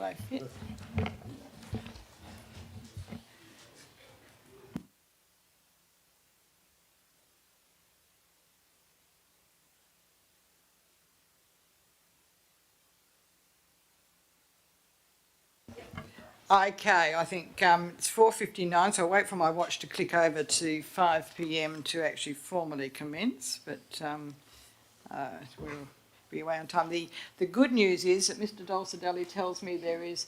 I fit? Okay, I think it's 4:59, so I'll wait for my watch to click over to 5 p.m. to actually formally commence, but we'll be away on time. The good news is that Mr Dolcedelli tells me there is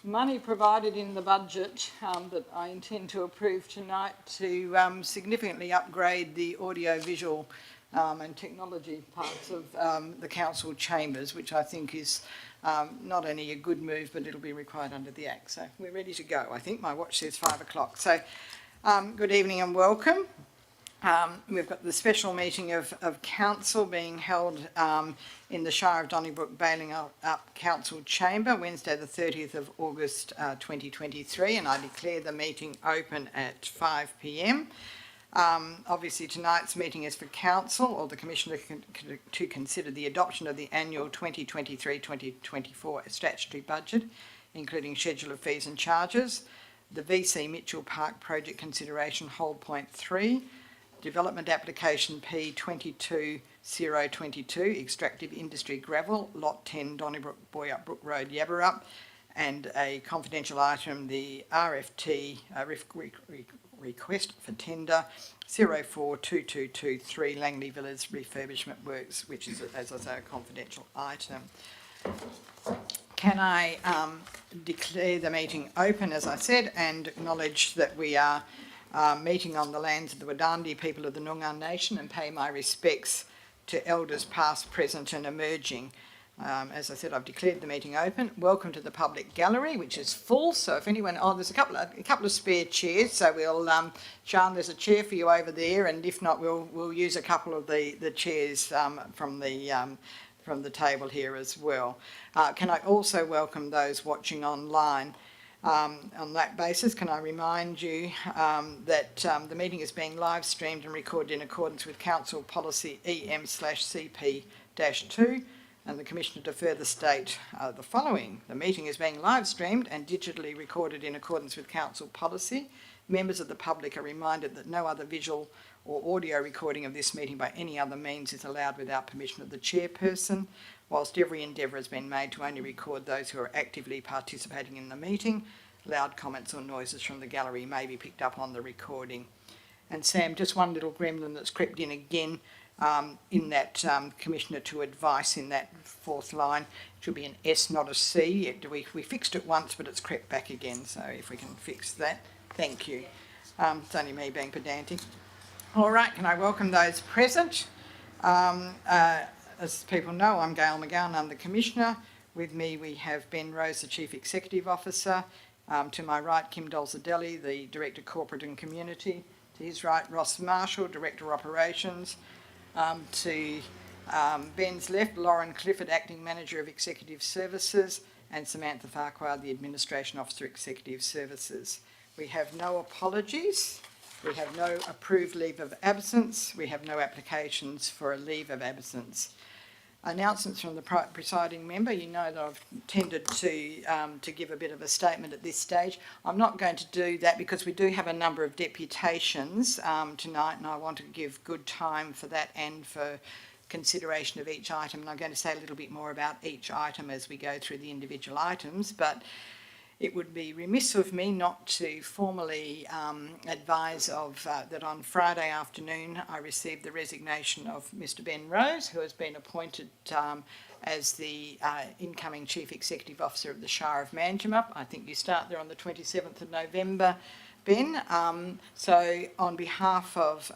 money provided in the budget that I intend to approve tonight to significantly upgrade the audio-visual and technology parts of the council chambers, which I think is not only a good move, but it'll be required under the Act. So we're ready to go. I think my watch says 5 o'clock. So good evening and welcome. We've got the special meeting of council being held in the Shire of Donnybrook Baling Up Council Chamber, Wednesday the 30th of August 2023, and I declare the meeting open at 5 p.m. Obviously tonight's meeting is for council or the Commissioner to consider the adoption of the annual 2023-2024 statutory budget, including schedule of fees and charges, the VC Mitchell Park project consideration hold point 3, development application P22022 extractive industry gravel, lot 10 Donnybrook Boyup Brook Road Yabberup, and a confidential item, the RFT request for tender 042223 Langley Villas refurbishment works, which is, as I say, a confidential item. Can I declare the meeting open, as I said, and acknowledge that we are meeting on the lands of the Wadandi people of the Noongar Nation, and pay my respects to elders past, present and emerging. As I said, I've declared the meeting open. Welcome to the public gallery, which is full. So if anyone, there's a couple of spare chairs. So we'll, Sian, there's a chair for you over there, and if not, we'll use a couple of the chairs from the table here as well. Can I also welcome those watching online? On that basis, can I remind you that the meeting is being live streamed and recorded in accordance with Council Policy EM/CP-2, and the Commissioner to further state the following. The meeting is being live streamed and digitally recorded in accordance with Council Policy. Members of the public are reminded that no other visual or audio recording of this meeting by any other means is allowed without permission of the chairperson, whilst every endeavour has been made to only record those who are actively participating in the meeting. Loud comments or noises from the gallery may be picked up on the recording. And Sam, just one little gremlin that's crept in again in that Commissioner to advice in that fourth line. It should be an S, not a C. We fixed it once, but it's crept back again. So if we can fix that, thank you. It's only me being pedantic. All right, can I welcome those present? As people know, I'm Gail McGowan, I'm the Commissioner. With me we have Ben Rose, the Chief Executive Officer. To my right, Kim Dolcedelli, the Director Corporate and Community. To his right, Ross Marshall, Director Operations. To Ben's left, Lauren Clifford, Acting Manager of Executive Services, and Samantha Farquhar, the Administration Officer, Executive Services. We have no apologies. We have no approved leave of absence. We have no applications for a leave of absence. Announcements from the presiding member. You know that I've tended to give a bit of a statement at this stage. I'm not going to do that because we do have a number of deputations tonight, and I want to give good time for that and for consideration of each item. And I'm going to say a little bit more about each item as we go through the individual items, but it would be remiss of me not to formally advise of that on Friday afternoon I received the resignation of Mr Ben Rose, who has been appointed as the incoming Chief Executive Officer of the Shire of Manjimup. I think you start there on the 27th of November, Ben. So on behalf of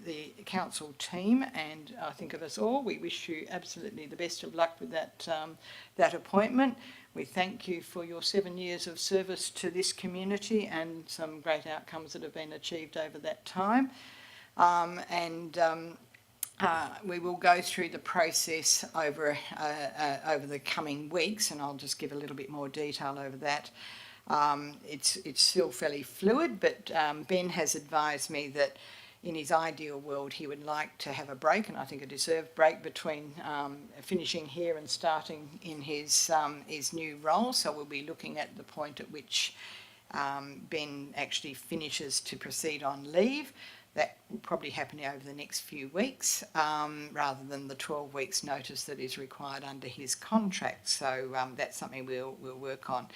the council team and I think of us all, we wish you absolutely the best of luck with that appointment. We thank you for your 7 years of service to this community and some great outcomes that have been achieved over that time. We will go through the process over the coming weeks, and I'll just give a little bit more detail over that. It's still fairly fluid, but Ben has advised me that in his ideal world, he would like to have a break, and I think a deserved break between finishing here and starting in his new role. So we'll be looking at the point at which Ben actually finishes to proceed on leave. That will probably happen over the next few weeks, rather than the 12 weeks notice that is required under his contract. So that's something we'll work on.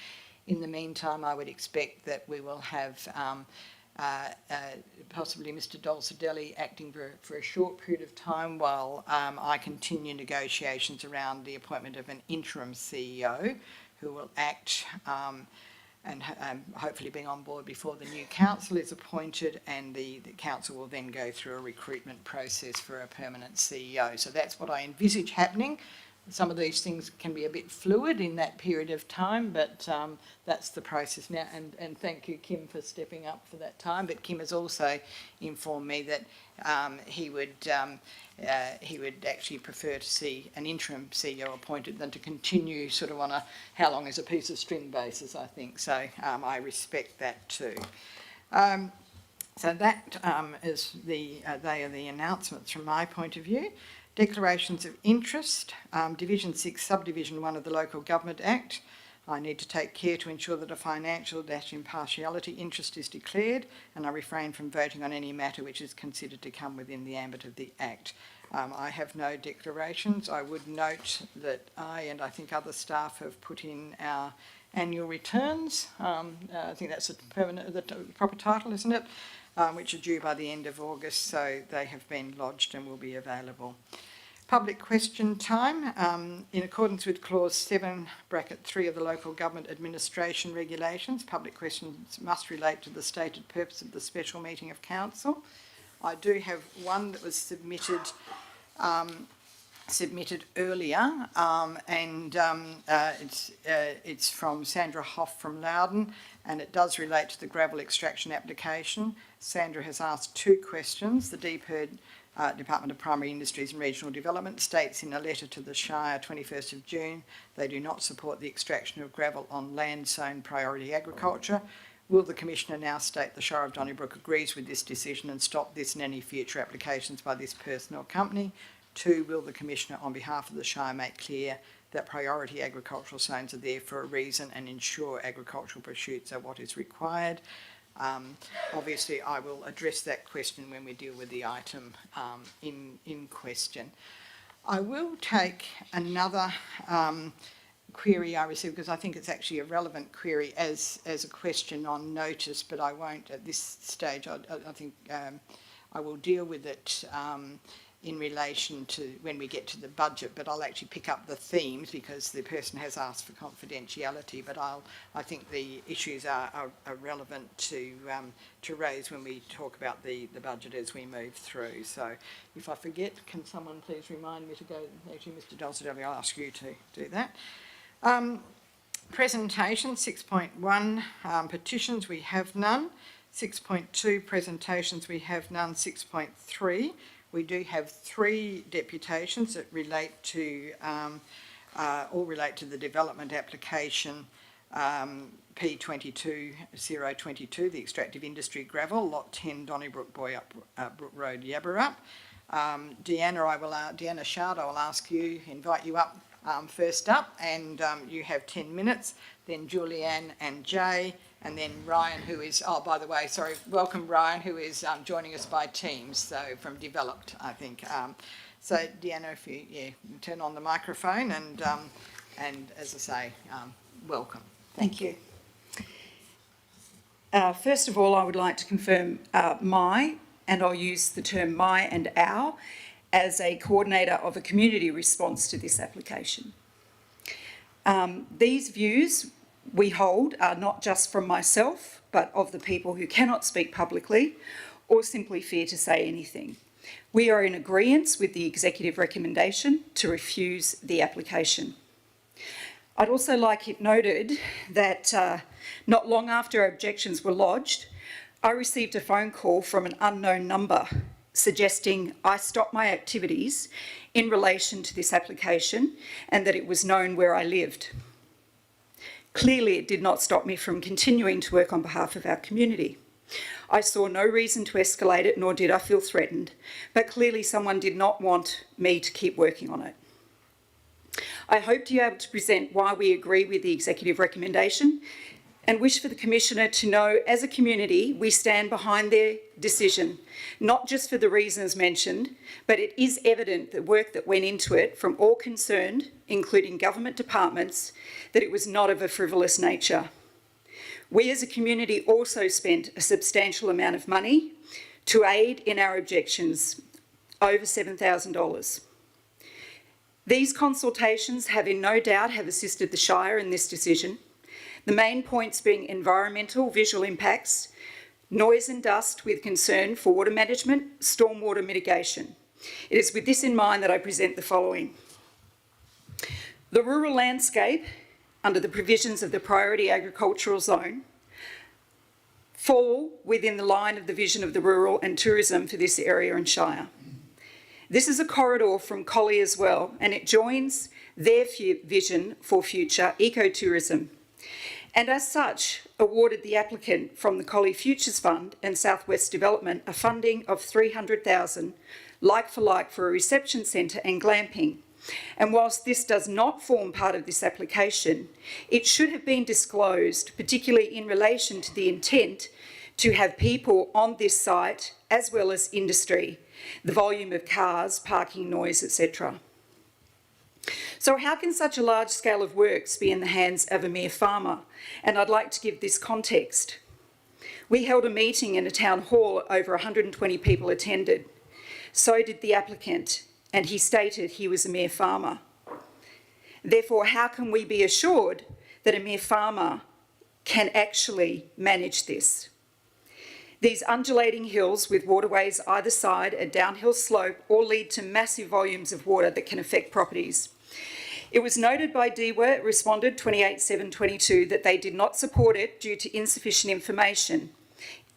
In the meantime, I would expect that we will have possibly Mr. Dolcedelli acting for a short period of time while I continue negotiations around the appointment of an interim CEO who will act and hopefully being on board before the new council is appointed, and the council will then go through a recruitment process for a permanent CEO. So that's what I envisage happening. Some of these things can be a bit fluid in that period of time, but that's the process now. And thank you, Kim, for stepping up for that time. But Kim has also informed me that he would actually prefer to see an interim CEO appointed than to continue sort of on a how long is a piece of string basis, I think. So I respect that too. So that is they are the announcements from my point of view. Declarations of interest, Division 6, Subdivision 1 of the Local Government Act. I need to take care to ensure that a financial-impartiality interest is declared, and I refrain from voting on any matter which is considered to come within the ambit of the Act. I have no declarations. I would note that I and I think other staff have put in our annual returns. I think that's the proper title, isn't it? Which are due by the end of August, so they have been lodged and will be available. Public question time. In accordance with clause 7(3) of the Local Government Administration Regulations, public questions must relate to the stated purpose of the special meeting of council. I do have one that was submitted earlier, and it's from Sandra Hoff from Loudon, and it does relate to the gravel extraction application. Sandra has asked two questions. The DPIRD, Department of Primary Industries and Regional Development, states in a letter to the Shire 21st of June they do not support the extraction of gravel on land zoned priority agriculture. Will the Commissioner now state the Shire of Donnybrook agrees with this decision and stop this and any future applications by this person or company? 2, will the Commissioner on behalf of the Shire make clear that priority agricultural zones are there for a reason and ensure agricultural pursuits are what is required? Obviously, I will address that question when we deal with the item in question. I will take another query I received, because I think it's actually a relevant query as a question on notice, but I won't at this stage. I think I will deal with it in relation to when we get to the budget, but I'll actually pick up the themes because the person has asked for confidentiality, but I think the issues are relevant to raise when we talk about the budget as we move through. So if I forget, can someone please remind me to go? Actually, Mr. Dolcedelli, I'll ask you to do that. Presentation 6.1, petitions, we have none. 6.2, presentations, we have none. 6.3, we do have 3 deputations that relate to, all relate to the development application P22-022, the extractive industry gravel, lot 10, Donnybrook Brook Road, Yabberup. Deanna Shard, I will ask you, invite you up first up, and you have 10 minutes, then Julianne and Jay, and then Ryan, who is, oh, by the way, sorry, welcome Ryan, who is joining us by Teams, so from Developed, I think. So Deanna, if you turn on the microphone, and as I say, welcome. Thank you. First of all, I would like to confirm my, and I'll use the term my and our, as a coordinator of a community response to this application. These views we hold are not just from myself, but of the people who cannot speak publicly or simply fear to say anything. We are in agreement with the executive recommendation to refuse the application. I'd also like it noted that not long after our objections were lodged, I received a phone call from an unknown number suggesting I stop my activities in relation to this application and that it was known where I lived. Clearly, it did not stop me from continuing to work on behalf of our community. I saw no reason to escalate it, nor did I feel threatened, but clearly someone did not want me to keep working on it. I hope to be able to present why we agree with the executive recommendation and wish for the Commissioner to know, as a community, we stand behind their decision, not just for the reasons mentioned, but it is evident the work that went into it from all concerned, including government departments, that it was not of a frivolous nature. We as a community also spent a substantial amount of money to aid in our objections, over $7,000. These consultations have in no doubt assisted the Shire in this decision, the main points being environmental visual impacts, noise and dust with concern for water management, stormwater mitigation. It is with this in mind that I present the following. The rural landscape, under the provisions of the Priority Agricultural Zone, fall within the line of the vision of the rural and tourism for this area and Shire. This is a corridor from Collie as well, and it joins their vision for future ecotourism, and as such awarded the applicant from the Collie Futures Fund and Southwest Development a funding of $300,000 like for a reception centre and glamping. And whilst this does not form part of this application, it should have been disclosed, particularly in relation to the intent to have people on this site as well as industry, the volume of cars, parking, noise, etc. So how can such a large scale of works be in the hands of a mere farmer? And I'd like to give this context. We held a meeting in a town hall, over 120 people attended. So did the applicant, and he stated he was a mere farmer. Therefore, how can we be assured that a mere farmer can actually manage this? These undulating hills with waterways either side, a downhill slope, all lead to massive volumes of water that can affect properties. It was noted by DEWA, responded 28/7/22, that they did not support it due to insufficient information,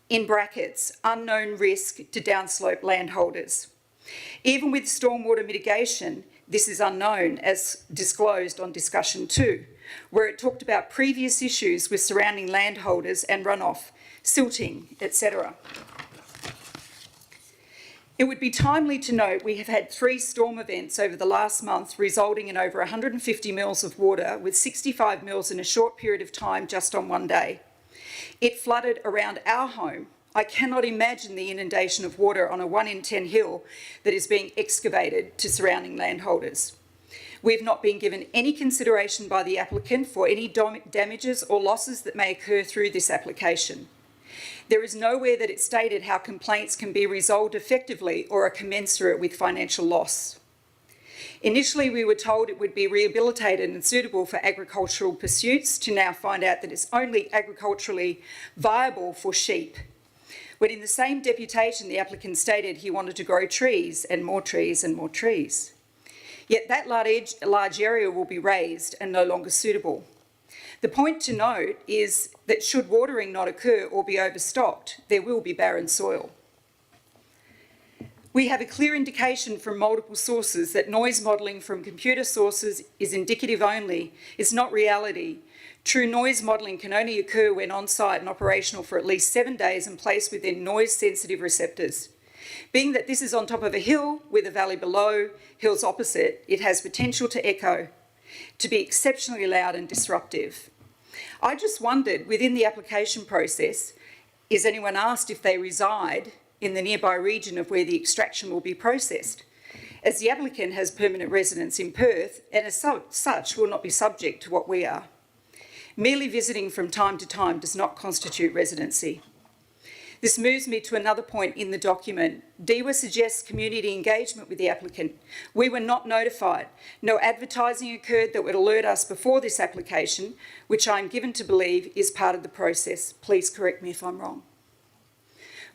in brackets, unknown risk to downslope landholders. Even with stormwater mitigation, this is unknown, as disclosed on discussion 2, where it talked about previous issues with surrounding landholders and runoff, silting, etc. It would be timely to note we have had 3 storm events over the last month, resulting in over 150 mils of water, with 65 mils in a short period of time just on one day. It flooded around our home. I cannot imagine the inundation of water on a 1 in 10 hill that is being excavated to surrounding landholders. We have not been given any consideration by the applicant for any damages or losses that may occur through this application. There is nowhere that it stated how complaints can be resolved effectively or are commensurate with financial loss. Initially, we were told it would be rehabilitated and suitable for agricultural pursuits, to now find out that it's only agriculturally viable for sheep. When in the same deputation, the applicant stated he wanted to grow trees and more trees and more trees. Yet that large area will be raised and no longer suitable. The point to note is that should watering not occur or be overstocked, there will be barren soil. We have a clear indication from multiple sources that noise modelling from computer sources is indicative only, it's not reality. True noise modelling can only occur when on-site and operational for at least 7 days and placed within noise-sensitive receptors. Being that this is on top of a hill with a valley below, hills opposite, it has potential to echo, to be exceptionally loud and disruptive. I just wondered, within the application process, is anyone asked if they reside in the nearby region of where the extraction will be processed, as the applicant has permanent residence in Perth and as such will not be subject to what we are. Merely visiting from time to time does not constitute residency. This moves me to another point in the document. DEWA suggests community engagement with the applicant. We were not notified. No advertising occurred that would alert us before this application, which I am given to believe is part of the process. Please correct me if I'm wrong.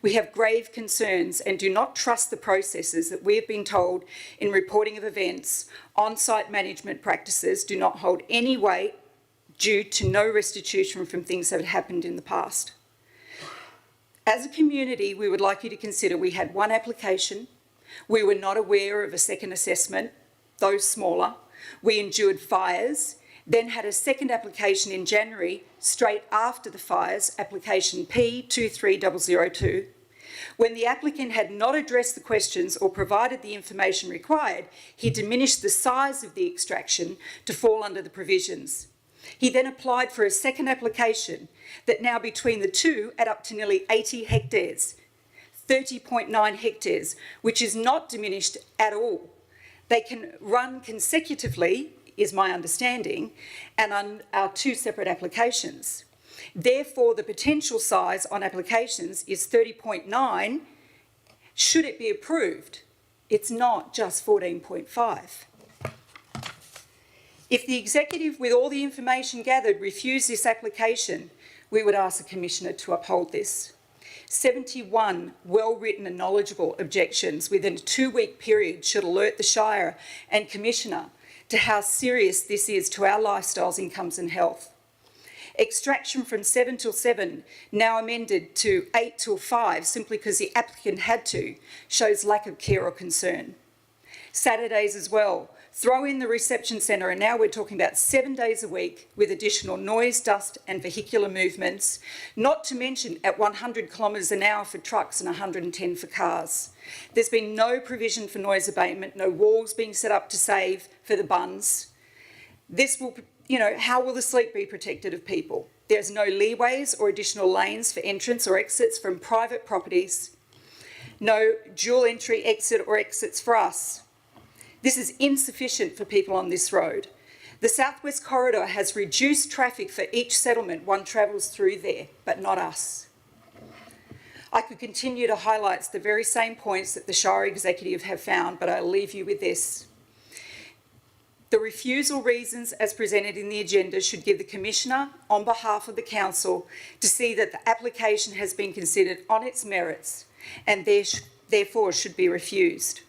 We have grave concerns and do not trust the processes that we have been told in reporting of events. On-site management practices do not hold any weight due to no restitution from things that have happened in the past. As a community, we would like you to consider we had 1 application. We were not aware of a second assessment, those smaller. We endured fires then had a second application in January, straight after the fires, application P23002. When the applicant had not addressed the questions or provided the information required, he diminished the size of the extraction to fall under the provisions. He then applied for a second application that now between the two add up to nearly 80 hectares, 30.9 hectares, which is not diminished at all. They can run consecutively, is my understanding, and are two separate applications. Therefore, the potential size on applications is 30.9. Should it be approved, it's not just 14.5. If the executive, with all the information gathered, refused this application, we would ask the Commissioner to uphold this. 71 well-written and knowledgeable objections within a 2-week period should alert the Shire and Commissioner to how serious this is to our lifestyles, incomes and health. Extraction from 7 till 7, now amended to 8 till 5, simply because the applicant had to, shows lack of care or concern. Saturdays as well. Throw in the reception centre, and now we're talking about 7 days a week with additional noise, dust and vehicular movements, not to mention at 100 kilometres an hour for trucks and 110 for cars. There's been no provision for noise abatement, no walls being set up to save for the buns. This will, how will the sleep be protected of people? There's no leeways or additional lanes for entrance or exits from private properties. No dual entry exit or exits for us. This is insufficient for people on this road. The South West Corridor has reduced traffic for each settlement one travels through there, but not us. I could continue to highlight the very same points that the Shire Executive have found, but I'll leave you with this. The refusal reasons as presented in the agenda should give the Commissioner, on behalf of the Council, to see that the application has been considered on its merits and therefore should be refused.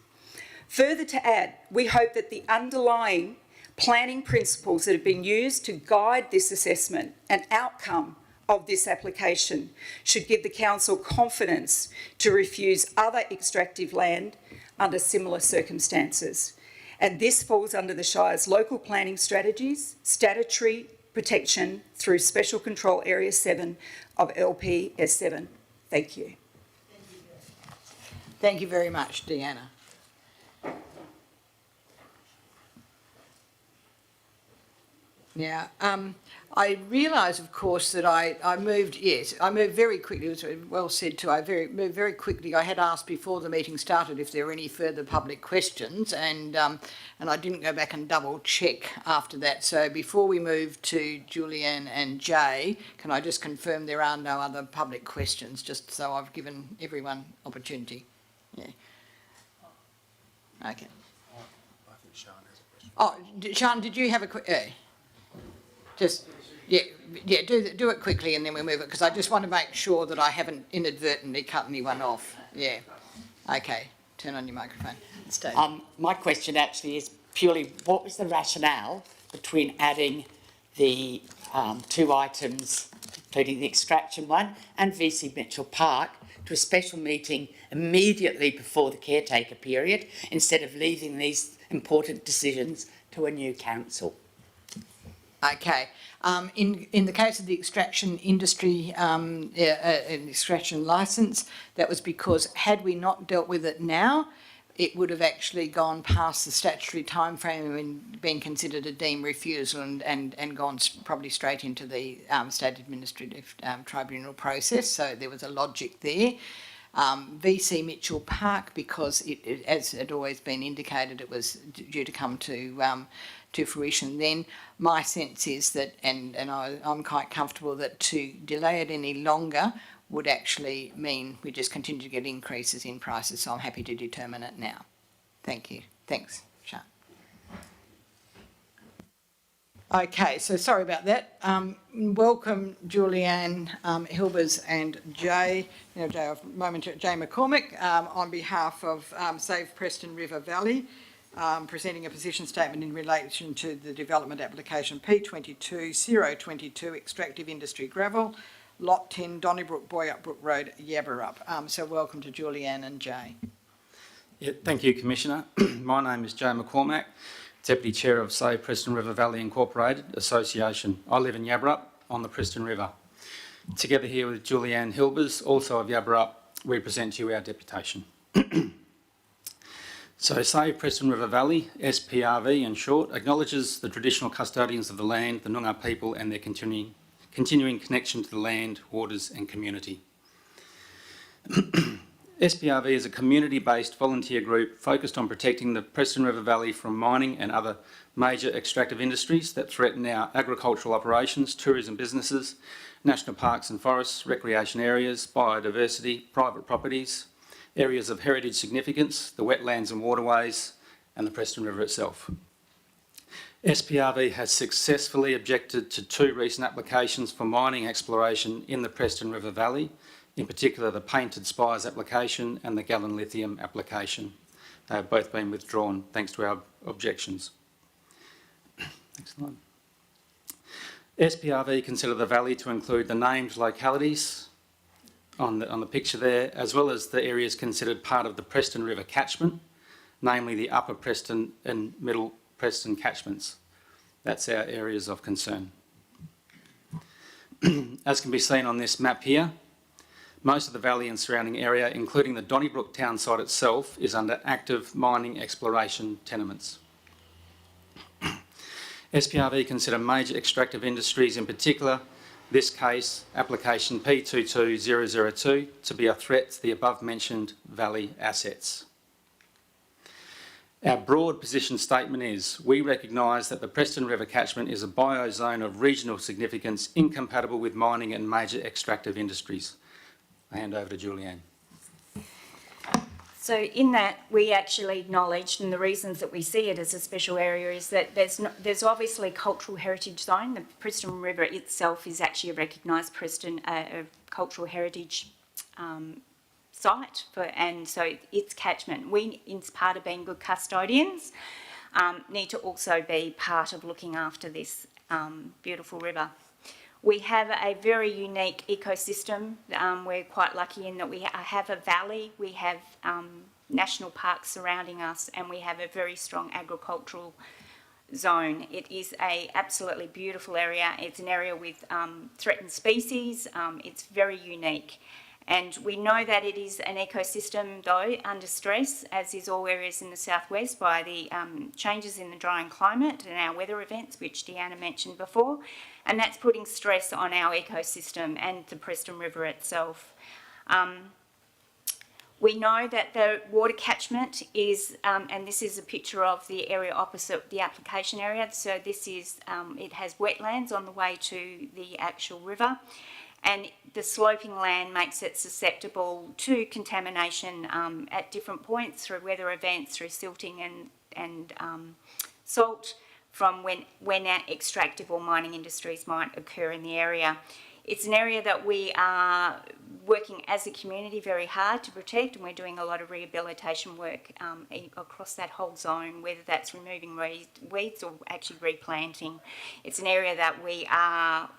Further to add, we hope that the underlying planning principles that have been used to guide this assessment and outcome of this application should give the Council confidence to refuse other extractive land under similar circumstances. And this falls under the Shire's local planning strategies, statutory protection through Special Control Area 7 of LPS7. Thank you. Thank you very much, Deanna. Now, I realise, of course, that I moved very quickly. It was well said too. I moved very quickly. I had asked before the meeting started if there were any further public questions, and I didn't go back and double check after that. So before we move to Julianne and Jay, can I just confirm there are no other public questions, just so I've given everyone opportunity? Yeah. Okay. I think Sean has a question. Oh, Sean, did you have a question? Just, do it quickly and then we'll move it, because I just want to make sure that I haven't inadvertently cut anyone off. Yeah. Okay. Turn on your microphone. Stay. My question actually is purely, what was the rationale between adding the 2 items, including the extraction one and VC Mitchell Park, to a special meeting immediately before the caretaker period, instead of leaving these important decisions to a new council? Okay. In the case of the extraction industry, an extraction licence, that was because had we not dealt with it now, it would have actually gone past the statutory timeframe and been considered a deemed refusal and gone probably straight into the State Administrative Tribunal process. So there was a logic there. VC Mitchell Park, because it, as had always been indicated, it was due to come to fruition then. My sense is that, and I'm quite comfortable that to delay it any longer would actually mean we just continue to get increases in prices, so I'm happy to determine it now. Thank you. Thanks, Sean. Okay, so sorry about that. Welcome Julianne Hilbers and Jay, Jay McCormick, on behalf of Save Preston River Valley, presenting a position statement in relation to the development application P22-022 Extractive Industry Gravel, Lot 10, Donnybrook, Boyup Road, Yabberup. So welcome to Julianne and Jay. Yeah, thank you, Commissioner. My name is Jay McCormack. Deputy Chair of SAVE Preston River Valley Incorporated Association. I live in Yabberup on the Preston River. Together here with Julianne Hilbers, also of Yabberup, we present to you our deputation. So SAVE Preston River Valley, SPRV in short, acknowledges the traditional custodians of the land, the Noongar people and their continuing connection to the land, waters and community. SPRV is a community-based volunteer group focused on protecting the Preston River Valley from mining and other major extractive industries that threaten our agricultural operations, tourism businesses, national parks and forests, recreation areas, biodiversity, private properties, areas of heritage significance, the wetlands and waterways, and the Preston River itself. SPRV has successfully objected to 2 recent applications for mining exploration in the Preston River Valley, in particular the Painted Spires application and the Gallon Lithium application. They have both been withdrawn thanks to our objections. Next slide. SPRV consider the valley to include the named localities on the picture there, as well as the areas considered part of the Preston River catchment, namely the Upper Preston and Middle Preston catchments. That's our areas of concern. As can be seen on this map here, most of the valley and surrounding area, including the Donnybrook town site itself, is under active mining exploration tenements. SPRV consider major extractive industries, in particular, this case, application P22002, to be a threat to the above mentioned valley assets. Our broad position statement is, we recognise that the Preston River catchment is a biozone of regional significance incompatible with mining and major extractive industries. I hand over to Julianne. So in that, we actually acknowledged, and the reasons that we see it as a special area is that there's obviously cultural heritage zone. The Preston River itself is actually a recognised a cultural heritage site, and so its catchment. We, as part of being good custodians, need to also be part of looking after this beautiful river. We have a very unique ecosystem. We're quite lucky in that we have a valley, we have national parks surrounding us, and we have a very strong agricultural zone. It is a absolutely beautiful area. It's an area with threatened species. It's very unique. And we know that it is an ecosystem, though, under stress, as is all areas in the southwest, by the changes in the drying climate and our weather events, which Deanna mentioned before. And that's putting stress on our ecosystem and the Preston River itself. We know that the water catchment is, and this is a picture of the area opposite the application area. So this is, it has wetlands on the way to the actual river. And the sloping land makes it susceptible to contamination at different points through weather events, through silting and salt from when extractive or mining industries might occur in the area. It's an area that we are working as a community very hard to protect, and we're doing a lot of rehabilitation work across that whole zone, whether that's removing weeds or actually replanting. It's an area that we are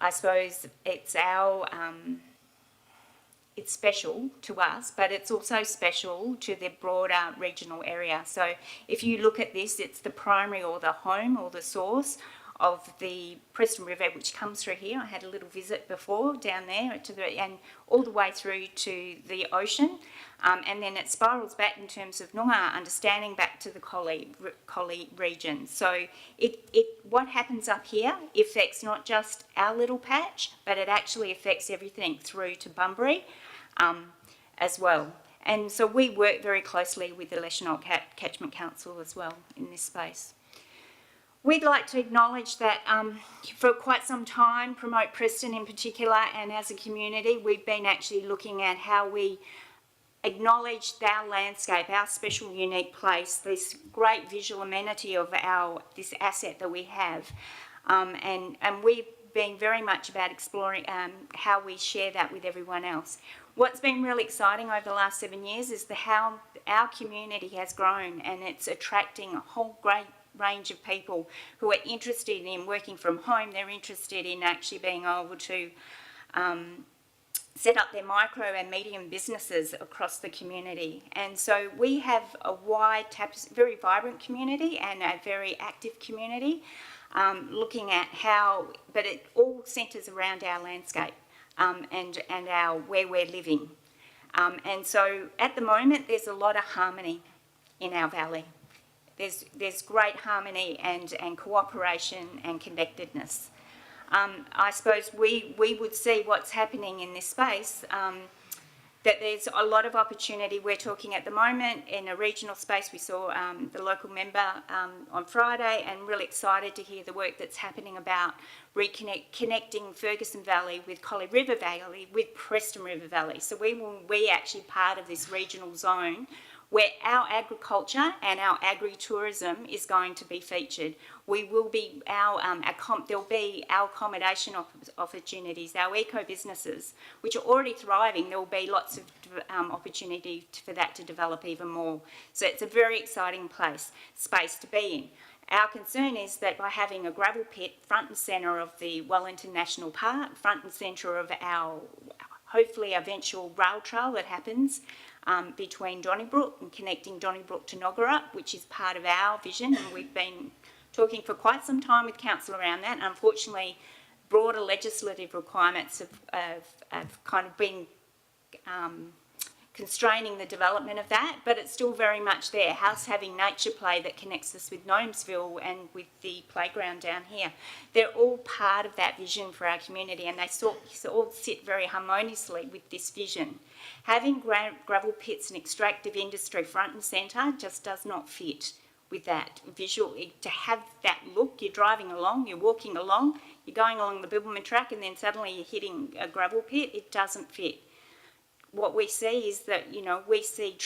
I suppose it's our, it's special to us, but it's also special to the broader regional area. So if you look at this, it's the primary or the home or the source of the Preston River, which comes through here. I had a little visit before down there and all the way through to the ocean. And then it spirals back in terms of Noongar understanding back to the Collie region. So what happens up here affects not just our little patch, but it actually affects everything through to Bunbury as well. And so we work very closely with the Leschenault Catchment Council as well in this space. We'd like to acknowledge that for quite some time, Promote Preston in particular, and as a community, we've been actually looking at how we acknowledge our landscape, our special unique place, this great visual amenity of this asset that we have. And we've been very much about exploring how we share that with everyone else. What's been really exciting over the last 7 years is how our community has grown, and it's attracting a whole great range of people who are interested in working from home. They're interested in actually being able to set up their micro and medium businesses across the community. And so we have a wide, very vibrant community and a very active community, looking at how, but it all centres around our landscape and our where we're living. And so at the moment, there's a lot of harmony in our valley. There's great harmony and cooperation and connectedness. I suppose we would see what's happening in this space, that there's a lot of opportunity. We're talking at the moment in a regional space. We saw the local member on Friday, and really excited to hear the work that's happening about connecting Ferguson Valley with Collie River Valley with Preston River Valley. So we actually part of this regional zone where our agriculture and our agri-tourism is going to be featured. We will be there'll be our accommodation opportunities, our eco-businesses, which are already thriving. There will be lots of opportunity for that to develop even more. So it's a very exciting space to be in. Our concern is that by having a gravel pit front and centre of the Wellington National Park, front and centre of our, hopefully, eventual rail trail that happens, between Donnybrook and connecting Donnybrook to Nogarup, which is part of our vision, and we've been talking for quite some time with council around that. Unfortunately, broader legislative requirements have kind of been constraining the development of that, but it's still very much there. House having nature play that connects us with Gnomesville and with the playground down here. They're all part of that vision for our community, and they all sit very harmoniously with this vision. Having gravel pits and extractive industry front and centre just does not fit with that visual. To have that look, you're driving along, you're walking along, you're going along the Bibbulmun track, and then suddenly you're hitting a gravel pit. It doesn't fit. What we see is that, you know, we see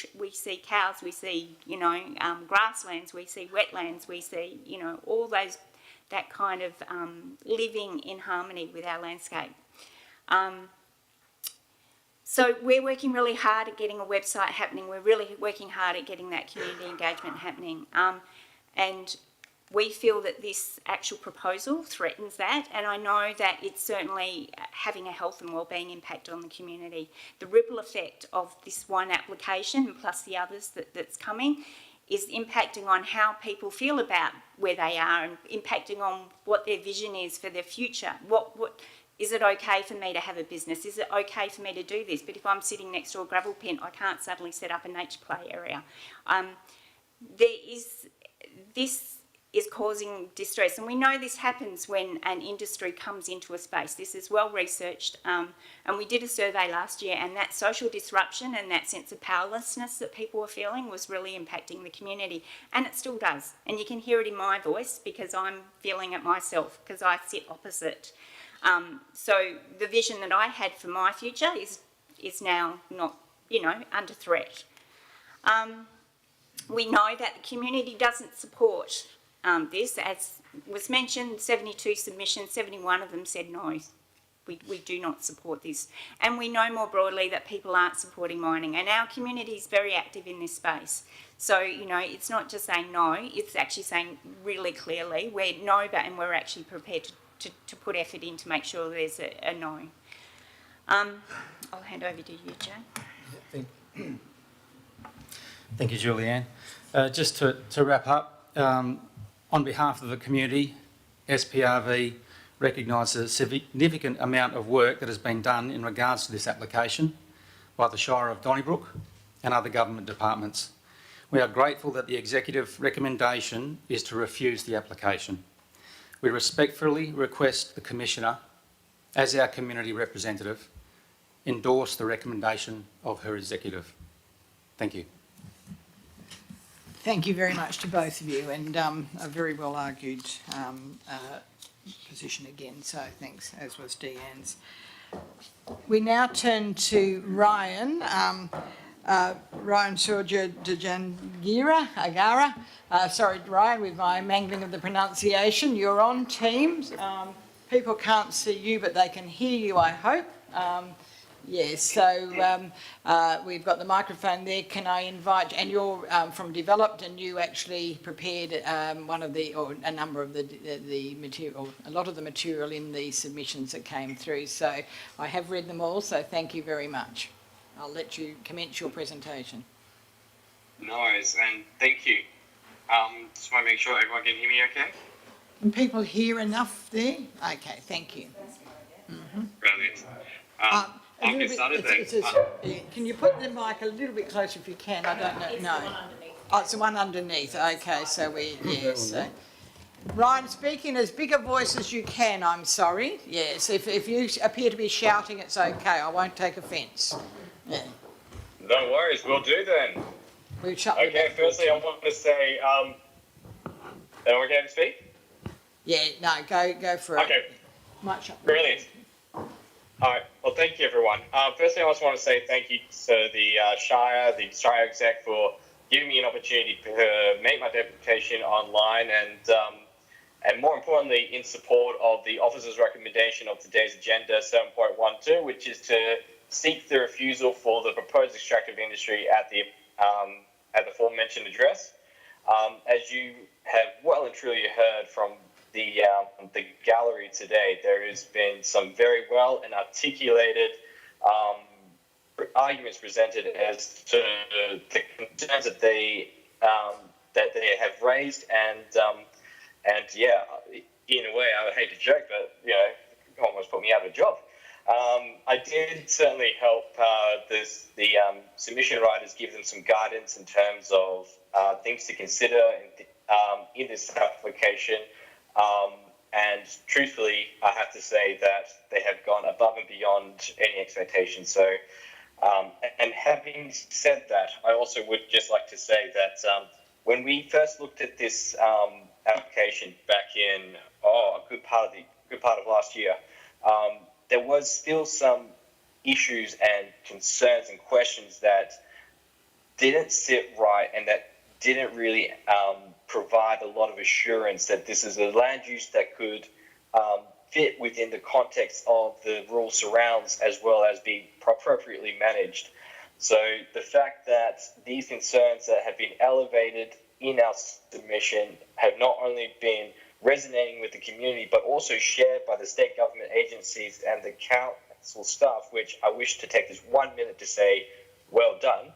cows, we see, you know, grasslands, we see wetlands, we see, you know, all those, that kind of living in harmony with our landscape. So we're working really hard at getting a website happening. We're really working hard at getting that community engagement happening. And we feel that this actual proposal threatens that, and I know that it's certainly having a health and wellbeing impact on the community. The ripple effect of this one application, plus the others that's coming, is impacting on how people feel about where they are and impacting on what their vision is for their future. What is it okay for me to have a business? Is it okay for me to do this? But if I'm sitting next to a gravel pit, I can't suddenly set up a nature play area. This is causing distress, and we know this happens when an industry comes into a space. This is well researched, and we did a survey last year, and that social disruption and that sense of powerlessness that people were feeling was really impacting the community, and it still does. And you can hear it in my voice because I'm feeling it myself, because I sit opposite. So the vision that I had for my future is now not, you know, under threat. We know that the community doesn't support this. As was mentioned, 72 submissions, 71 of them said no. We do not support this. And we know more broadly that people aren't supporting mining, and our community is very active in this space. So, you know, it's not just saying no, it's actually saying really clearly we're no, but and we're actually prepared to put effort in to make sure there's a no. I'll hand over to you, Jay. Thank you, Julianne. Just to wrap up, on behalf of the community, SPRV recognises a significant amount of work that has been done in regards to this application by the Shire of Donnybrook and other government departments. We are grateful that the executive recommendation is to refuse the application. We respectfully request the Commissioner, as our community representative, endorse the recommendation of her executive. Thank you. Thank you very much to both of you, and a very well argued position again, so thanks, as was Deanne's. We now turn to Ryan. Ryan Surja Agara. Sorry, Ryan, with my mangling of the pronunciation. You're on Teams. People can't see you, but they can hear you, I hope. Yes, so we've got the microphone there. Can I invite, and you're from Developed, and you actually prepared one of the, or a number of the material, a lot of the material in the submissions that came through. So I have read them all, so thank you very much. I'll let you commence your presentation. No worries, and thank you. Just want to make sure everyone can hear me okay? Can people hear enough there? Okay, thank you. Brilliant. A I'll little get bit, started it's, then. yeah, can you put the mic a little bit closer if you can? I don't know. No. Oh, it's the one underneath. Okay, so yes. Ryan, speak in as big a voice as you can, I'm sorry. Yes, if you appear to be shouting, it's okay. I won't take offence. Yeah. No worries, we'll do then. We'll shut the Okay, back firstly, I door. want to say, am I okay to speak? Yeah, no, go for it. Okay, Might shut the brilliant. All right, well, thank you, everyone. Firstly, I just want to say thank you to the Shire, the Shire exec, for giving me an opportunity to make my deputation online and more importantly, in support of the officer's recommendation of today's agenda 7.12, which is to seek the refusal for the proposed extractive industry at the aforementioned address. As you have well and truly heard from the gallery today, there has been some very well and articulated arguments presented as to the concerns that they have raised, and yeah, in a way, I would hate to joke, but you know, almost put me out of a job. I did certainly help the submission writers give them some guidance in terms of things to consider in this application. And truthfully, I have to say that they have gone above and beyond any expectations. So, and having said that, I also would just like to say that when we first looked at this application back in a good part of last year, there was still some issues and concerns and questions that didn't sit right and that didn't really provide a lot of assurance that this is a land use that could fit within the context of the rural surrounds as well as be appropriately managed. So the fact that these concerns that have been elevated in our submission have not only been resonating with the community but also shared by the state government agencies and the council staff, which I wish to take this 1 minute to say well done,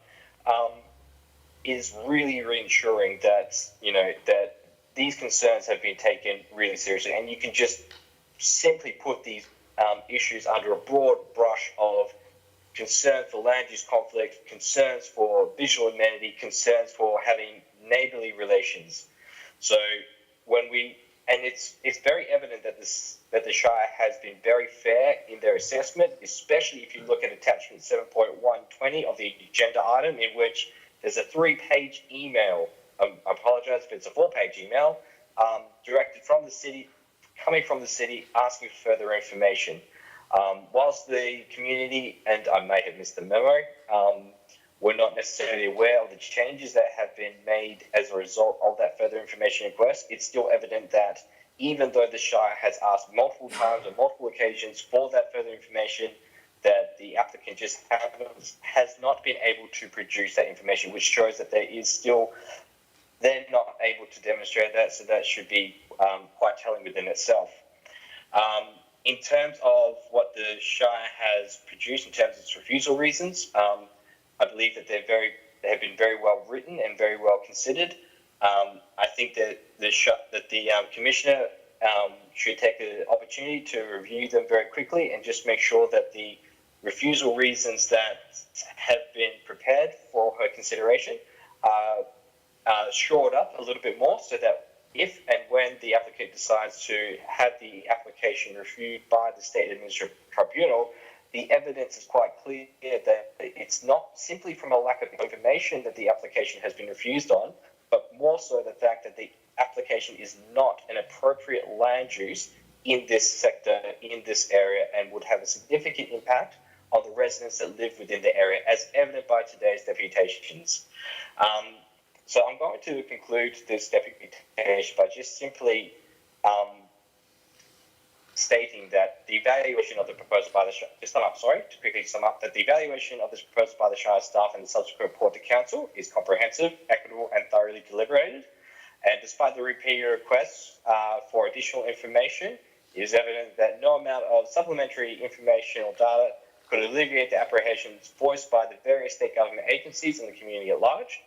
is really reassuring that, you know, that these concerns have been taken really seriously, and you can just simply put these issues under a broad brush of concern for land use conflict, concerns for visual amenity, concerns for having neighbourly relations. So when we, and it's very evident that the Shire has been very fair in their assessment, especially if you look at attachment 7.120 of the agenda item, in which there's a 3-page email. I apologise if it's a 4-page email directed from the city, coming from the city, asking for further information. Whilst the community, and I may have missed the memo, were not necessarily aware of the changes that have been made as a result of that further information request, it's still evident that even though the Shire has asked multiple times on multiple occasions for that further information, that the applicant just has not been able to produce that information, which shows that there is still, they're not able to demonstrate that, so that should be quite telling within itself. In terms of what the Shire has produced in terms of its refusal reasons, I believe that they have been very well written and very well considered. I think that the Commissioner should take the opportunity to review them very quickly and just make sure that the refusal reasons that have been prepared for her consideration are shored up a little bit more, so that if and when the applicant decides to have the application reviewed by the State Administrative Tribunal, the evidence is quite clear that it's not simply from a lack of information that the application has been refused on, but more so the fact that the application is not an appropriate land use in this sector, in this area, and would have a significant impact on the residents that live within the area, as evident by today's deputations. So I'm going to conclude this deputation by just simply stating that the evaluation of the proposal by the to sum up, that the evaluation of this proposal by the Shire staff and the subsequent report to Council is comprehensive, equitable and thoroughly deliberated. And despite the repeated requests for additional information, it is evident that no amount of supplementary information or data could alleviate the apprehensions voiced by the various state government agencies and the community at large.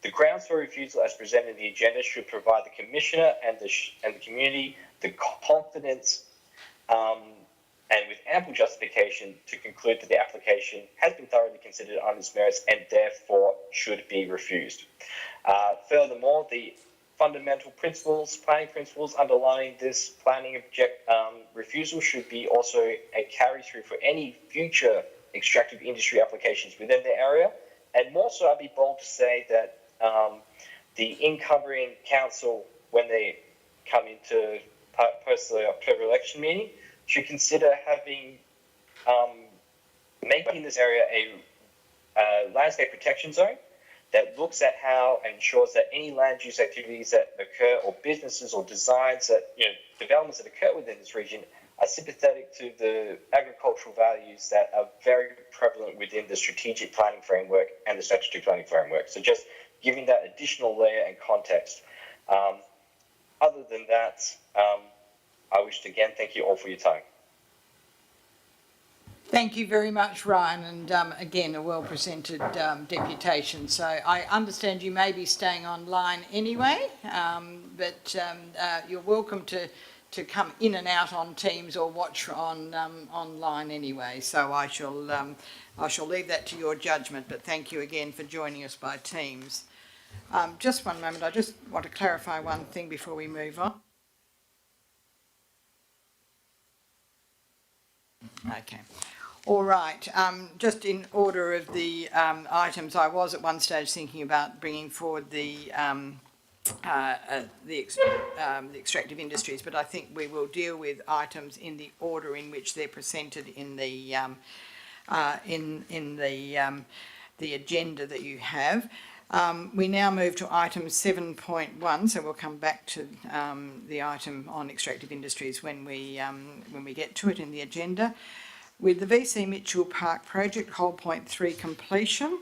The grounds for refusal as presented in the agenda should provide the Commissioner and the community the confidence and with ample justification to conclude that the application has been thoroughly considered on its merits and therefore should be refused. Furthermore, the fundamental planning principles underlying this planning refusal should be also a carry-through for any future extractive industry applications within the area. And more so, I'd be bold to say that the encumbering council, when they come into post the October election meeting, should consider having making this area a landscape protection zone that looks at how and ensures that any land use activities that occur or businesses or designs that, developments that occur within this region are sympathetic to the agricultural values that are very prevalent within the strategic planning framework and the statutory planning framework. So just giving that additional layer and context. Other than that, I wish to again thank you all for your time. Thank you very much, Ryan, and again, a well-presented deputation. So I understand you may be staying online anyway, but you're welcome to come in and out on Teams or watch on online anyway. So I shall leave that to your judgment, but thank you again for joining us by Teams. Just one moment, I just want to clarify one thing before we move on. Okay. All right. Just in order of the items, I was at one stage thinking about bringing forward the extractive industries, but I think we will deal with items in the order in which they're presented in the the agenda that you have. We now move to item 7.1, so we'll come back to the item on extractive industries when we get to it in the agenda. With the VC Mitchell Park project, Whole Point 3 completion,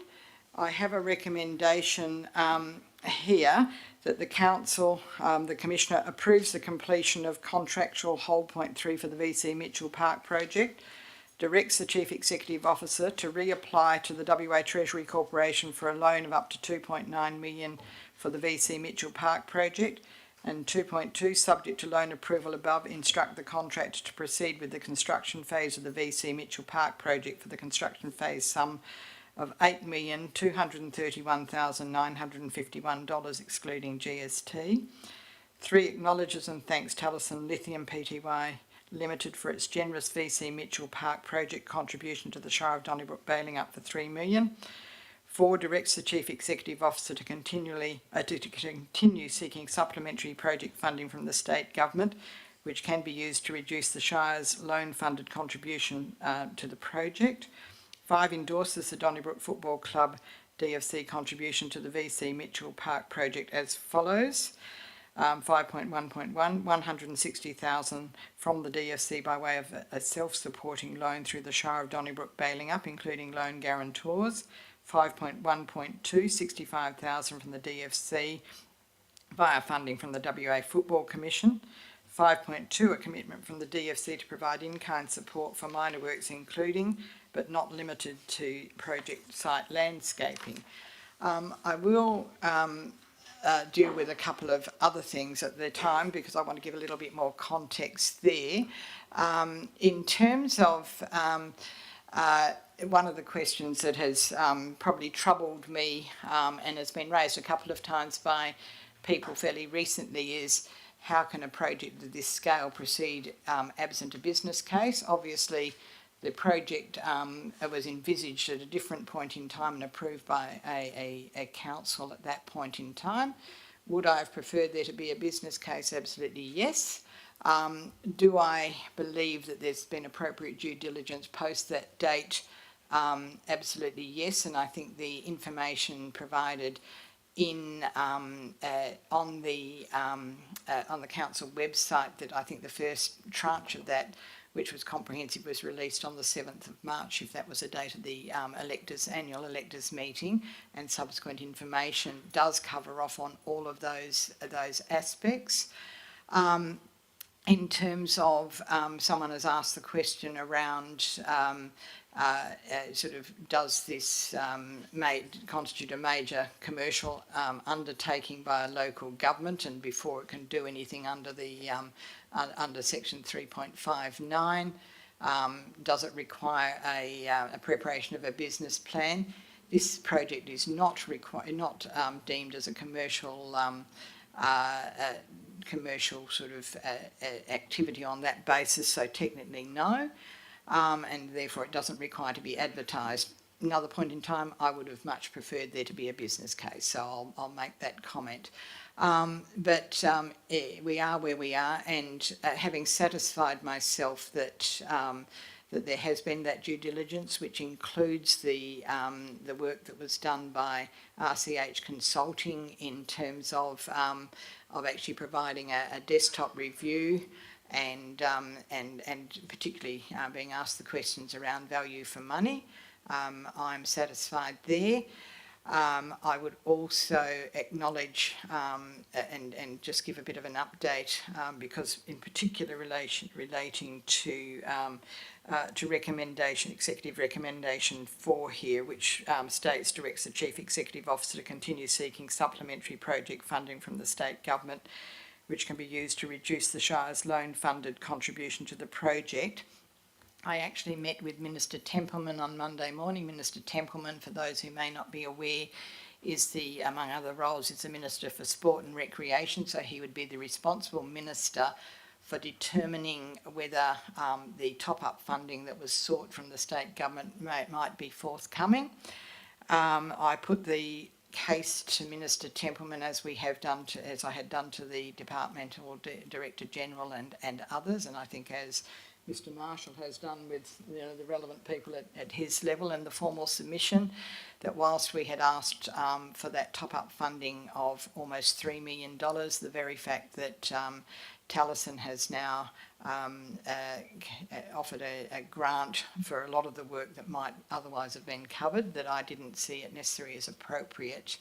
I have a recommendation here that the Council, the Commissioner, approves the completion of contractual Whole Point 3 for the VC Mitchell Park project, directs the Chief Executive Officer to reapply to the WA Treasury Corporation for a loan of up to 2.9 million for the VC Mitchell Park project, and 2.2, subject to loan approval above, instruct the contractor to proceed with the construction phase of the VC Mitchell Park project for the construction phase sum of $8,231,951 excluding GST. 3, acknowledges and thanks Talison Lithium Pty Limited for its generous VC Mitchell Park project contribution to the Shire of Donnybrook bailing up for $3 million. 4, directs the Chief Executive Officer to continue seeking supplementary project funding from the state government, which can be used to reduce the Shire's loan-funded contribution to the project. 5, endorses the Donnybrook Football Club DFC contribution to the VC Mitchell Park project as follows. 5.1.1, 160,000 from the DFC by way of a self-supporting loan through the Shire of Donnybrook bailing up, including loan guarantors. 5.1.2, 65,000 from the DFC via funding from the WA Football Commission. 5.2, a commitment from the DFC to provide in-kind support for minor works including, but not limited to, project site landscaping. I will deal with a couple of other things at the time because I want to give a little bit more context there. In terms of one of the questions that has probably troubled me and has been raised a couple of times by people fairly recently is how can a project of this scale proceed absent a business case? Obviously, the project was envisaged at a different point in time and approved by a council at that point in time. Would I have preferred there to be a business case? Absolutely yes. Do I believe that there's been appropriate due diligence post that date? Absolutely yes, and I think the information provided on the council website that I think the first tranche of that, which was comprehensive, was released on the 7th of March, if that was the date of the annual electors meeting, and subsequent information does cover off on all of those aspects. In terms of, someone has asked the question around sort of, does this constitute a major commercial undertaking by a local government, and before it can do anything under the under section 3.59, does it require a preparation of a business plan? This project is not deemed as a commercial commercial sort of activity on that basis, so technically no, and therefore it doesn't require to be advertised. Another point in time, I would have much preferred there to be a business case, so I'll make that comment. We are where we are, and having satisfied myself that that there has been that due diligence, which includes the work that was done by RCH Consulting in terms of actually providing a desktop review, and particularly being asked the questions around value for money. I'm satisfied there. I would also acknowledge and just give a bit of an update, because in particular relating to recommendation, executive recommendation 4 here, which states directs the Chief Executive Officer to continue seeking supplementary project funding from the state government, which can be used to reduce the Shire's loan-funded contribution to the project. I actually met with Minister Templeman on Monday morning. Minister Templeman, for those who may not be aware, is the, among other roles, is the Minister for Sport and Recreation, so he would be the responsible minister for determining whether the top-up funding that was sought from the state government might be forthcoming. I put the case to Minister Templeman, as I had done to the Departmental Director General and others, and I think as Mr Marshall has done with the relevant people at his level in the formal submission, that whilst we had asked for that top-up funding of almost $3 million, the very fact that Taliesin has now offered a grant for a lot of the work that might otherwise have been covered, that I didn't see it necessary as appropriate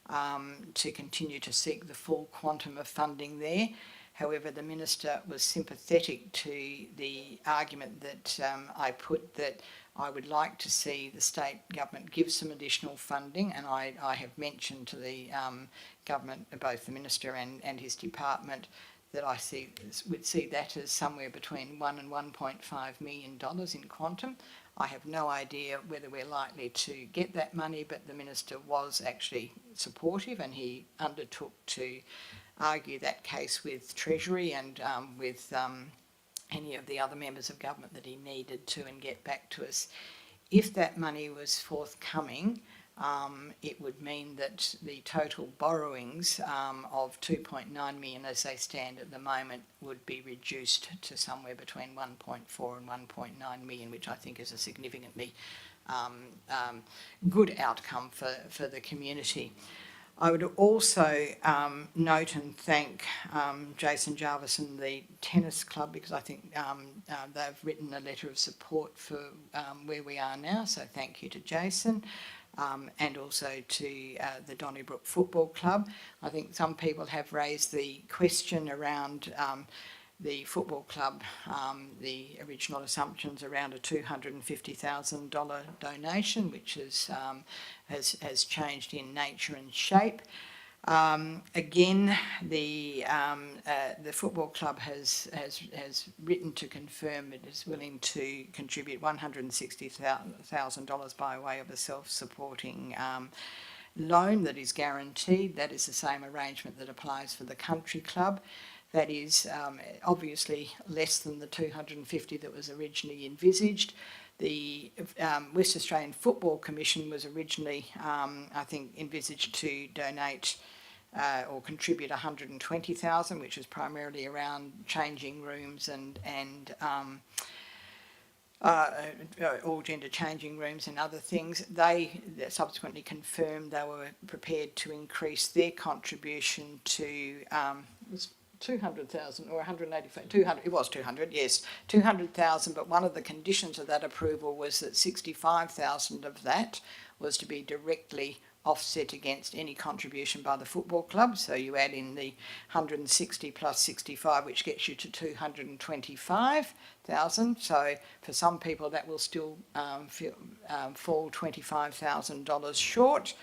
to continue to seek the full quantum of funding there. However, the Minister was sympathetic to the argument that I put, that I would like to see the state government give some additional funding, and I have mentioned to the government, both the Minister and his department, that I would see that as somewhere between $1 and $1.5 million in quantum. I have no idea whether we're likely to get that money, but the Minister was actually supportive, and he undertook to argue that case with Treasury and with any of the other members of government that he needed to, and get back to us. If that money was forthcoming, it would mean that the total borrowings of 2.9 million as they stand at the moment would be reduced to somewhere between 1.4 and 1.9 million, which I think is a significantly good outcome for the community. I would also note and thank Jason Jarvis and the tennis club, because I think they've written a letter of support for where we are now, so thank you to Jason. And also to the Donnybrook Football Club. I think some people have raised the question around the football club, the original assumptions around a $250,000 donation, which has changed in nature and shape. Again, the football club has written to confirm it is willing to contribute $160,000 by way of a self-supporting loan that is guaranteed. That is the same arrangement that applies for the country club. That is obviously less than the $250,000 that was originally envisaged. The West Australian Football Commission was originally, I think, envisaged to donate or contribute $120,000, which was primarily around changing rooms and all gender changing rooms and other things. They subsequently confirmed they were prepared to increase their contribution to was 200,000 or 185, 200, it was 200, yes, 200,000, but one of the conditions of that approval was that 65,000 of that was to be directly offset against any contribution by the football club. So you add in the 160 plus 65, which gets you to 225,000. So for some people that will still fall $25,000 short.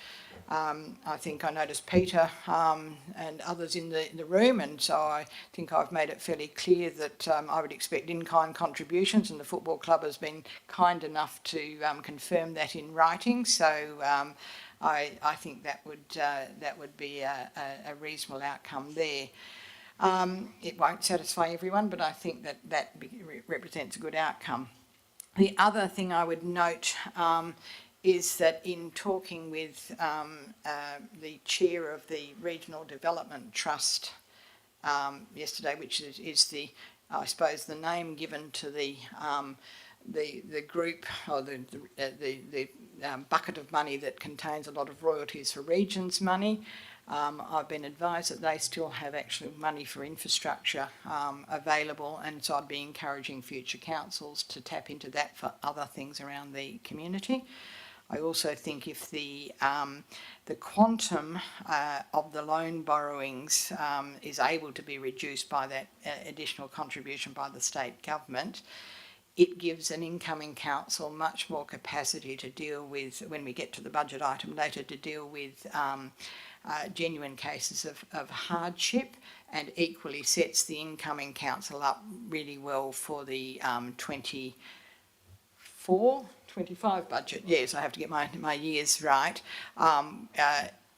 I think I noticed Peter and others in the room, and so I think I've made it fairly clear that I would expect in-kind contributions, and the football club has been kind enough to confirm that in writing. So I think that would be a reasonable outcome there. It won't satisfy everyone, but I think that represents a good outcome. The other thing I would note is that in talking with the chair of the Regional Development Trust yesterday, which is the, I suppose, the name given to the group or the bucket of money that contains a lot of royalties for regions money. I've been advised that they still have actually money for infrastructure available, and so I'd be encouraging future councils to tap into that for other things around the community. I also think if the quantum of the loan borrowings is able to be reduced by that additional contribution by the state government, it gives an incoming council much more capacity to deal with, when we get to the budget item later, to deal with genuine cases of hardship, and equally sets the incoming council up really well for the 25 budget. Yes, I have to get my years right.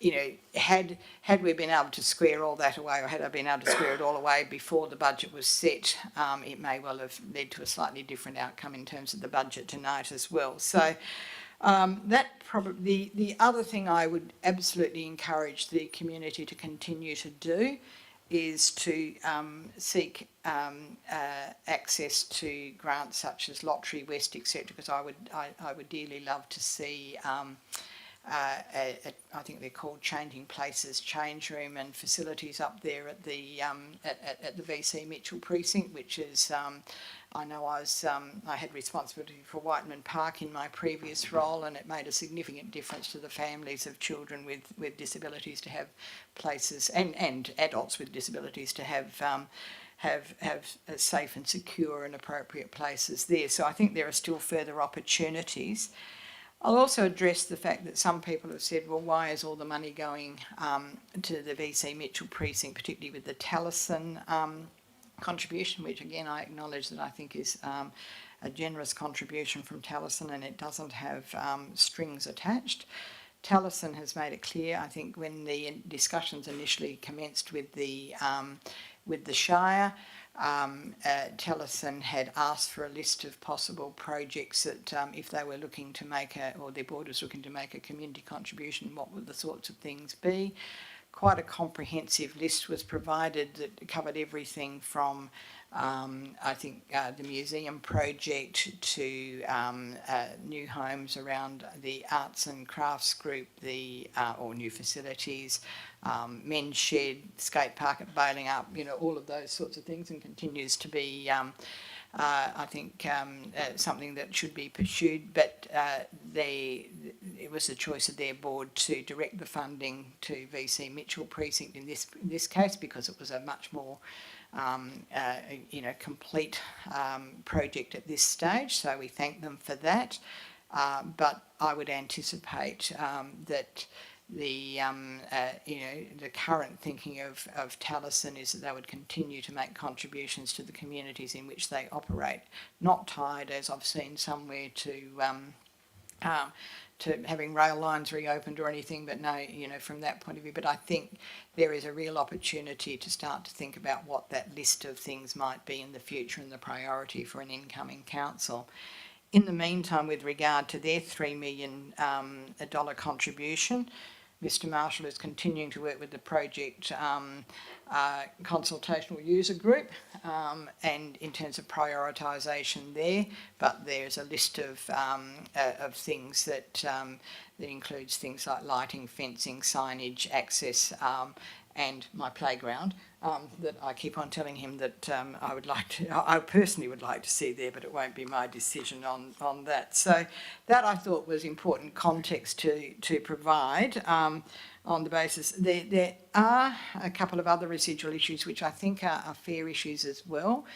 You know, had we been able to square all that away, or had I been able to square it all away before the budget was set, it may well have led to a slightly different outcome in terms of the budget tonight as well. So that probably, the other thing I would absolutely encourage the community to continue to do is to seek access to grants such as Lottery West, etc. Because I would dearly love to see I think they're called Changing Places change room and facilities up there at the at the VC Mitchell precinct, which is I know I had responsibility for Whiteman Park in my previous role, and it made a significant difference to the families of children with disabilities to have places, and adults with disabilities to have safe and secure and appropriate places there. So I think there are still further opportunities. I'll also address the fact that some people have said, well, why is all the money going to the VC Mitchell precinct, particularly with the Taliesin contribution, which again I acknowledge that I think is a generous contribution from Taliesin, and it doesn't have strings attached. Taliesin has made it clear, I think, when the discussions initially commenced with the Shire, Taliesin had asked for a list of possible projects that if they were looking to make or their board was looking to make a community contribution, what would the sorts of things be. Quite a comprehensive list was provided that covered everything from I think the museum project to new homes around the arts and crafts group, or new facilities, men's shed, skate park at Bailing Up, you know, all of those sorts of things, and continues to be I think something that should be pursued, but it was the choice of their board to direct the funding to VC Mitchell precinct in this case, because it was a much more complete project at this stage. So we thank them for that. But I would anticipate that the current thinking of Taliesin is that they would continue to make contributions to the communities in which they operate, not tied, as I've seen somewhere, to having rail lines reopened or anything, but no, from that point of view. But I think there is a real opportunity to start to think about what that list of things might be in the future and the priority for an incoming council. In the meantime, with regard to their $3 million contribution, Mr Marshall is continuing to work with the project consultational user group and in terms of prioritisation there, but there's a list of things that that includes things like lighting, fencing, signage, access, and my playground that I keep on telling him that I personally would like to see there, but it won't be my decision on that. So that I thought was important context to provide on the basis. There are a couple of other residual issues which I think are fair issues as well.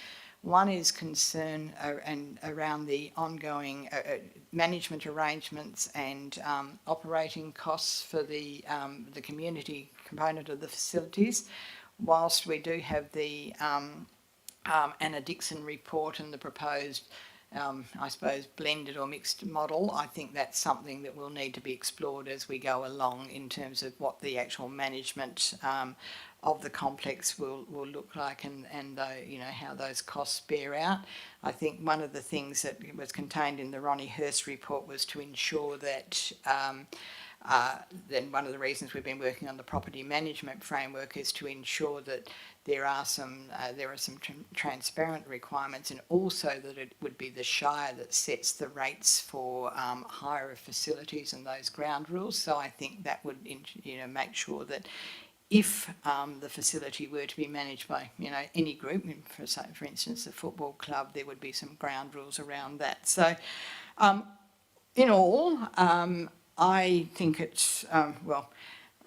One is concern around the ongoing management arrangements and operating costs for the community component of the facilities. Whilst we do have the Anna Dixon report and the proposed, I suppose, blended or mixed model, I think that's something that will need to be explored as we go along in terms of what the actual management of the complex will look like and you know, how those costs bear out. I think one of the things that was contained in the Ronnie Hurst report was to ensure that then one of the reasons we've been working on the property management framework is to ensure that there are some transparent requirements, and also that it would be the Shire that sets the rates for hire of facilities and those ground rules. So I think that would, you know, make sure that if the facility were to be managed by, you know, any group, for instance, the football club, there would be some ground rules around that. So, in all, I think it's, well,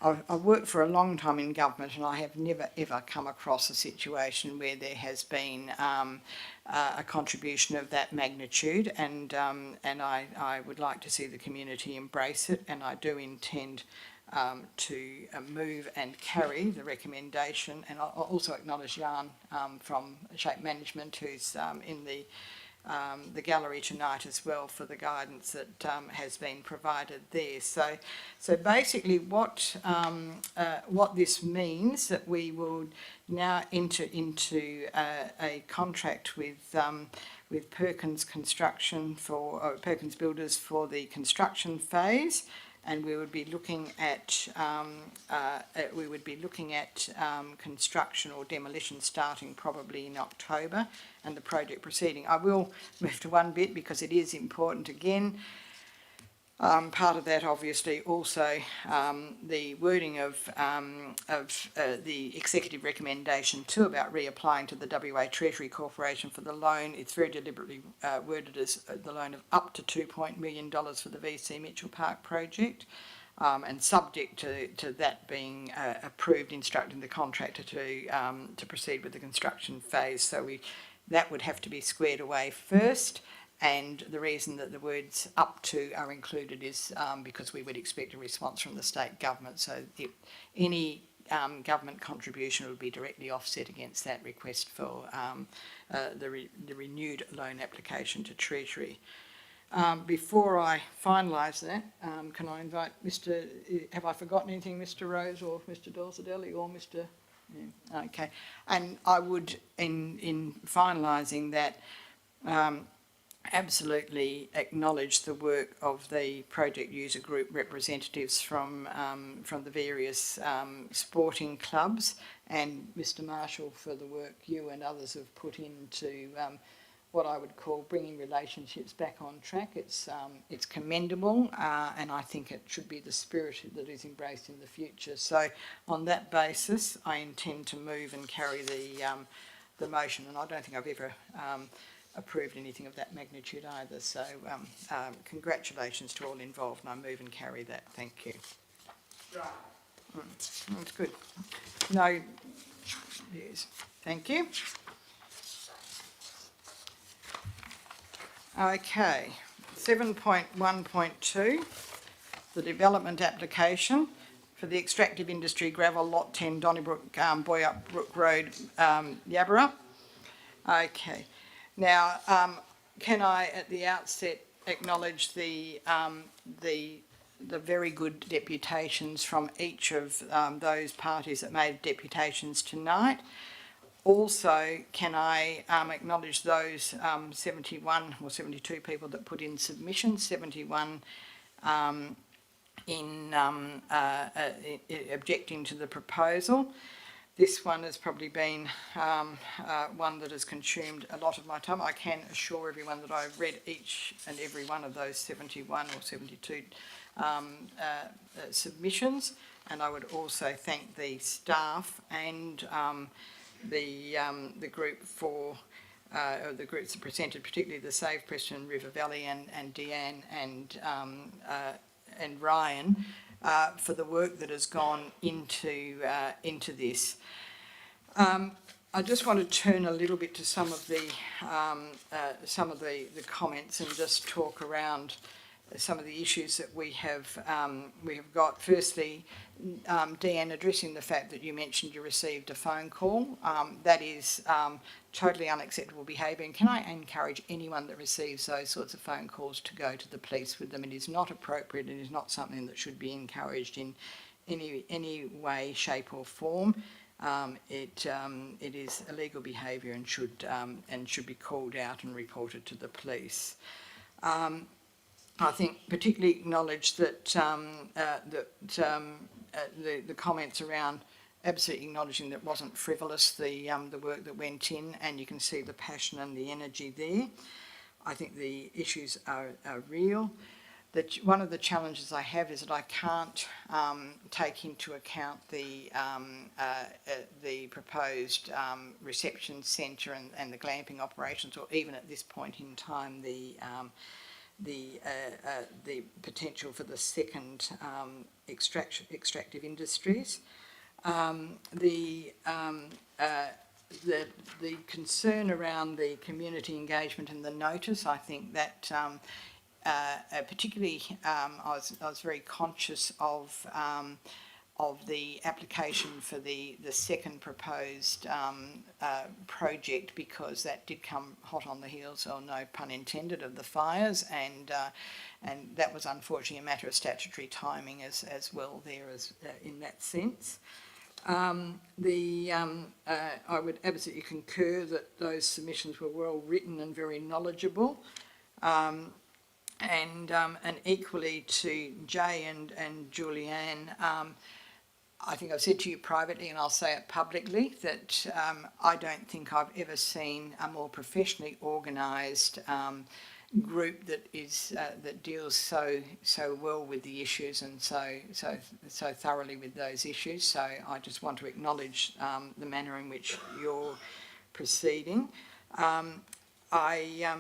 I've worked for a long time in government and I have never ever come across a situation where there has been a contribution of that magnitude, and I would like to see the community embrace it, and I do intend to move and carry the recommendation. And I'll also acknowledge Jan from Shape Management, who's in the gallery tonight as well, for the guidance that has been provided there. So basically what this means, that we will now enter into a contract with Perkins Construction Perkins Builders for the construction phase, and we would be looking at construction or demolition starting probably in October, and the project proceeding. I will move to one bit because it is important again. Part of that, obviously, also the wording of the executive recommendation too about reapplying to the WA Treasury Corporation for the loan. It's very deliberately worded as the loan of up to $2 million for the VC Mitchell Park project, and subject to that being approved, instructing the contractor to proceed with the construction phase. So that would have to be squared away first. And the reason that the words up to are included is because we would expect a response from the state government. So any government contribution would be directly offset against that request for the renewed loan application to Treasury. Before I finalise that, can I invite have I forgotten anything, Mr Rose or Mr Dolzadelli or Mr... Yeah, okay. And I would, in finalising that, absolutely acknowledge the work of the project user group representatives from the various sporting clubs, and Mr Marshall for the work you and others have put into what I would call bringing relationships back on track. It's commendable, and I think it should be the spirit that is embraced in the future. So on that basis, I intend to move and carry the motion, and I don't think I've ever approved anything of that magnitude either. So congratulations to all involved, and I move and carry that. Thank you. That's good. No, yes. Thank you. Okay, 7.1.2, the development application for the extractive industry gravel lot 10 Donnybrook Boyup Brook Road, Yaburra. Okay. Now, can I at the outset acknowledge the very good deputations from each of those parties that made deputations tonight? Also, can I acknowledge those 71 or 72 people that put in submissions, 71 in objecting to the proposal. This one has probably been one that has consumed a lot of my time. I can assure everyone that I've read each and every one of those 71 or 72 submissions, and I would also thank the staff and the group for the groups that presented, particularly the Save Preston River Valley and Deanne and Ryan, for the work that has gone into this. I just want to turn a little bit to some of the comments and just talk around some of the issues that we have got. Firstly, Deanne, addressing the fact that you mentioned you received a phone call, that is totally unacceptable behaviour, and can I encourage anyone that receives those sorts of phone calls to go to the police with them? It is not appropriate. It is not something that should be encouraged in any way, shape or form. It is illegal behaviour and should be called out and reported to the police. I think particularly acknowledge that the comments around absolutely acknowledging that it wasn't frivolous, the work that went in, and you can see the passion and the energy there. I think the issues are real. One of the challenges I have is that I can't take into account the proposed reception centre and the glamping operations, or even at this point in time the potential for the second extractive industries. The concern around the community engagement and the notice, I think that particularly I was very conscious of the application for the second proposed project, because that did come hot on the heels, or no pun intended, of the fires, and that was unfortunately a matter of statutory timing as well there as in that sense. I would absolutely concur that those submissions were well written and very knowledgeable. And equally to Jay and Julianne, I think I've said to you privately, and I'll say it publicly, that I don't think I've ever seen a more professionally organised group that deals so well with the issues and so thoroughly with those issues. So I just want to acknowledge the manner in which you're proceeding. I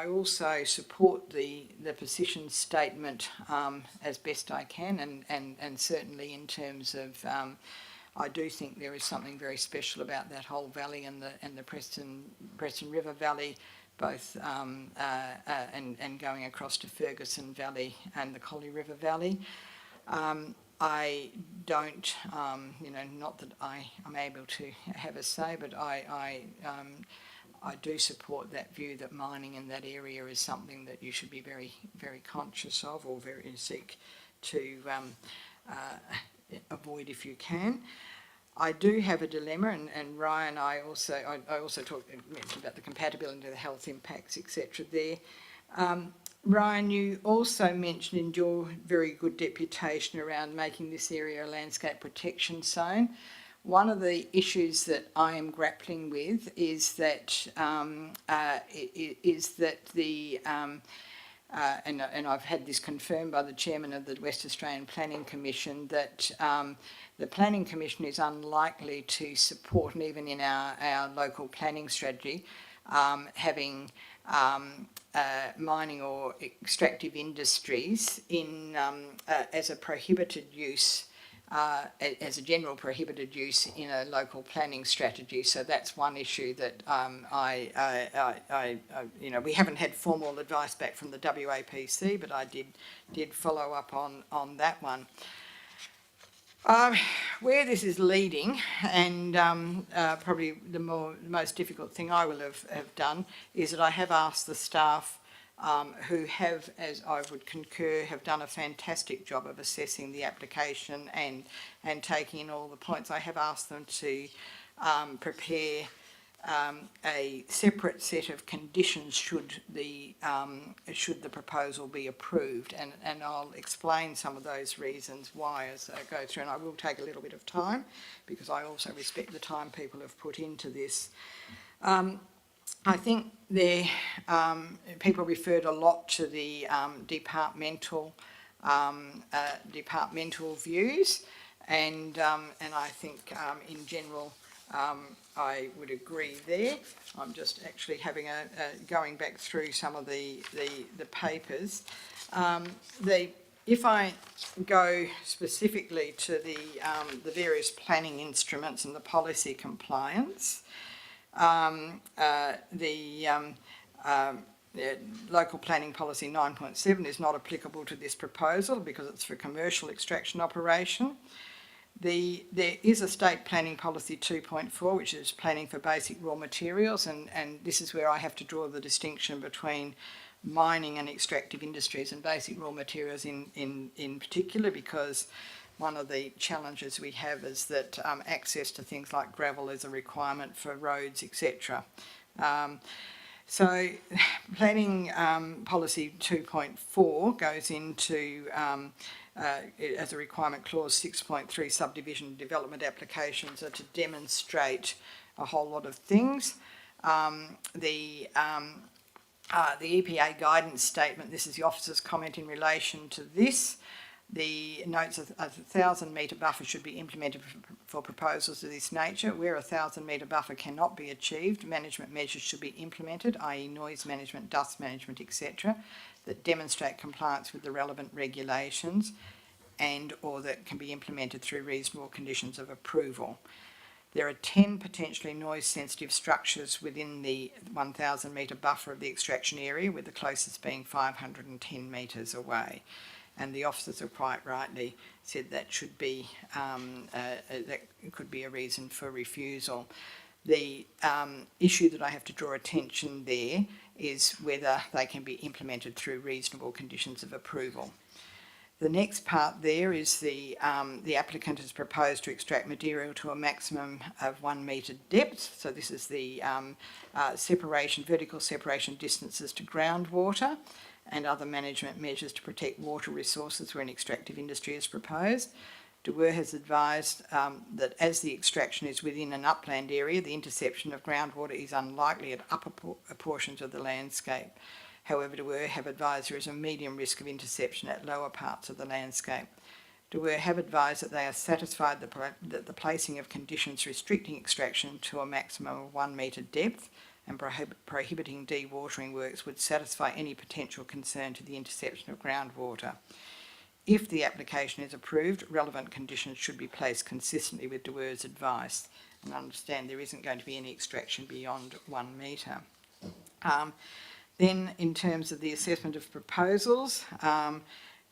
also support the position statement as best I can, and certainly in terms of I do think there is something very special about that whole valley and the Preston River Valley, both and going across to Ferguson Valley and the Collie River Valley. I don't, not that I'm able to have a say, but I do support that view that mining in that area is something that you should be very, very conscious of, or very seek to avoid if you can. I do have a dilemma, and Ryan, I also mentioned about the compatibility of the health impacts, etc. there. Ryan, you also mentioned in your very good deputation around making this area a landscape protection zone. One of the issues that I am grappling with is that and I've had this confirmed by the chairman of the West Australian Planning Commission, that the Planning Commission is unlikely to support, and even in our local planning strategy, having mining or extractive industries in as a prohibited use. As a general prohibited use in a local planning strategy. So that's one issue that we haven't had formal advice back from the WAPC, but I did follow up on that one. Where this is leading, and probably the most difficult thing I will have done, is that I have asked the staff who have, as I would concur, have done a fantastic job of assessing the application and taking in all the points. I have asked them to prepare a separate set of conditions should the proposal be approved, and I'll explain some of those reasons why as I go through, and I will take a little bit of time because I also respect the time people have put into this. I think people referred a lot to the departmental views, and I think in general I would agree there. I'm just actually having going back through some of the papers. If I go specifically to the various planning instruments and the policy compliance, the local planning policy 9.7 is not applicable to this proposal because it's for commercial extraction operation. There is a state planning policy 2.4, which is planning for basic raw materials, and this is where I have to draw the distinction between mining and extractive industries and basic raw materials in particular, because one of the challenges we have is that access to things like gravel is a requirement for roads, etc. So planning policy 2.4 goes into as a requirement clause 6.3, subdivision development applications are to demonstrate a whole lot of things. The EPA guidance statement, this is the officer's comment in relation to this. The notes a 1,000 metre buffer should be implemented for proposals of this nature. Where a 1,000 metre buffer cannot be achieved, management measures should be implemented, i.e. noise management, dust management, etc., that demonstrate compliance with the relevant regulations and or that can be implemented through reasonable conditions of approval. There are 10 potentially noise sensitive structures within the 1,000 metre buffer of the extraction area, with the closest being 510 metres away. And the officers have quite rightly said that should be that could be a reason for refusal. The issue that I have to draw attention there is whether they can be implemented through reasonable conditions of approval. The next part there is the applicant has proposed to extract material to a maximum of 1 metre depth. So this is the vertical separation distances to groundwater and other management measures to protect water resources where an extractive industry is proposed. DeWer has advised that as the extraction is within an upland area, the interception of groundwater is unlikely at upper portions of the landscape. However, DeWer have advised there is a medium risk of interception at lower parts of the landscape. DeWer have advised that they are satisfied that the placing of conditions restricting extraction to a maximum of 1 metre depth and prohibiting dewatering works would satisfy any potential concern to the interception of groundwater. If the application is approved, relevant conditions should be placed consistently with DeWer's advice. And understand there isn't going to be any extraction beyond 1 metre. Then, in terms of the assessment of proposals,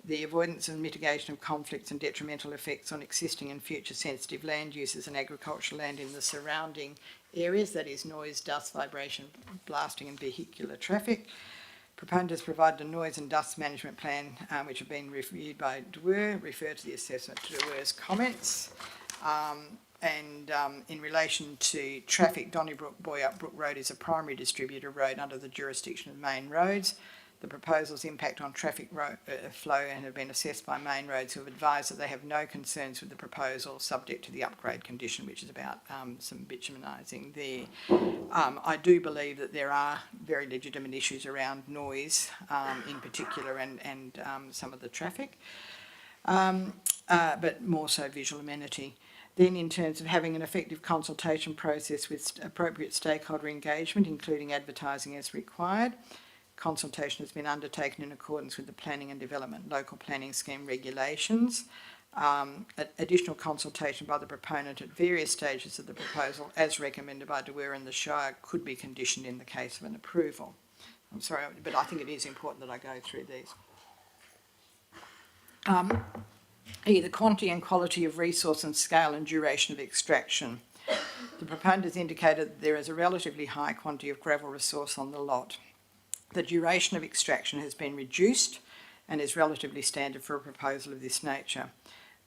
the avoidance and mitigation of conflicts and detrimental effects on existing and future sensitive land uses and agricultural land in the surrounding areas, that is noise, dust, vibration, blasting and vehicular traffic. Proponent has provided a noise and dust management plan which have been reviewed by DeWer, refer to the assessment to DeWer's comments. In relation to traffic, Donnybrook Boyup Brook Road is a primary distributor road under the jurisdiction of Main Roads. The proposal's impact on traffic flow and have been assessed by Main Roads, who have advised that they have no concerns with the proposal subject to the upgrade condition, which is about some bitumenising there. I do believe that there are very legitimate issues around noise in particular and some of the traffic, but more so visual amenity. Then in terms of having an effective consultation process with appropriate stakeholder engagement, including advertising as required, consultation has been undertaken in accordance with the Planning and Development Local Planning Scheme regulations. Additional consultation by the proponent at various stages of the proposal, as recommended by DeWer and the Shire, could be conditioned in the case of an approval. I'm sorry, but I think it is important that I go through these. The quantity and quality of resource and scale and duration of extraction. The proponent has indicated that there is a relatively high quantity of gravel resource on the lot. The duration of extraction has been reduced and is relatively standard for a proposal of this nature.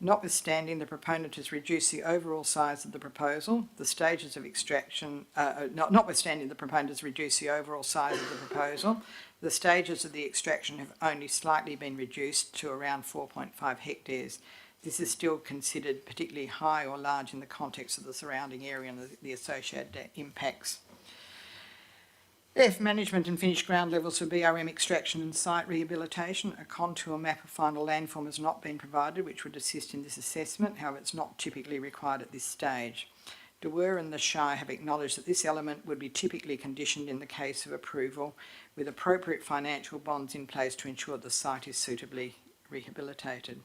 Notwithstanding, the proponent has reduced the overall size of the proposal, the stages of extraction, notwithstanding the proponent has reduced the overall size of the proposal, the stages of the extraction have only slightly been reduced to around 4.5 hectares. This is still considered particularly high or large in the context of the surrounding area and the associated impacts. F. Management and finished ground levels for BRM extraction and site rehabilitation. A contour map of final landform has not been provided, which would assist in this assessment. However, it's not typically required at this stage. De Weer and the Shire have acknowledged that this element would be typically conditioned in the case of approval, with appropriate financial bonds in place to ensure the site is suitably rehabilitated.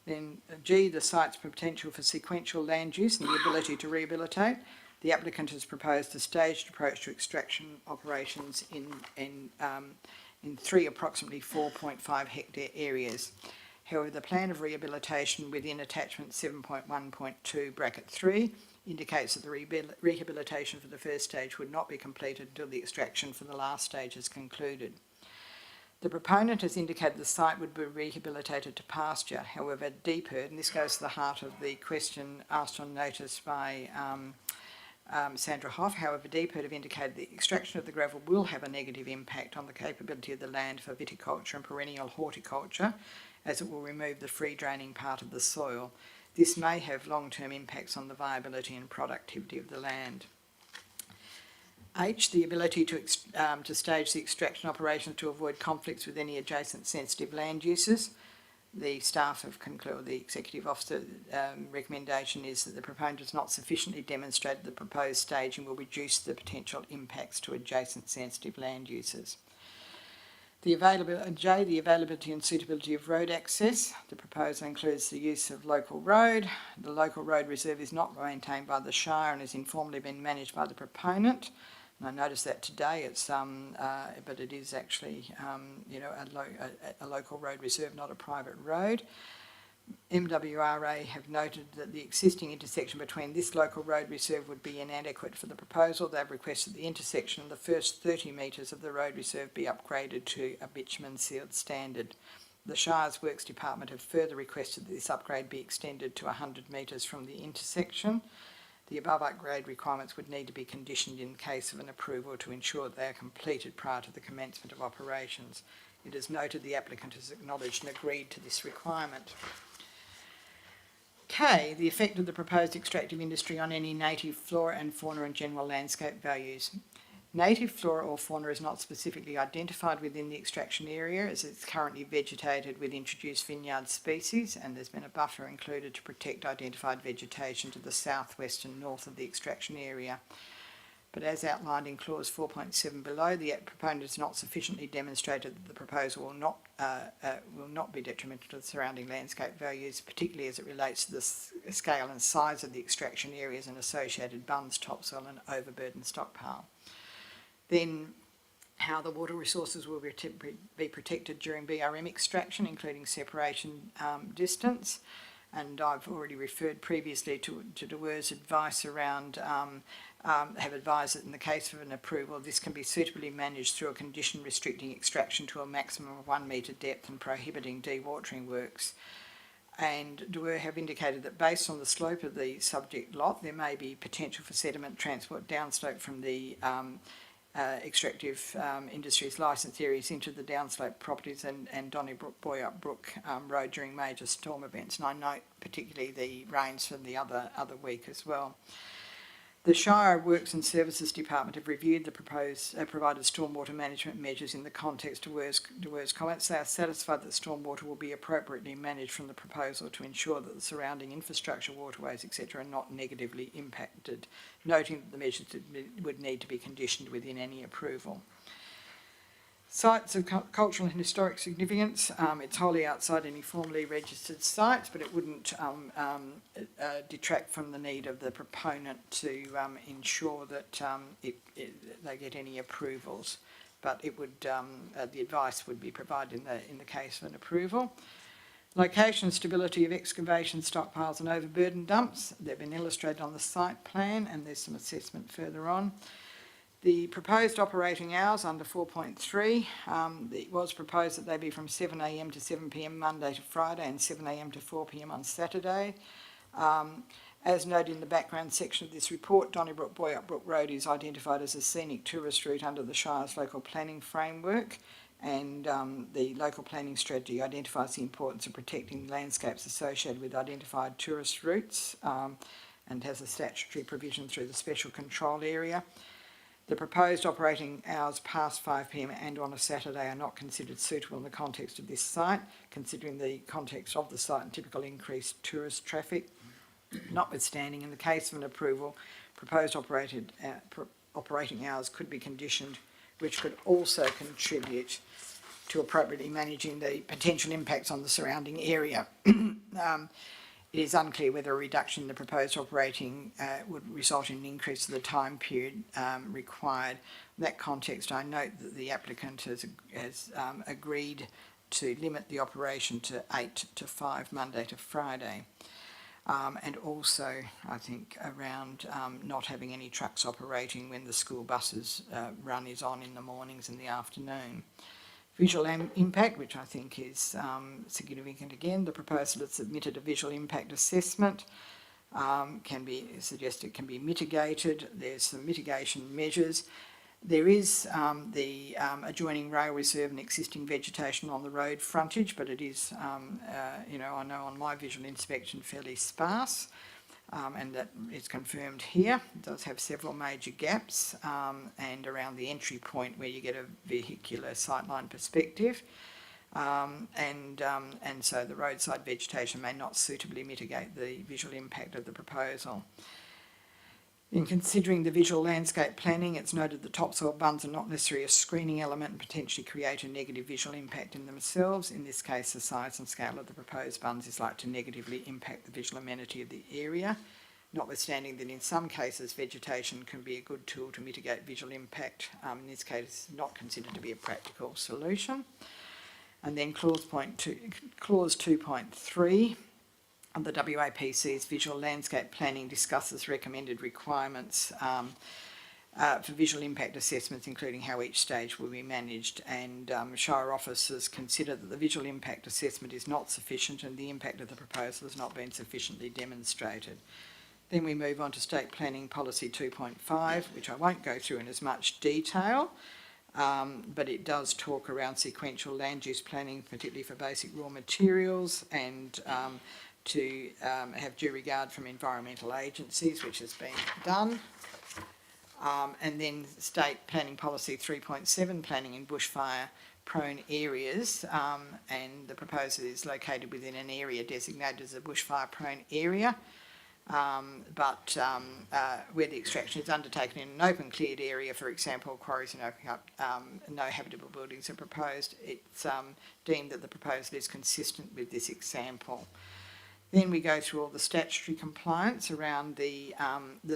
Then G, the site's potential for sequential land use and the ability to rehabilitate. The applicant has proposed a staged approach to extraction operations in 3 approximately 4.5 hectare areas. However, the plan of rehabilitation within attachment 7.1.2 bracket 3 indicates that the rehabilitation for the first stage would not be completed until the extraction for the last stage is concluded. The proponent has indicated the site would be rehabilitated to pasture. However, DPIRD, and this goes to the heart of the question asked on notice by Sandra Hoff. However, DPIRD have indicated the extraction of the gravel will have a negative impact on the capability of the land for viticulture and perennial horticulture, as it will remove the free draining part of the soil. This may have long-term impacts on the viability and productivity of the land. H, the ability to stage the extraction operations to avoid conflicts with any adjacent sensitive land uses. The staff have concluded, the executive officer recommendation is that the proponent has not sufficiently demonstrated the proposed staging will reduce the potential impacts to adjacent sensitive land uses. The availability and suitability of road access. The proposal includes the use of local road. The local road reserve is not maintained by the Shire and has informally been managed by the proponent. And I noticed that today it's, but it is actually, a local road reserve, not a private road. MWRA have noted that the existing intersection between this local road reserve would be inadequate for the proposal. They've requested the intersection of the first 30 metres of the road reserve be upgraded to a bitumen sealed standard. The Shire's Works Department have further requested that this upgrade be extended to 100 metres from the intersection. The above upgrade requirements would need to be conditioned in case of an approval to ensure they are completed prior to the commencement of operations. It is noted the applicant has acknowledged and agreed to this requirement. K, the effect of the proposed extractive industry on any native flora and fauna and general landscape values. Native flora or fauna is not specifically identified within the extraction area as it's currently vegetated with introduced vineyard species, and there's been a buffer included to protect identified vegetation to the southwest and north of the extraction area. But as outlined in clause 4.7 below, the proponent has not sufficiently demonstrated that the proposal will not be detrimental to the surrounding landscape values, particularly as it relates to the scale and size of the extraction areas and associated bunds, topsoil and overburden stockpile. Then how the water resources will be protected during BRM extraction, including separation distance. And I've already referred previously to De Weer's advice around, have advised that in the case of an approval, this can be suitably managed through a condition restricting extraction to a maximum of 1 metre depth and prohibiting dewatering works. And De Weer have indicated that based on the slope of the subject lot, there may be potential for sediment transport downslope from the extractive industries licence areas into the downslope properties and Donnybrook Boyup Brook Road during major storm events, and I note particularly the rains from the other week as well. The Shire Works and Services Department have reviewed the proposed provided stormwater management measures in the context of De Weer's comments. They are satisfied that stormwater will be appropriately managed from the proposal to ensure that the surrounding infrastructure, waterways, etc. are not negatively impacted, noting that the measures would need to be conditioned within any approval. Sites of cultural and historic significance. It's wholly outside any formally registered sites, but it wouldn't detract from the need of the proponent to ensure that they get any approvals. But it would the advice would be provided in the case of an approval. Location and stability of excavation stockpiles and overburden dumps. They've been illustrated on the site plan, and there's some assessment further on. The proposed operating hours under 4.3, it was proposed that they be from 7am to 7pm Monday to Friday and 7am to 4pm on Saturday. As noted in the background section of this report, Donnybrook Boyup Brook Road is identified as a scenic tourist route under the Shire's local planning framework, and the local planning strategy identifies the importance of protecting landscapes associated with identified tourist routes and has a statutory provision through the special control area. The proposed operating hours past 5pm and on a Saturday are not considered suitable in the context of this site, considering the context of the site and typical increased tourist traffic. Notwithstanding, in the case of an approval, proposed operating hours could be conditioned, which could also contribute to appropriately managing the potential impacts on the surrounding area. It is unclear whether a reduction in the proposed operating would result in an increase of the time period required. In that context, I note that the applicant has agreed to limit the operation to 8 to 5 Monday to Friday. And also, I think, around not having any trucks operating when the school buses run is on in the mornings and the afternoon. Visual impact, which I think is significant again, the proposal has submitted a visual impact assessment, can be mitigated. There's some mitigation measures. There is the adjoining rail reserve and existing vegetation on the road frontage, but it is, I know on my visual inspection, fairly sparse. And that is confirmed here. It does have several major gaps and around the entry point where you get a vehicular sightline perspective. And so the roadside vegetation may not suitably mitigate the visual impact of the proposal. In considering the visual landscape planning, it's noted that topsoil bunds are not necessarily a screening element and potentially create a negative visual impact in themselves. In this case, the size and scale of the proposed bunds is likely to negatively impact the visual amenity of the area, notwithstanding that in some cases vegetation can be a good tool to mitigate visual impact. In this case, it's not considered to be a practical solution. And then clause 2.3. The WAPC's visual landscape planning discusses recommended requirements for visual impact assessments, including how each stage will be managed, and Shire officers consider that the visual impact assessment is not sufficient and the impact of the proposal has not been sufficiently demonstrated. Then we move on to State Planning Policy 2.5, which I won't go through in as much detail, but it does talk around sequential land use planning, particularly for basic raw materials, and to have due regard from environmental agencies, which has been done. And then State Planning Policy 3.7, planning in bushfire prone areas, and the proposal is located within an area designated as a bushfire prone area, but where the extraction is undertaken in an open cleared area, for example, quarries and opening up, no habitable buildings are proposed. It's deemed that the proposal is consistent with this example. Then we go through all the statutory compliance around the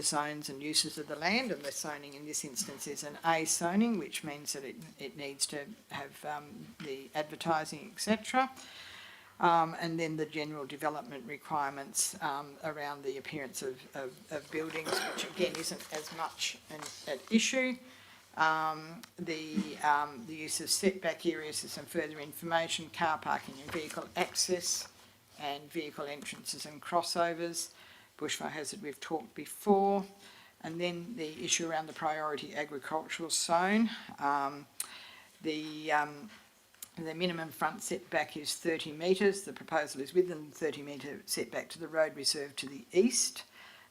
zones and uses of the land, and the zoning in this instance is an A zoning, which means that it needs to have the advertising, etc. And then the general development requirements around the appearance of buildings, which again isn't as much an issue. The use of setback areas is some further information, car parking and vehicle access, and vehicle entrances and crossovers. Bushfire hazard we've talked before. And then the issue around the priority agricultural zone. The minimum front setback is 30 metres. The proposal is within the 30-metre setback to the road reserve to the east,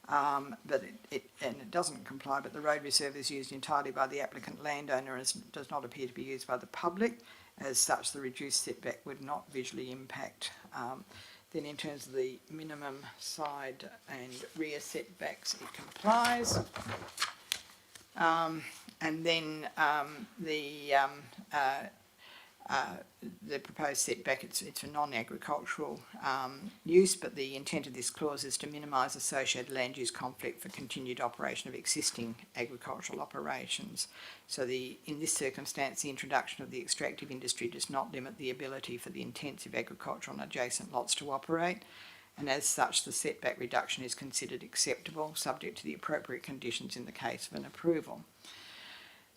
but it doesn't comply, but the road reserve is used entirely by the applicant landowner and does not appear to be used by the public. As such, the reduced setback would not visually impact. Then in terms of the minimum side and rear setbacks, it complies. And then the proposed setback, it's for non-agricultural use, but the intent of this clause is to minimise associated land use conflict for continued operation of existing agricultural operations. So in this circumstance, the introduction of the extractive industry does not limit the ability for the intensive agricultural and adjacent lots to operate, and as such the setback reduction is considered acceptable, subject to the appropriate conditions in the case of an approval.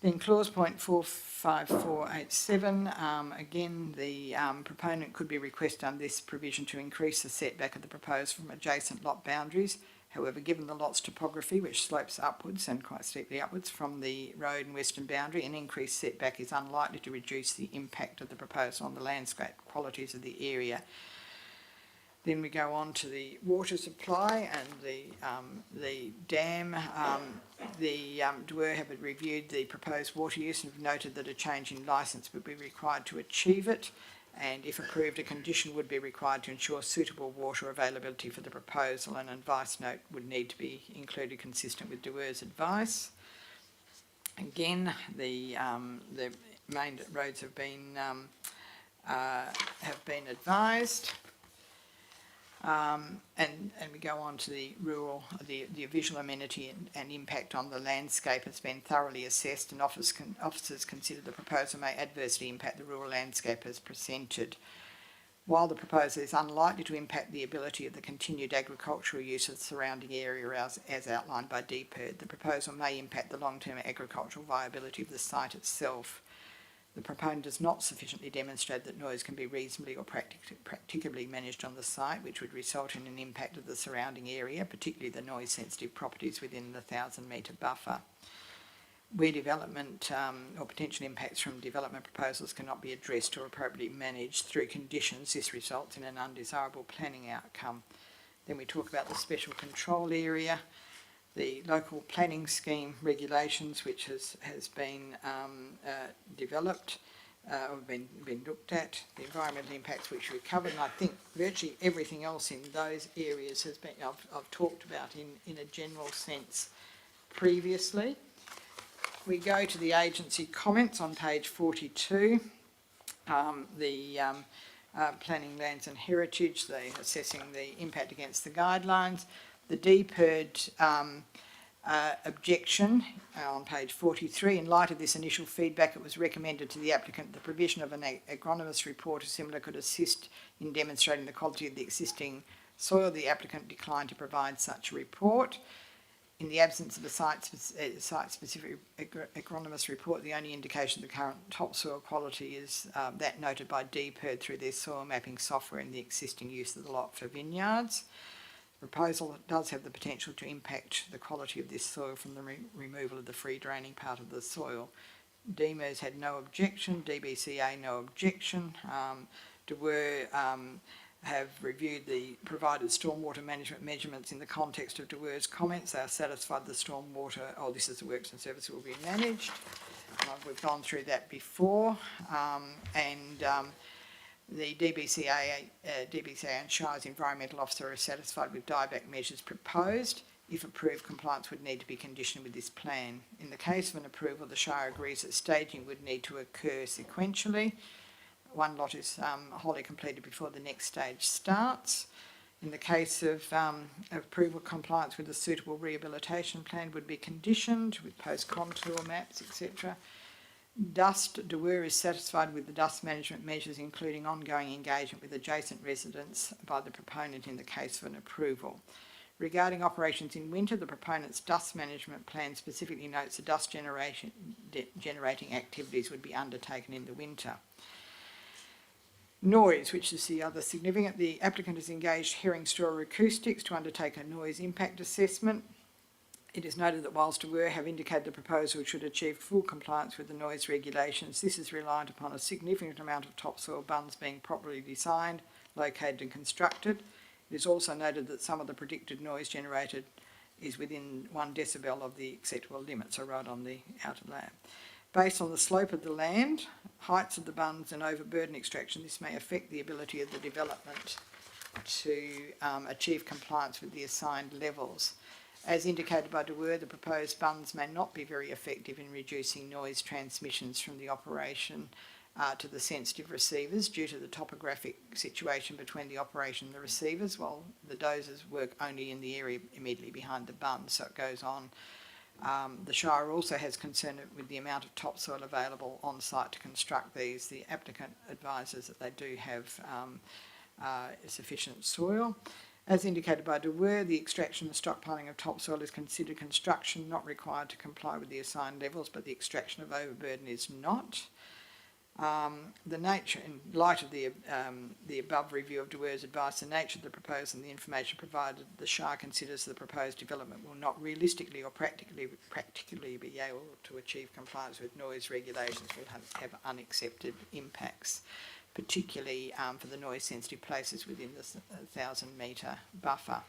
Then clause point 45487, again, the proponent could be requested under this provision to increase the setback of the proposed from adjacent lot boundaries. However, given the lot's topography, which slopes upwards and quite steeply upwards from the road and western boundary, an increased setback is unlikely to reduce the impact of the proposal on the landscape qualities of the area. Then we go on to the water supply and the dam. DWER have reviewed the proposed water use and have noted that a change in licence would be required to achieve it, and if approved, a condition would be required to ensure suitable water availability for the proposal, and an advice note would need to be included consistent with DWER's advice. Again, the main roads have been advised. And we go on to the the visual amenity and impact on the landscape has been thoroughly assessed, and officers consider the proposal may adversely impact the rural landscape as presented. While the proposal is unlikely to impact the ability of the continued agricultural use of the surrounding area as outlined by DPIRD, the proposal may impact the long-term agricultural viability of the site itself. The proponent has not sufficiently demonstrated that noise can be reasonably or practicably managed on the site, which would result in an impact of the surrounding area, particularly the noise-sensitive properties within the 1,000-metre buffer. Where development or potential impacts from development proposals cannot be addressed or appropriately managed through conditions, this results in an undesirable planning outcome. Then we talk about the special control area, the local planning scheme regulations, which has been developed or been looked at, the environmental impacts which we covered, and I think virtually everything else in those areas has been I've talked about in a general sense previously. We go to the agency comments on page 42. Planning lands and heritage, assessing the impact against the guidelines. The DPIRD objection on page 43. In light of this initial feedback, it was recommended to the applicant the provision of an agronomist report or similar could assist in demonstrating the quality of the existing soil. The applicant declined to provide such a report. In the absence of a site-specific agronomist report, the only indication of the current topsoil quality is that noted by DPIRD through their soil mapping software and the existing use of the lot for vineyards. The proposal does have the potential to impact the quality of this soil from the removal of the free draining part of the soil. DMERS had no objection, DBCA no objection. DWER have reviewed the provided stormwater management measurements in the context of DWER's comments. They are satisfied the stormwater, this is the works and services will be managed. We've gone through that before, the DBCA and Shire's environmental officer are satisfied with dieback measures proposed. If approved, compliance would need to be conditioned with this plan. In the case of an approval, the Shire agrees that staging would need to occur sequentially. One lot is wholly completed before the next stage starts. In the case of approval, compliance with a suitable rehabilitation plan would be conditioned with post-contour maps, etc. DWER is satisfied with the dust management measures, including ongoing engagement with adjacent residents by the proponent in the case of an approval. Regarding operations in winter, the proponent's dust management plan specifically notes the dust generating activities would be undertaken in the winter. Noise, which is the other significant. The applicant has engaged Herring Straw Acoustics to undertake a noise impact assessment. It is noted that whilst DWER have indicated the proposal should achieve full compliance with the noise regulations, this is reliant upon a significant amount of topsoil bunds being properly designed, located and constructed. It is also noted that some of the predicted noise generated is within 1 decibel of the acceptable limit, so right on the outer layer. Based on the slope of the land, heights of the bunds and overburden extraction, this may affect the ability of the development to achieve compliance with the assigned levels. As indicated by DWER, the proposed bunds may not be very effective in reducing noise transmissions from the operation to the sensitive receivers due to the topographic situation between the operation and the receivers, while the dozers work only in the area immediately behind the bunds, so it goes on. The Shire also has concern with the amount of topsoil available on site to construct these. The applicant advises that they do have sufficient soil. As indicated by De Weer, the extraction and stockpiling of topsoil is considered construction not required to comply with the assigned levels, but the extraction of overburden is not. The nature, in light of the above review of De Weer's advice, the nature of the proposal and the information provided, the Shire considers the proposed development will not realistically or practically be able to achieve compliance with noise regulations, will have unaccepted impacts, particularly for the noise-sensitive places within the 1,000-metre buffer.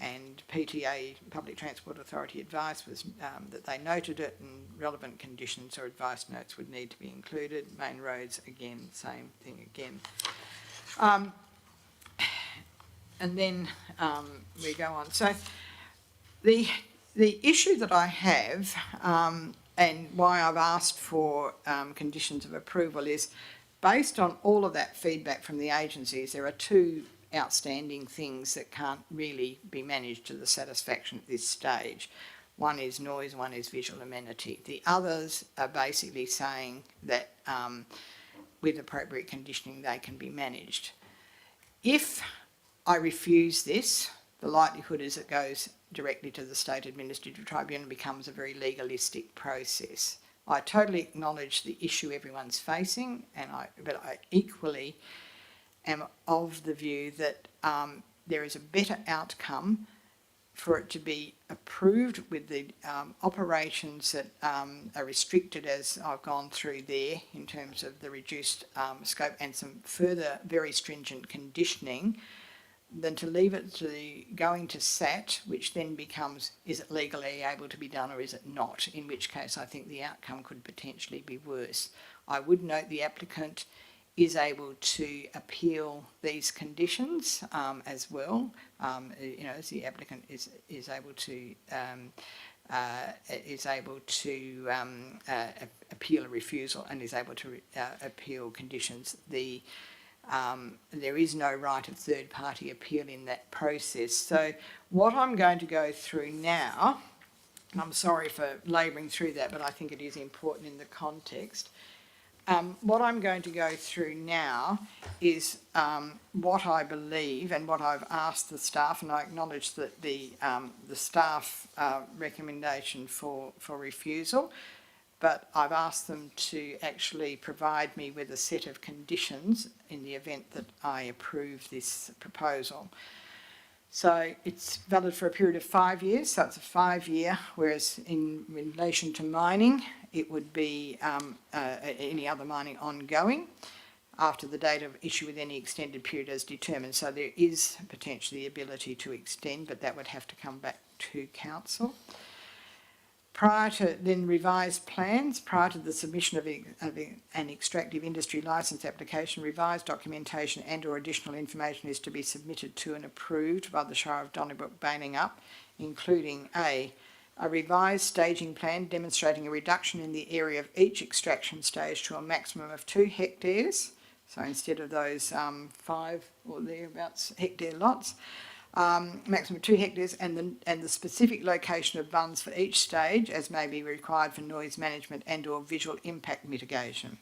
And PTA, Public Transport Authority, advice was that they noted it, and relevant conditions or advice notes would need to be included. Main roads, again, same thing again. And then we go on. So the issue that I have, and why I've asked for conditions of approval, is based on all of that feedback from the agencies, there are two outstanding things that can't really be managed to the satisfaction at this stage. One is noise, one is visual amenity. The others are basically saying that with appropriate conditioning they can be managed. If I refuse this, the likelihood is it goes directly to the State Administrative Tribunal and becomes a very legalistic process. I totally acknowledge the issue everyone's facing, but I equally am of the view that there is a better outcome for it to be approved with the operations that are restricted, as I've gone through there, in terms of the reduced scope and some further very stringent conditioning, than to leave it to going to SAT, which then becomes, is it legally able to be done or is it not? In which case I think the outcome could potentially be worse. I would note the applicant is able to appeal these conditions as well. As the applicant is able to appeal a refusal and is able to appeal conditions. There is no right of third-party appeal in that process. So what I'm going to go through now, and I'm sorry for labouring through that, but I think it is important in the context. What I'm going to go through now is what I believe and what I've asked the staff, and I acknowledge that the staff recommendation for refusal, but I've asked them to actually provide me with a set of conditions in the event that I approve this proposal. So it's valid for a period of 5 years, so it's a 5-year, whereas in relation to mining, it would be any other mining ongoing after the date of issue with any extended period as determined. So there is potentially the ability to extend, but that would have to come back to council. Prior to then revised plans, prior to the submission of an extractive industry licence application, revised documentation and or additional information is to be submitted to and approved by the Shire of Donnybrook Balingup, including a revised staging plan demonstrating a reduction in the area of each extraction stage to a maximum of 2 hectares. So instead of those 5 or thereabouts hectare lots, maximum of 2 hectares, and the specific location of bunds for each stage as may be required for noise management and or visual impact mitigation.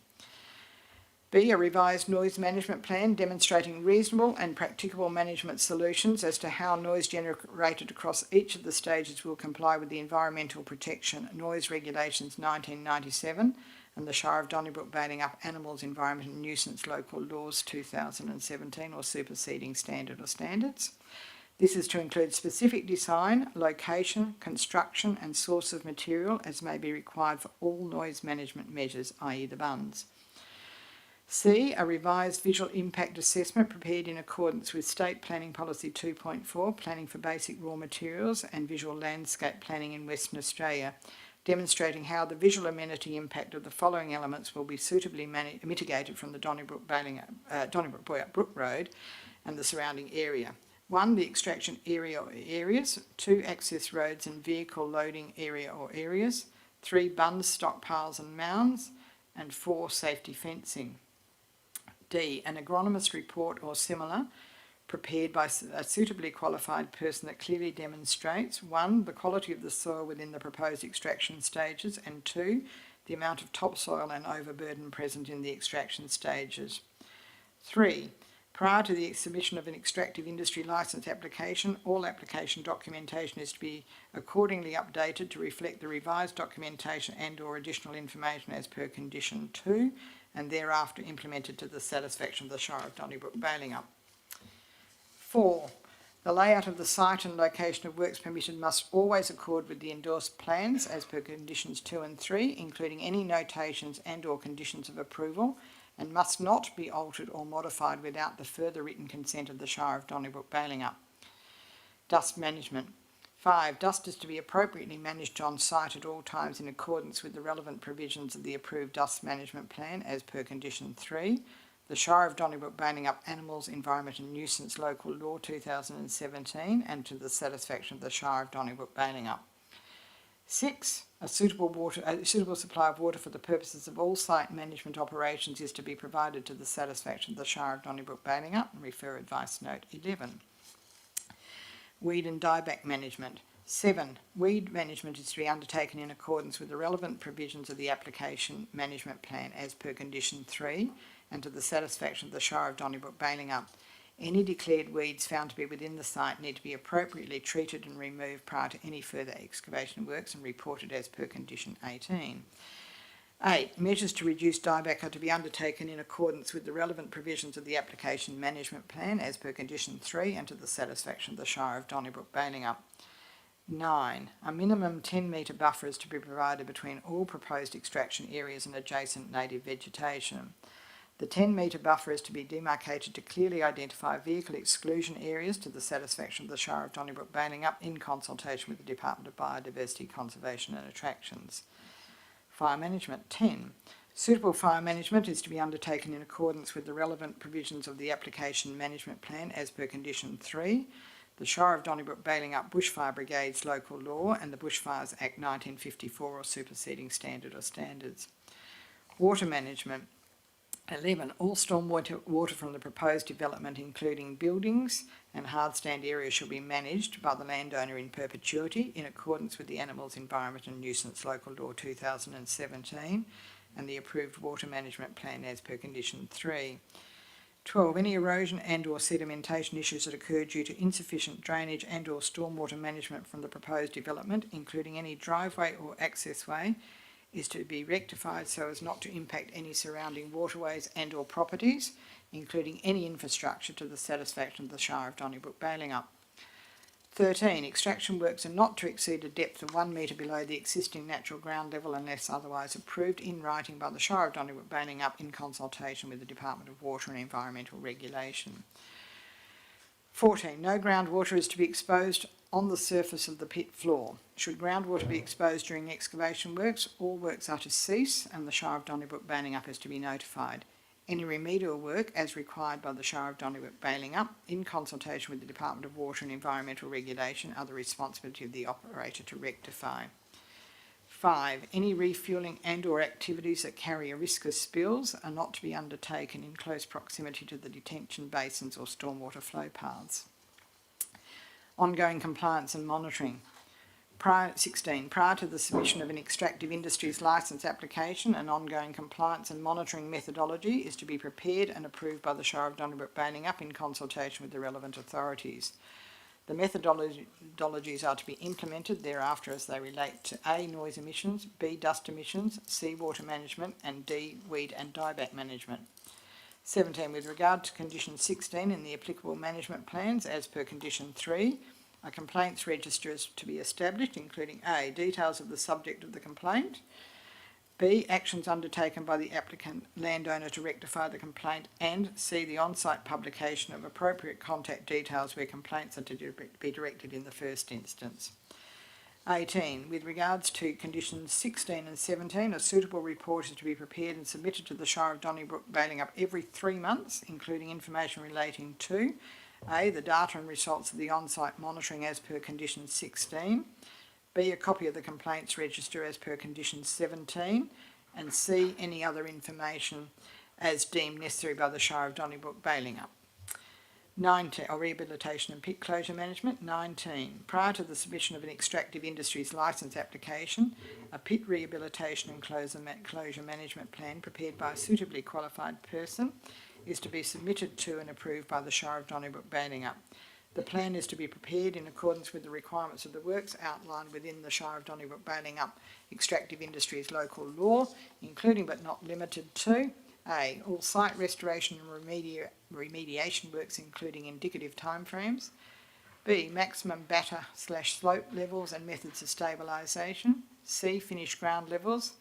B, a revised noise management plan demonstrating reasonable and practicable management solutions as to how noise generated across each of the stages will comply with the Environmental Protection Noise Regulations 1997 and the Shire of Donnybrook Balingup Animals, Environment and Nuisance Local Laws 2017 or superseding standard or standards. This is to include specific design, location, construction and source of material as may be required for all noise management measures, i.e. the bunds. C, a revised visual impact assessment prepared in accordance with State Planning Policy 2.4, Planning for Basic Raw Materials and Visual Landscape Planning in Western Australia, demonstrating how the visual amenity impact of the following elements will be suitably mitigated from the Donnybrook Boyup Brook Road and the surrounding area. 1, the extraction area or areas. 2, access roads and vehicle loading area or areas. 3, bunds, stockpiles and mounds. And 4, safety fencing. D, an agronomist report or similar prepared by a suitably qualified person that clearly demonstrates 1, the quality of the soil within the proposed extraction stages, and 2, the amount of topsoil and overburden present in the extraction stages. 3, Prior to the submission of an extractive industry licence application, all application documentation is to be accordingly updated to reflect the revised documentation and/or additional information as per condition 2, and thereafter implemented to the satisfaction of the Shire of Donnybrook Balingup. 4. The layout of the site and location of works permitted must always accord with the endorsed plans as per conditions 2 and 3, including any notations and/or conditions of approval, and must not be altered or modified without the further written consent of the Shire of Donnybrook Balingup. Dust management. 5. Dust is to be appropriately managed on site at all times in accordance with the relevant provisions of the approved dust management plan as per condition 3. The Shire of Donnybrook Balingup Animals, Environment and Nuisance Local Law 2017, and to the satisfaction of the Shire of Donnybrook Balingup. 6. A suitable supply of water for the purposes of all site management operations is to be provided to the satisfaction of the Shire of Donnybrook Balingup, and refer advice note 11. Weed and dieback management. 7. Weed management is to be undertaken in accordance with the relevant provisions of the application management plan as per condition 3, and to the satisfaction of the Shire of Donnybrook Balingup. Any declared weeds found to be within the site need to be appropriately treated and removed prior to any further excavation works and reported as per condition 18. 8. Measures to reduce dieback are to be undertaken in accordance with the relevant provisions of the application management plan as per condition 3, and to the satisfaction of the Shire of Donnybrook Balingup. 9. A minimum 10-metre buffer is to be provided between all proposed extraction areas and adjacent native vegetation. The 10-metre buffer is to be demarcated to clearly identify vehicle exclusion areas to the satisfaction of the Shire of Donnybrook Balingup in consultation with the Department of Biodiversity, Conservation and Attractions. Fire management. 10. Suitable fire management is to be undertaken in accordance with the relevant provisions of the application management plan as per condition 3, the Shire of Donnybrook Balingup Bushfire Brigade's local law and the Bushfires Act 1954 or superseding standard or standards. Water management. 11. All stormwater water from the proposed development, including buildings and hardstand areas, shall be managed by the landowner in perpetuity in accordance with the Animals, Environment and Nuisance Local Law 2017 and the approved water management plan as per condition 3. 12. Any erosion and/or sedimentation issues that occur due to insufficient drainage and/or stormwater management from the proposed development, including any driveway or access way, is to be rectified so as not to impact any surrounding waterways and/or properties, including any infrastructure, to the satisfaction of the Shire of Donnybrook Balingup. 13. Extraction works are not to exceed a depth of 1 metre below the existing natural ground level unless otherwise approved in writing by the Shire of Donnybrook Balingup in consultation with the Department of Water and Environmental Regulation. 14. No groundwater is to be exposed on the surface of the pit floor. Should groundwater be exposed during excavation works, all works are to cease and the Shire of Donnybrook Balingup is to be notified. Any remedial work, as required by the Shire of Donnybrook Balingup, in consultation with the Department of Water and Environmental Regulation, are the responsibility of the operator to rectify. 5. Any refuelling and/or activities that carry a risk of spills are not to be undertaken in close proximity to the detention basins or stormwater flow paths. Ongoing compliance and monitoring. 16. Prior to the submission of an extractive industries licence application, an ongoing compliance and monitoring methodology is to be prepared and approved by the Shire of Donnybrook Balingup in consultation with the relevant authorities. The methodologies are to be implemented thereafter as they relate to A. Noise emissions, B. Dust emissions, C. Water management and D. Weed and dieback management. 17. With regard to condition 16 in the applicable management plans as per condition 3, a complaints register is to be established, including A. Details of the subject of the complaint, B. Actions undertaken by the applicant landowner to rectify the complaint, and C. The on-site publication of appropriate contact details where complaints are to be directed in the first instance. 18. With regards to conditions 16 and 17, a suitable report is to be prepared and submitted to the Shire of Donnybrook Balingup every 3 months, including information relating to A. The data and results of the on-site monitoring as per condition 16, B. A copy of the complaints register as per condition 17, and C. Any other information as deemed necessary by the Shire of Donnybrook Balingup. 19. Rehabilitation and pit closure management. 19. Prior to the submission of an extractive industries licence application, a pit rehabilitation and closure management plan prepared by a suitably qualified person is to be submitted to and approved by the Shire of Donnybrook Balingup. The plan is to be prepared in accordance with the requirements of the works outlined within the Shire of Donnybrook Balingup Extractive Industries local law, including but not limited to A. All site restoration and remediation works including indicative timeframes. B. Maximum batter/slope levels and methods of stabilisation. C. Finished ground levels.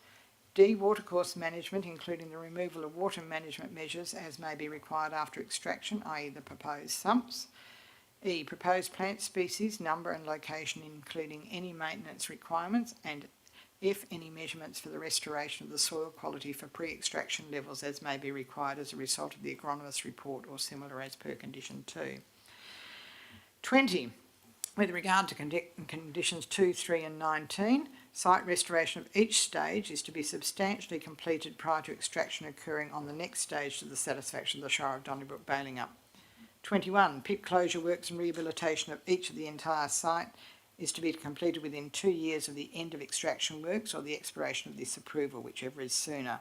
D. Watercourse management, including the removal of water management measures as may be required after extraction, i.e. the proposed sumps. E. Proposed plant species, number and location, including any maintenance requirements, and if any measurements for the restoration of the soil quality for pre-extraction levels as may be required as a result of the agronomist's report or similar as per condition 2. 20. With regard to conditions 2, 3 and 19, site restoration of each stage is to be substantially completed prior to extraction occurring on the next stage to the satisfaction of the Shire of Donnybrook Balingup. 21. Pit closure works and rehabilitation of each of the entire site is to be completed within 2 years of the end of extraction works or the expiration of this approval, whichever is sooner,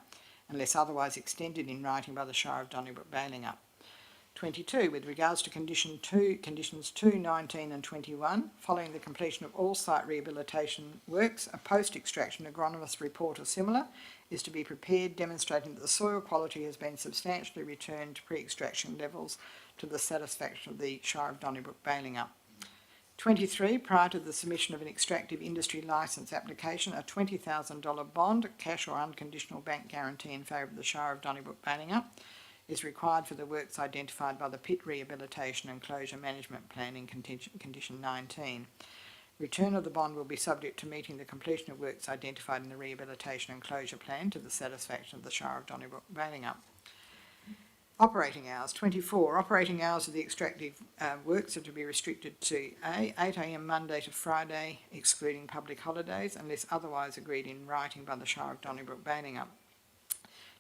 unless otherwise extended in writing by the Shire of Donnybrook Balingup. 22. With regards to conditions 2, 19 and 21, following the completion of all site rehabilitation works, a post-extraction agronomist report or similar is to be prepared demonstrating that the soil quality has been substantially returned to pre-extraction levels to the satisfaction of the Shire of Donnybrook Balingup. 23. Prior to the submission of an extractive industry licence application, a $20,000 bond, cash or unconditional bank guarantee in favour of the Shire of Donnybrook Balingup is required for the works identified by the pit rehabilitation and closure management plan in condition 19. Return of the bond will be subject to meeting the completion of works identified in the rehabilitation and closure plan to the satisfaction of the Shire of Donnybrook Balingup. Operating hours. 24. Operating hours of the extractive works are to be restricted to A. 8 a.m. Monday to Friday, excluding public holidays, unless otherwise agreed in writing by the Shire of Donnybrook Balingup.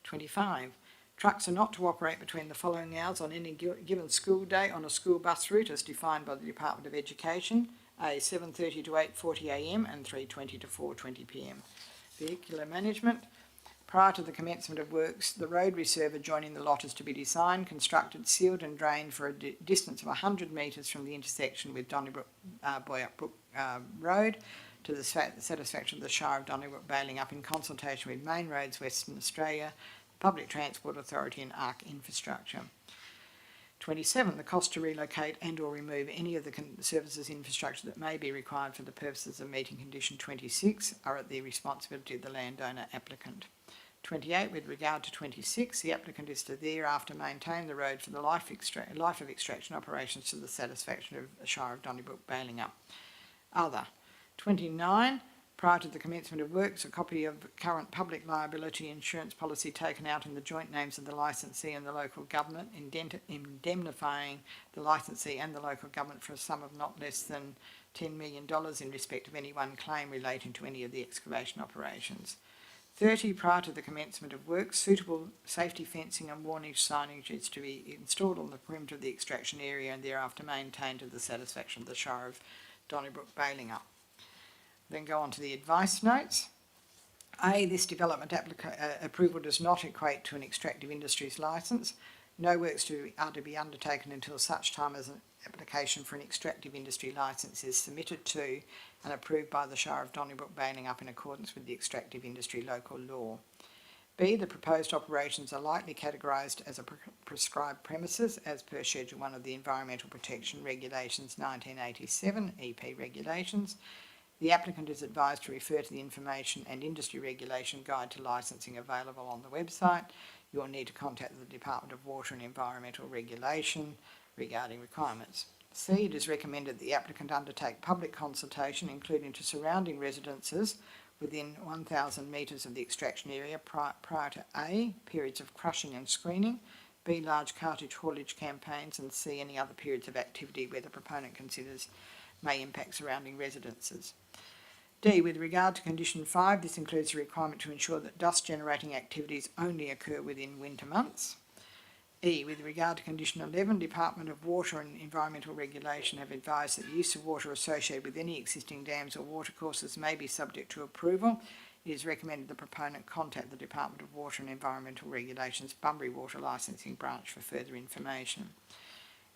25. Trucks are not to operate between the following hours on any given school day on a school bus route as defined by the Department of Education. A. 7:30 to 8:40 a.m. and 3:20 to 4:20 p.m. Vehicular management. Prior to the commencement of works, the road reserve adjoining the lot is to be designed, constructed, sealed and drained for a distance of 100 metres from the intersection with Donnybrook Boyack Brook Road to the satisfaction of the Shire of Donnybrook Balingup in consultation with Main Roads Western Australia, the Public Transport Authority and ARC Infrastructure. 27. The cost to relocate and or remove any of the services infrastructure that may be required for the purposes of meeting condition 26 are at the responsibility of the landowner applicant. 28. With regard to 26, the applicant is to thereafter maintain the road for the life of extraction operations to the satisfaction of the Shire of Donnybrook Balingup. Other. 29. Prior to the commencement of works, a copy of current public liability insurance policy taken out in the joint names of the licensee and the local government, indemnifying the licensee and the local government for a sum of not less than $10 million in respect of any one claim relating to any of the excavation operations. 30. Prior to the commencement of works, suitable safety fencing and warning signage is to be installed on the perimeter of the extraction area and thereafter maintained to the satisfaction of the Shire of Donnybrook Balingup. Then go on to the advice notes. A. This development approval does not equate to an extractive industries licence. No works are to be undertaken until such time as an application for an extractive industry licence is submitted to and approved by the Shire of Donnybrook Balingup in accordance with the extractive industry local law. B. The proposed operations are lightly categorised as a prescribed premises as per Schedule 1 of the Environmental Protection Regulations 1987, EP Regulations. The applicant is advised to refer to the Information and Industry Regulation Guide to Licensing available on the website. You will need to contact the Department of Water and Environmental Regulation regarding requirements. C. It is recommended that the applicant undertake public consultation, including to surrounding residences within 1,000 metres of the extraction area prior to A. Periods of crushing and screening, B. Large cartage haulage campaigns, and C. Any other periods of activity where the proponent considers may impact surrounding residences. D. With regard to condition 5, this includes the requirement to ensure that dust generating activities only occur within winter months. E. With regard to condition 11, Department of Water and Environmental Regulation have advised that the use of water associated with any existing dams or watercourses may be subject to approval it is recommended the proponent contact the Department of Water and Environmental Regulations Bunbury Water Licensing Branch for further information.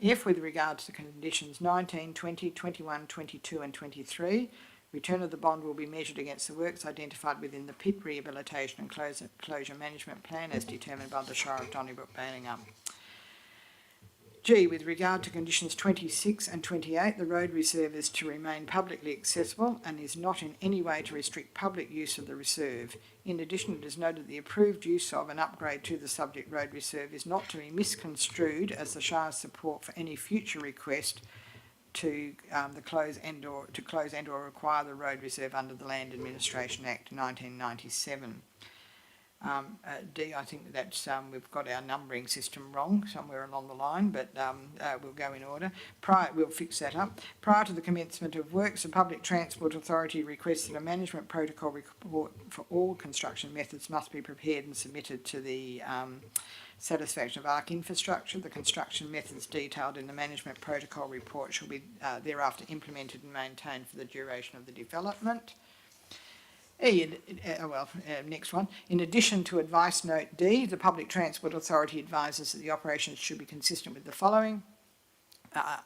If, with regard to the conditions 19, 20, 21, 22 and 23, return of the bond will be measured against the works identified within the pit rehabilitation and closure management plan as determined by the Shire of Donnybrook Balingup. G, with regard to conditions 26 and 28, the road reserve is to remain publicly accessible and is not in any way to restrict public use of the reserve. In addition, it is noted the approved use of an upgrade to the subject road reserve is not to be misconstrued as the Shire's support for any future request to close and or require the road reserve under the Land Administration Act 1997. D, I think that's, we've got our numbering system wrong somewhere along the line, but we'll go in order. We'll fix that up. Prior to the commencement of works, the Public Transport Authority requests that a management protocol report for all construction methods must be prepared and submitted to the satisfaction of ARC Infrastructure. The construction methods detailed in the management protocol report shall be thereafter implemented and maintained for the duration of the development. Next one. In addition to Advice Note D, the Public Transport Authority advises that the operations should be consistent with the following.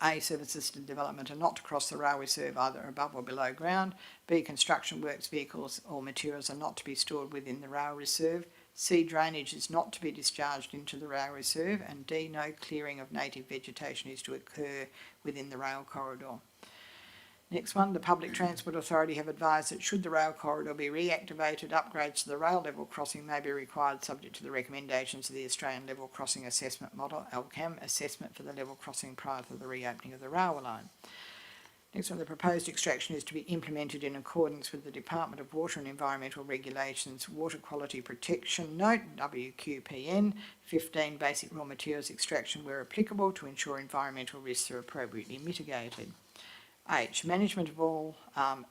A, service-assisted development are not to cross the rail reserve either above or below ground. B, construction works, vehicles or materials are not to be stored within the rail reserve. C, drainage is not to be discharged into the rail reserve. And D, no clearing of native vegetation is to occur within the rail corridor. Next one, the Public Transport Authority have advised that should the rail corridor be reactivated, upgrades to the rail level crossing may be required subject to the recommendations of the Australian Level Crossing Assessment Model, ALCAM, assessment for the level crossing prior to the reopening of the railway line. Next one, the proposed extraction is to be implemented in accordance with the Department of Water and Environmental Regulations Water Quality Protection Note, WQPN 15, basic raw materials extraction where applicable to ensure environmental risks are appropriately mitigated. H, management of all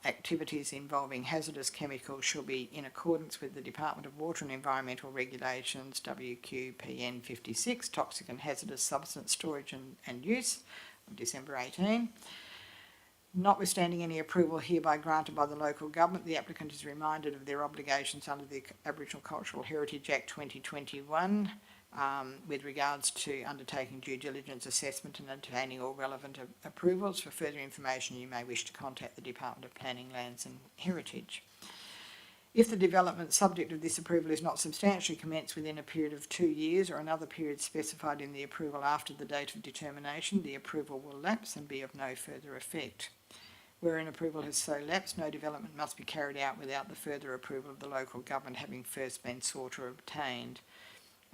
activities involving hazardous chemicals shall be in accordance with the Department of Water and Environmental Regulations, WQPN 56, toxic and hazardous substance storage and use, of December 18. Notwithstanding any approval hereby granted by the local government, the applicant is reminded of their obligations under the Aboriginal Cultural Heritage Act 2021 with regards to undertaking due diligence assessment and obtaining all relevant approvals. For further information, you may wish to contact the Department of Planning, Lands and Heritage. If the development subject of this approval is not substantially commenced within a period of 2 years or another period specified in the approval after the date of determination, the approval will lapse and be of no further effect. Wherein approval has so lapsed, no development must be carried out without the further approval of the local government having first been sought or obtained.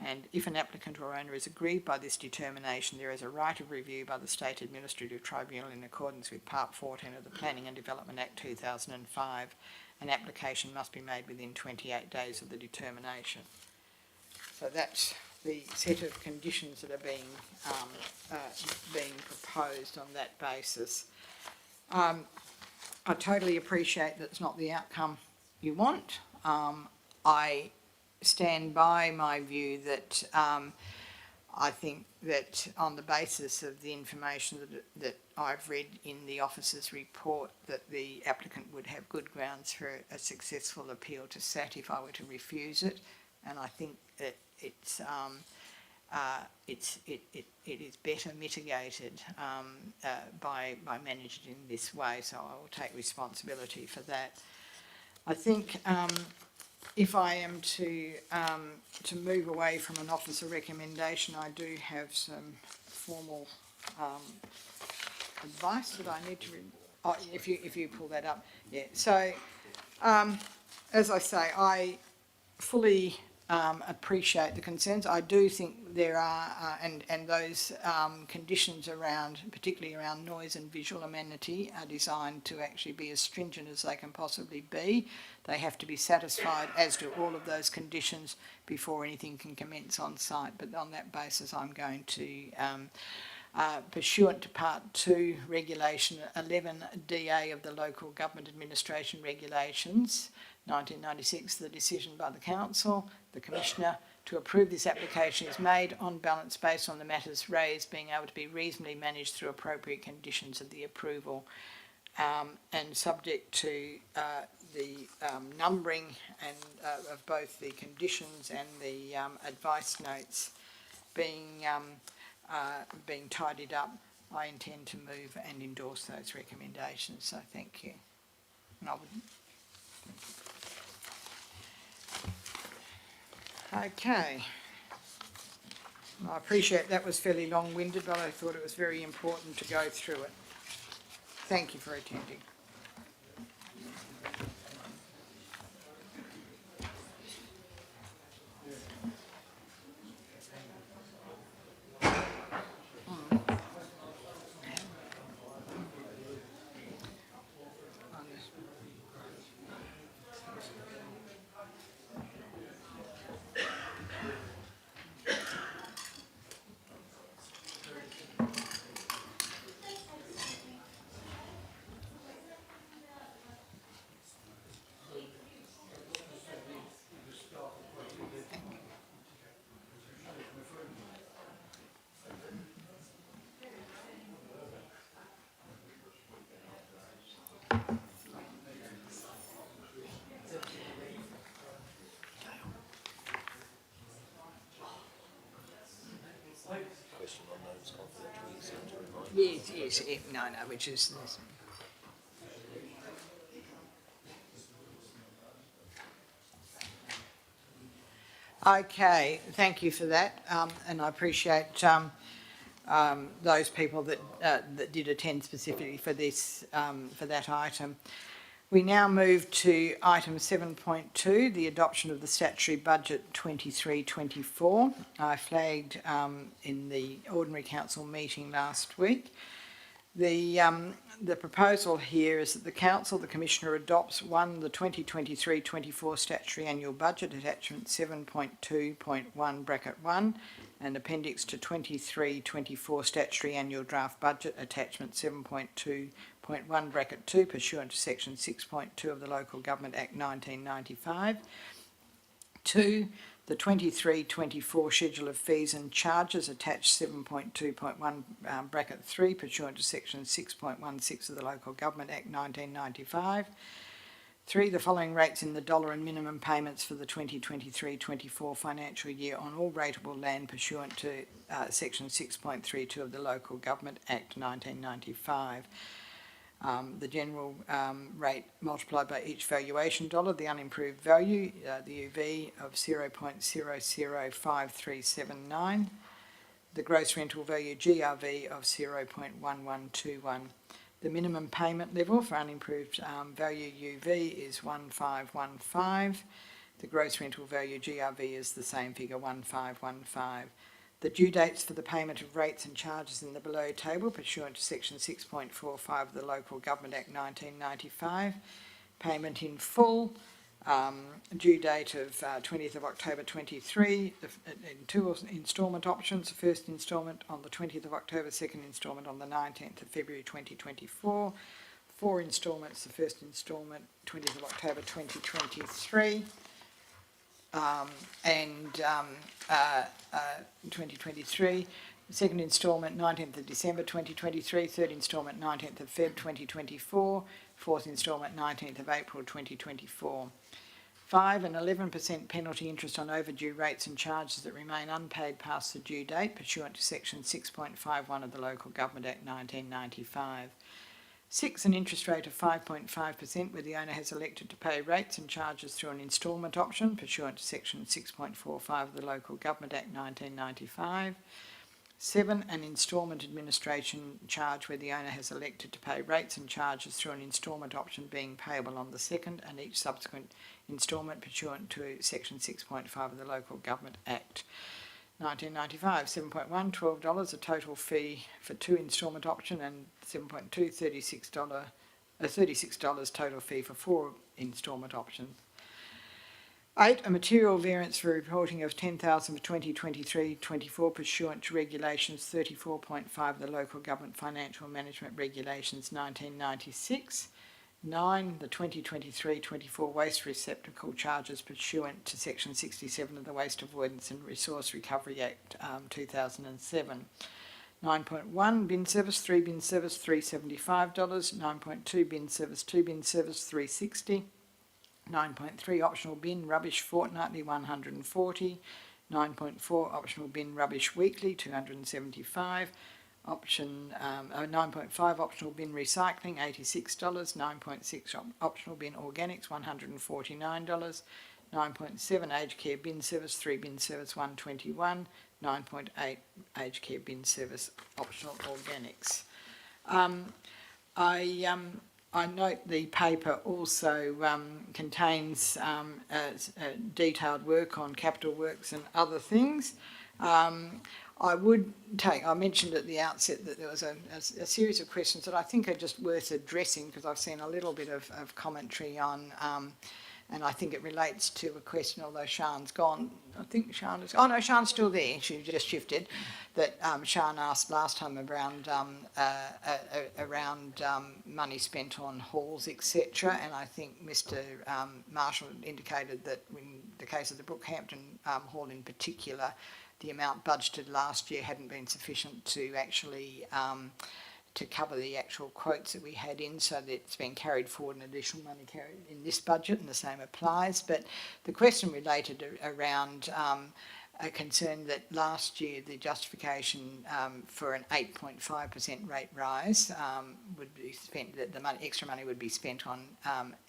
And if an applicant or owner is aggrieved by this determination, there is a right of review by the State Administrative Tribunal in accordance with Part 14 of the Planning and Development Act 2005. An application must be made within 28 days of the determination. So that's the set of conditions that are being proposed on that basis. I totally appreciate that's not the outcome you want. I stand by my view that I think that on the basis of the information that I've read in the officer's report, that the applicant would have good grounds for a successful appeal to SAT if I were to refuse it, and I think that it is better mitigated by managing in this way. So I will take responsibility for that. I think. If I am to move away from an officer recommendation, I do have some formal advice that I need to. If you pull that up, yeah. So, as I say, I fully appreciate the concerns. I do think there are, and those conditions around, particularly around noise and visual amenity, are designed to actually be as stringent as they can possibly be. They have to be satisfied, as do all of those conditions, before anything can commence on site. But on that basis, I'm going to, pursuant to Part 2, Regulation 11DA of the Local Government Administration Regulations, 1996, the decision by the Council, the Commissioner, to approve this application is made on balance based on the matters raised being able to be reasonably managed through appropriate conditions of the approval. and subject to the numbering and of both the conditions and the advice notes being tidied up, I intend to move and endorse those recommendations. So thank you. And I would. Okay. I appreciate that was fairly long-winded, but I thought it was very important to go through it. Thank you for attending. Yes, no, which is this. Okay, thank you for that, and I appreciate those people that did attend specifically for this for that item. We now move to item 7.2, the adoption of the statutory budget 23-24. I flagged in the ordinary council meeting last week. The proposal here is that the council, the commissioner, adopts the 2023-24 statutory annual budget, attachment 7.2.1 bracket 1, and appendix to 23-24 statutory annual draft budget, attachment 7.2.1 bracket 2, pursuant to section 6.2 of the Local Government Act 1995. 2. The 23-24 schedule of fees and charges attached 7.2.1 bracket 3 pursuant to section 6.16 of the Local Government Act 1995. 3. The following rates in the dollar and minimum payments for the 2023-24 financial year on all rateable land pursuant to section 6.32 of the Local Government Act 1995. The general rate multiplied by each valuation dollar, the unimproved value, the UV of 0.005379, the gross rental value GRV of 0.1121. The minimum payment level for unimproved value UV is 1515. The gross rental value GRV is the same figure, 1515. The due dates for the payment of rates and charges in the below table pursuant to section 6.45 of the Local Government Act 1995. Payment in full, due date of 20th of October 23, in 2 instalment options, the first instalment on the 20th of October, second instalment on the 19th of February 2024. 4 instalments, the first instalment 20th of October 2023. And 2023, the second instalment 19th of December 2023, third instalment 19th of Feb 2024, fourth instalment 19th of April 2024. 5, an 11% penalty interest on overdue rates and charges that remain unpaid past the due date pursuant to section 6.51 of the Local Government Act 1995. 6, an interest rate of 5.5% where the owner has elected to pay rates and charges through an instalment option pursuant to section 6.45 of the Local Government Act 1995. 7, an instalment administration charge where the owner has elected to pay rates and charges through an instalment option being payable on the second and each subsequent instalment pursuant to section 6.5 of the Local Government Act 1995. 7.1, $12, a total fee for 2 instalment option, and 7.2, $36 total fee for 4 instalment options. 8, a material variance for reporting of $10,000 for 2023-24 pursuant to regulations 34.5 of the Local Government Financial Management Regulations 1996. 9, the 2023-24 waste receptacle charges pursuant to section 67 of the Waste Avoidance and Resource Recovery Act 2007. 9.1 bin service, 3 bin service, $375. 9.2 bin service, 2 bin service, $360. 9.3 optional bin rubbish fortnightly, $140. 9.4 optional bin rubbish weekly, $275. 9.5 optional bin recycling, $86. 9.6 optional bin organics, $149. 9.7 aged care bin service, 3 bin service, $121. 9.8 aged care bin service optional organics. I note the paper also contains detailed work on capital works and other things. I mentioned at the outset that there was a series of questions that I think are just worth addressing, because I've seen a little bit of commentary on, and I think it relates to a question, although Sian's gone. I think Sian is, oh no, Sian's still there, she just shifted, that Sian asked last time around money spent on halls, etc. And I think Mr. Marshall indicated that in the case of the Brookhampton Hall in particular, the amount budgeted last year hadn't been sufficient to actually to cover the actual quotes that we had in, so that it's been carried forward and additional money carried in this budget, and the same applies. But the question related around a concern that last year the justification for an 8.5% rate rise would be spent, that the extra money would be spent on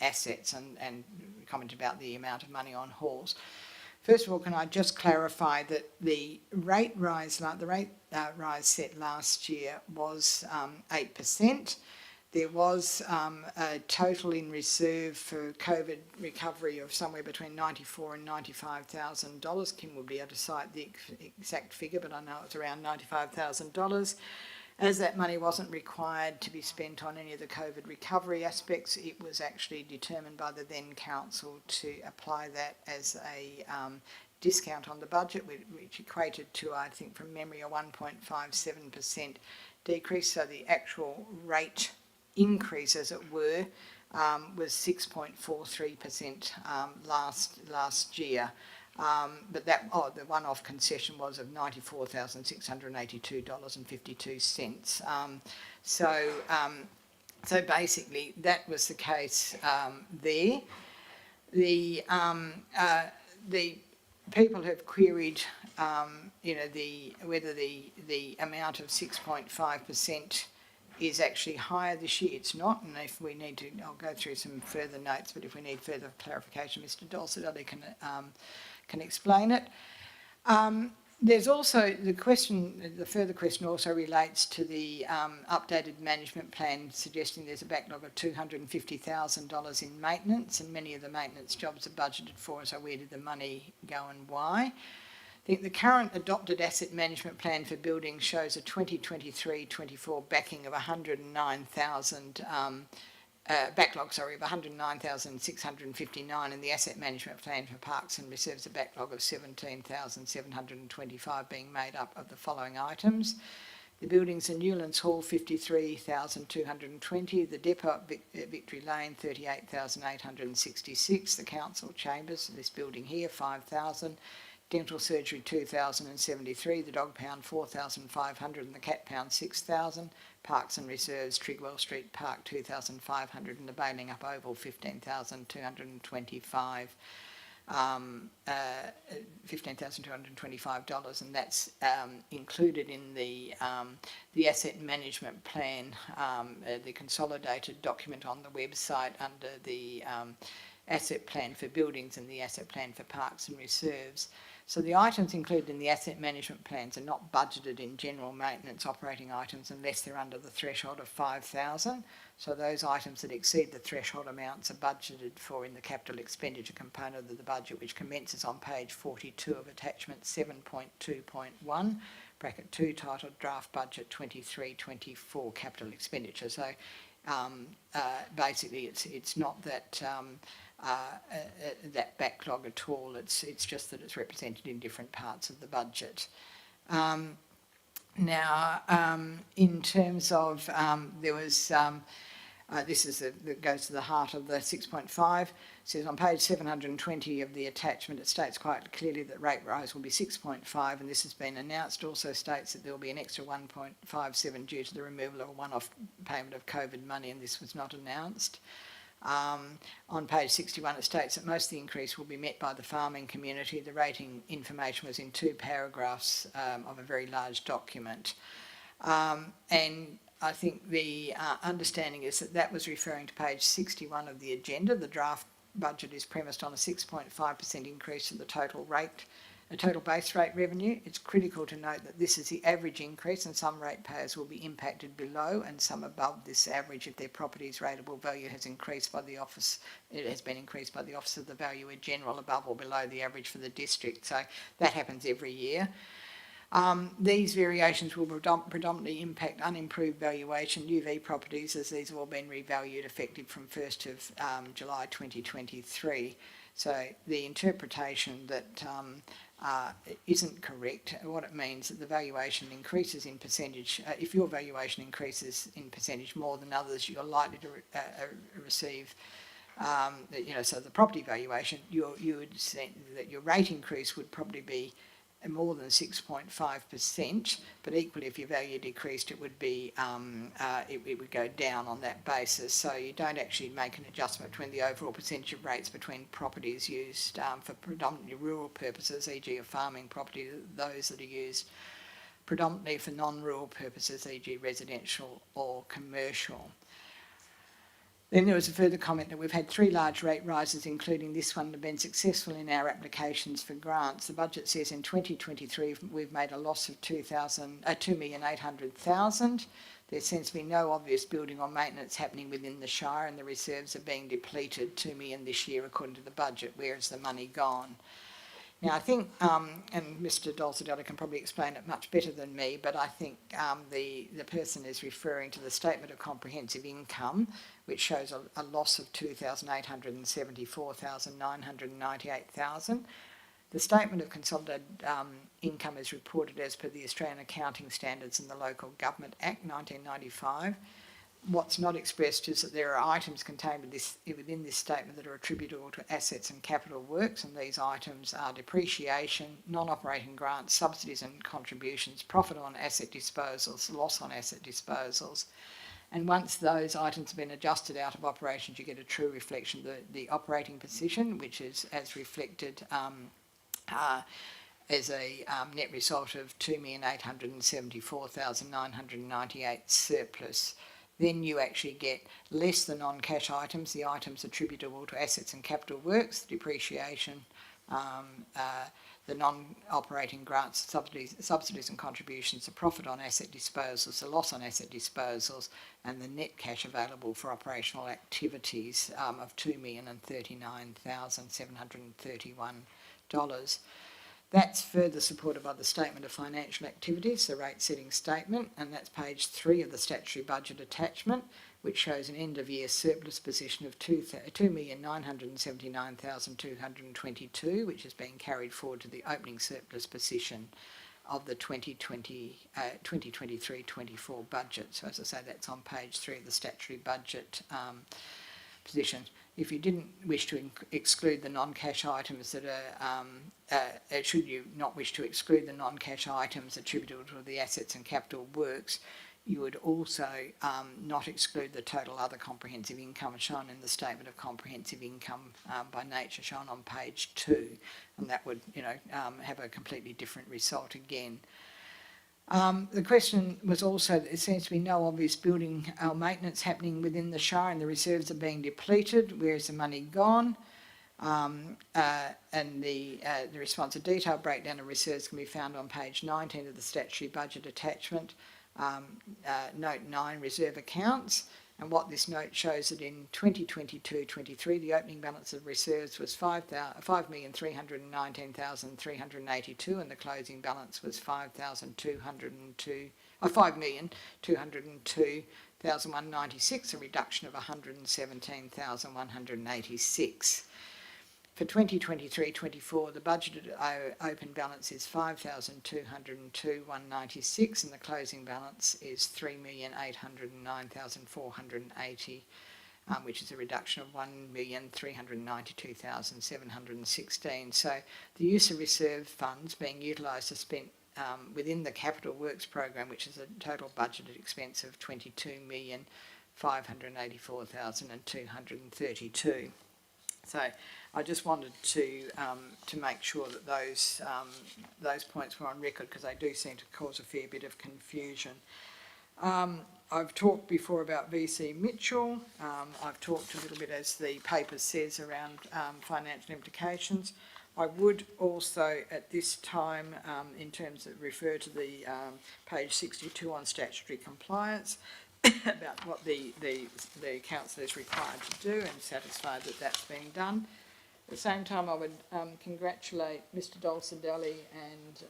assets, and comment about the amount of money on halls. First of all, can I just clarify that the rate rise set last year was 8%. There was a total in reserve for COVID recovery of somewhere between $94,000 and $95,000. Kim will be able to cite the exact figure, but I know it's around $95,000. As that money wasn't required to be spent on any of the COVID recovery aspects, it was actually determined by the then council to apply that as a discount on the budget, which equated to, I think from memory, a 1.57% decrease. So the actual rate increase, as it were, was 6.43% last year. But the one-off concession was of $94,682.52. So basically that was the case there. The people have queried, whether the amount of 6.5% is actually higher this year. It's not, and if we need to, I'll go through some further notes, but if we need further clarification, Mr. Dolcedelli can explain it. There's also the further question also relates to the updated management plan, suggesting there's a backlog of $250,000 in maintenance, and many of the maintenance jobs are budgeted for, so where did the money go and why? I think the current adopted asset management plan for buildings shows a 2023-24 backing of 109,000 backlog, of 109,659, and the asset management plan for parks and reserves a backlog of 17,725, being made up of the following items. The buildings in Newlands Hall, 53,220. The depot at Victory Lane, 38,866. The council chambers, this building here, 5,000. Dental surgery, 2,073. The dog pound, 4,500. And the cat pound, 6,000. Parks and reserves, Trigwell Street Park, 2,500. And the Bailing Up Oval, 15,225. $15,225, and that's included in the asset management plan, the consolidated document on the website under the asset plan for buildings and the asset plan for parks and reserves. So the items included in the asset management plans are not budgeted in general maintenance operating items unless they're under the threshold of 5,000. So those items that exceed the threshold amounts are budgeted for in the capital expenditure component of the budget, which commences on page 42 of attachment 7.2.1, bracket 2, titled Draft Budget 23-24 Capital Expenditure. So basically it's not that that backlog at all. It's just that it's represented in different parts of the budget. Now, in terms of there was this is that goes to the heart of the 6.5. It says on page 720 of the attachment, it states quite clearly that rate rise will be 6.5, and this has been announced. Also states that there will be an extra 1.57 due to the removal of a one-off payment of COVID money, and this was not announced. On page 61 it states that most of the increase will be met by the farming community. The rating information was in 2 paragraphs of a very large document. And I think the understanding is that that was referring to page 61 of the agenda. The draft budget is premised on a 6.5% increase in the total base rate revenue. It's critical to note that this is the average increase, and some ratepayers will be impacted below and some above this average if their property's rateable value has increased by the office. It has been increased by the Office of the Valuer General above or below the average for the district. So that happens every year. These variations will predominantly impact unimproved valuation UV properties, as these have all been revalued effective from 1st of July 2023. So the interpretation that isn't correct. What it means that the valuation increases in percentage. If your valuation increases in percentage more than others, you're likely to receive. So the property valuation, you would say that your rate increase would probably be more than 6.5%, but equally if your value decreased, it would be it would go down on that basis. So you don't actually make an adjustment between the overall percentage of rates between properties used for predominantly rural purposes, e.g. a farming property, those that are used predominantly for non-rural purposes, e.g. residential or commercial. Then there was a further comment that we've had 3 large rate rises, including this one, that have been successful in our applications for grants. The budget says in 2023 we've made a loss of 2,800,000. There seems to be no obvious building or maintenance happening within the Shire, and the reserves are being depleted, 2 million this year according to the budget. Where is the money gone? Now, I think, and Mr Dolzadella can probably explain it much better than me, but I think the person is referring to the Statement of Comprehensive Income, which shows a loss of 2,874,998,000. The Statement of Consolidated Income is reported as per the Australian Accounting Standards and the Local Government Act 1995. What's not expressed is that there are items contained within this statement that are attributable to assets and capital works, and these items are depreciation, non-operating grants, subsidies and contributions, profit on asset disposals, loss on asset disposals. And once those items have been adjusted out of operations, you get a true reflection of the operating position, which is as reflected as a net result of 2,874,998 surplus. Then you actually get less the non-cash items, the items attributable to assets and capital works, depreciation, the non-operating grants, subsidies and contributions, the profit on asset disposals, the loss on asset disposals, and the net cash available for operational activities of $2,039,731. That's further supported by the Statement of Financial Activities, the rate setting statement, and that's page 3 of the statutory budget attachment, which shows an end of year surplus position of 2,979,222, which is being carried forward to the opening surplus position of the 2023-24 budget. So as I say, that's on page 3 of the statutory budget position. If you didn't wish to exclude the non-cash items that are, should you not wish to exclude the non-cash items attributable to the assets and capital works, you would also not exclude the total other comprehensive income shown in the Statement of Comprehensive Income by nature, shown on page 2, and that would, have a completely different result again. The question was also that there seems to be no obvious building or maintenance happening within the Shire, and the reserves are being depleted. Where is the money gone? And the response, a detailed breakdown of reserves can be found on page 19 of the statutory budget attachment. Note 9, reserve accounts. And what this note shows that in 2022-23, the opening balance of reserves was 5,319,382, and the closing balance was 5,202,196, a reduction of 117,186. For 2023-24, the budgeted open balance is 5,202,196 and the closing balance is 3,809,480, which is a reduction of 1,392,716. So the use of reserve funds being utilised are spent within the capital works program, which is a total budgeted expense of 22,584,232. So I just wanted to make sure that those points were on record, because they do seem to cause a fair bit of confusion. I've talked before about VC Mitchell. I've talked a little bit, as the paper says, around financial implications. I would also at this time, in terms of refer to the page 62 on statutory compliance, about what the council is required to do, and satisfied that that's being done. At the same time, I would congratulate Mr Dolcedelli and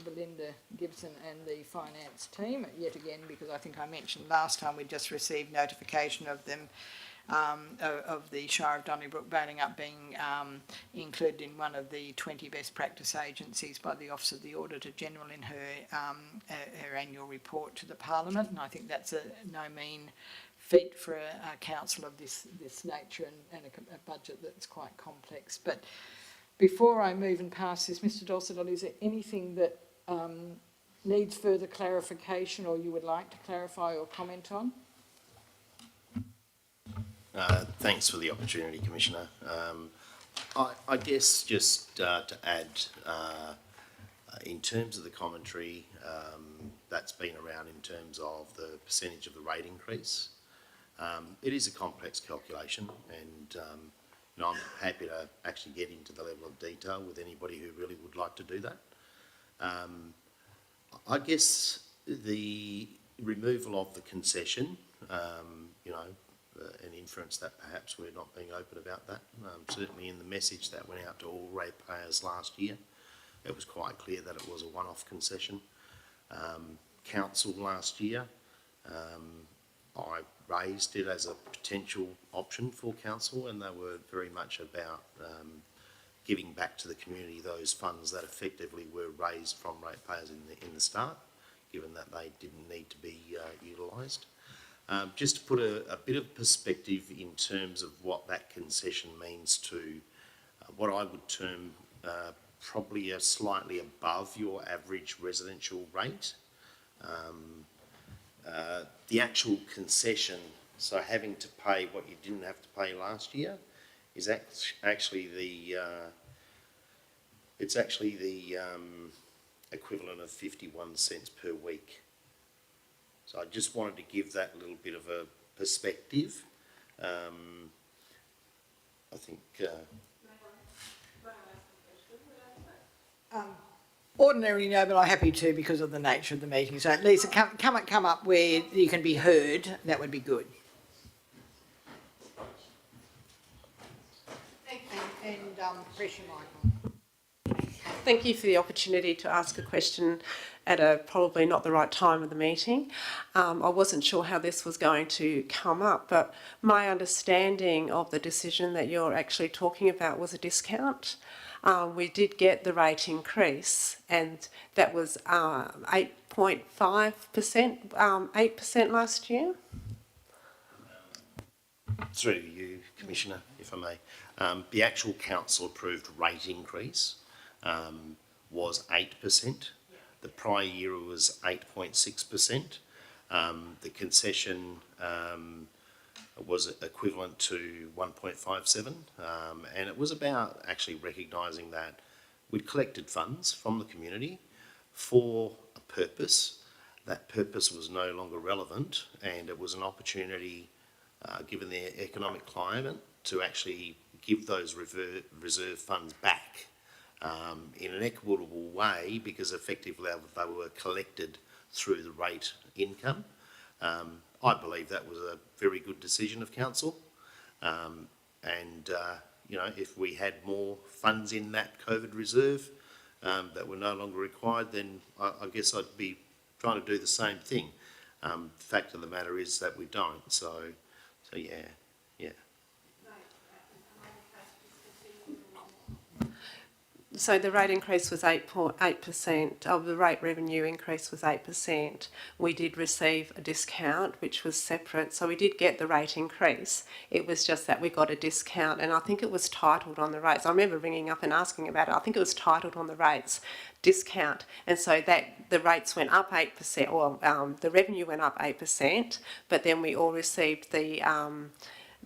Belinda Gibson and the finance team yet again, because I think I mentioned last time we just received notification of them, of the Shire of Donnybrook Bailing Up being included in one of the 20 best practice agencies by the Office of the Auditor General in her annual report to the Parliament, and I think that's no mean feat for a council of this nature and a budget that's quite complex. But before I move and pass this, Mr Dolcedelli, is there anything that needs further clarification or you would like to clarify or comment on? Thanks for the opportunity, Commissioner. I guess just to add, in terms of the commentary that's been around in terms of the percentage of the rate increase, it is a complex calculation, and I'm happy to actually get into the level of detail with anybody who really would like to do that. I guess the removal of the concession, an inference that perhaps we're not being open about that. Certainly in the message that went out to all ratepayers last year, it was quite clear that it was a one-off concession. Council last year, I raised it as a potential option for council, and they were very much about giving back to the community those funds that effectively were raised from ratepayers in the start, given that they didn't need to be utilised. Just to put a bit of perspective in terms of what that concession means to what I would term probably a slightly above your average residential rate. The actual concession, so having to pay what you didn't have to pay last year, is actually the equivalent of 51 cents per week. So I just wanted to give that little bit of a perspective. I think. Ordinarily no, but I'm happy to because of the nature of the meeting. So Lisa, come up where you can be heard. That would be good. And press your mic on. Thank you for the opportunity to ask a question at a probably not the right time of the meeting. I wasn't sure how this was going to come up, but my understanding of the decision that you're actually talking about was a discount. We did get the rate increase, and that was 8.5%, 8% last year. Through you, Commissioner, if I may. The actual council approved rate increase was 8%. The prior year was 8.6%. The concession was equivalent to 1.57, and it was about actually recognising that we'd collected funds from the community for a purpose. That purpose was no longer relevant, and it was an opportunity, given the economic climate, to actually give those reserve funds back in an equitable way, because effectively they were collected through the rate income. I believe that was a very good decision of council, if we had more funds in that COVID reserve that were no longer required, then I guess I'd be trying to do the same thing. The fact of the matter is that we don't, so yeah. So the rate increase was 8%, of the rate revenue increase was 8%. We did receive a discount, which was separate, so we did get the rate increase. It was just that we got a discount, and I think it was titled on the rates. I remember ringing up and asking about it. I think it was titled on the rates, discount, and so that the rates went up 8%, or the revenue went up 8%, but then we all received the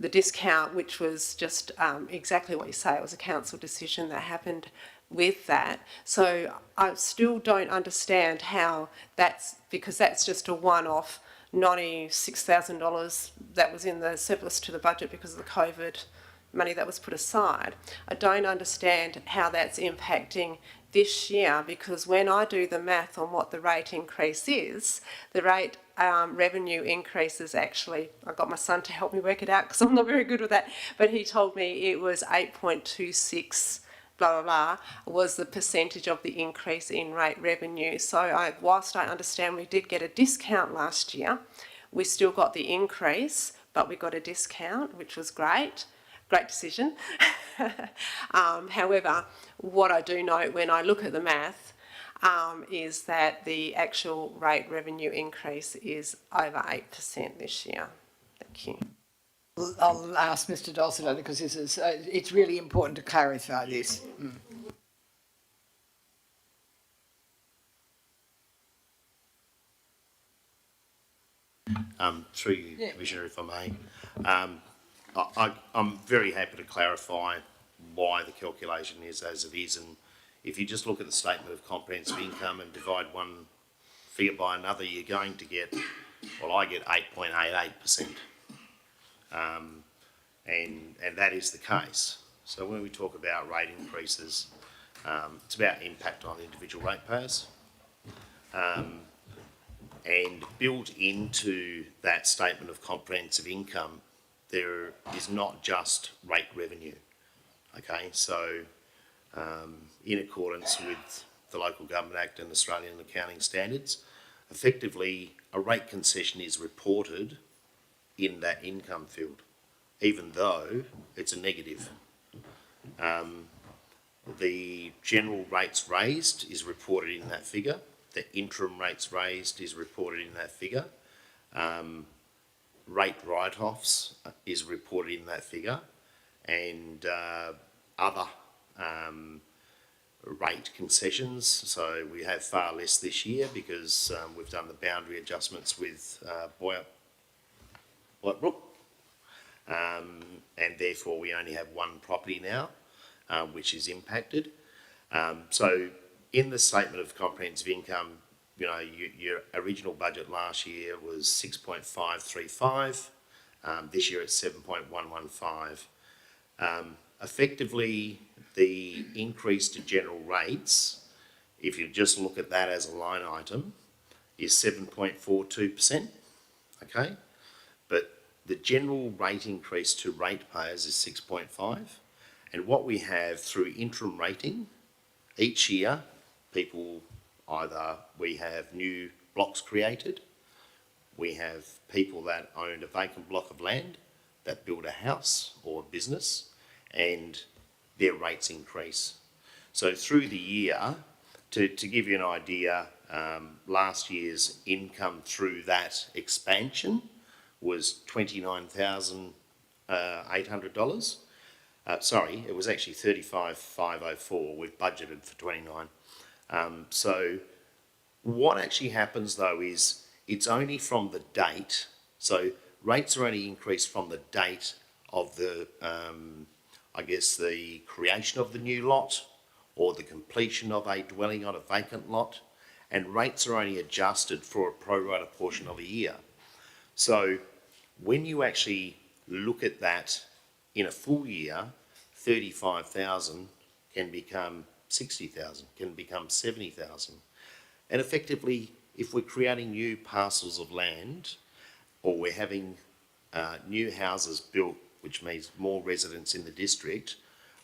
discount, which was just exactly what you say. It was a council decision that happened with that. So I still don't understand how that's, because that's just a one-off $96,000 that was in the surplus to the budget because of the COVID money that was put aside. I don't understand how that's impacting this year, because when I do the math on what the rate increase is, the rate revenue increase is actually, I got my son to help me work it out because I'm not very good with that, but he told me it was 8.26 blah, blah, blah, was the percentage of the increase in rate revenue. So whilst I understand we did get a discount last year, we still got the increase, but we got a discount, which was great. Great decision. However, what I do note when I look at the math is that the actual rate revenue increase is over 8% this year. Thank you. I'll ask Mr Dulcet because this is, it's really important to clarify this. Through you, Commissioner, if I may. I'm very happy to clarify why the calculation is as it is, and if you just look at the statement of comprehensive income and divide one figure by another, you're going to get, well, I get 8.88%, and that is the case. So when we talk about rate increases, it's about impact on individual ratepayers. And built into that statement of comprehensive income, there is not just rate revenue, okay? So in accordance with the Local Government Act and Australian accounting standards, effectively a rate concession is reported in that income field, even though it's a negative. The general rates raised is reported in that figure. The interim rates raised is reported in that figure. Rate write-offs is reported in that figure, and other rate concessions. So we have far less this year because we've done the boundary adjustments with Boyup, and therefore we only have one property now, which is impacted. So in the statement of comprehensive income, you know, your original budget last year was 6.535. This year it's 7.115. Effectively, the increase to general rates, if you just look at that as a line item, is 7.42%, okay? But the general rate increase to ratepayers is 6.5. And what we have through interim rating, each year, people either, we have new blocks created, we have people that owned a vacant block of land that build a house or a business, and their rates increase. So through the year, to give you an idea, last year's income through that expansion was $29,800. Sorry, it was actually $35,504. We've budgeted for 29. So what actually happens though is it's only from the date. So rates are only increased from the date of the, I guess, the creation of the new lot or the completion of a dwelling on a vacant lot, and rates are only adjusted for a pro rata portion of a year. So when you actually look at that in a full year, 35,000 can become 60,000, can become 70,000. And effectively, if we're creating new parcels of land, or we're having new houses built, which means more residents in the district,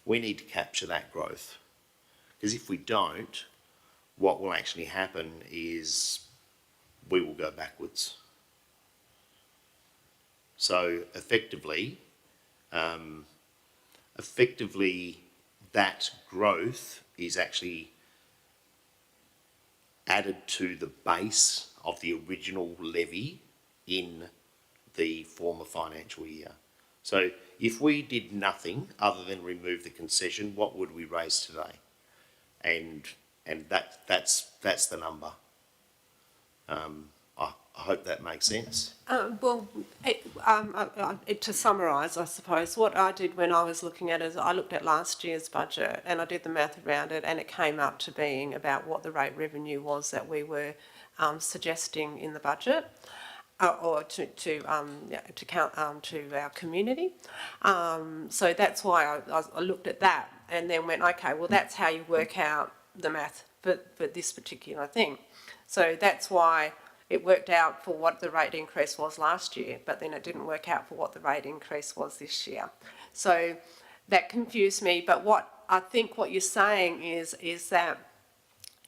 we need to capture that growth. Because if we don't, what will actually happen is we will go backwards. So effectively, that growth is actually added to the base of the original levy in the former financial year. So if we did nothing other than remove the concession, what would we raise today? And that's the number. I hope that makes sense. To summarise, I suppose, what I did when I was looking at it is I looked at last year's budget and I did the math around it, and it came up to being about what the rate revenue was that we were suggesting in the budget. Or to count to our community. So that's why I looked at that and then went, okay, well, that's how you work out the math for this particular thing. So that's why it worked out for what the rate increase was last year, but then it didn't work out for what the rate increase was this year. So that confused me. But what I think what you're saying is that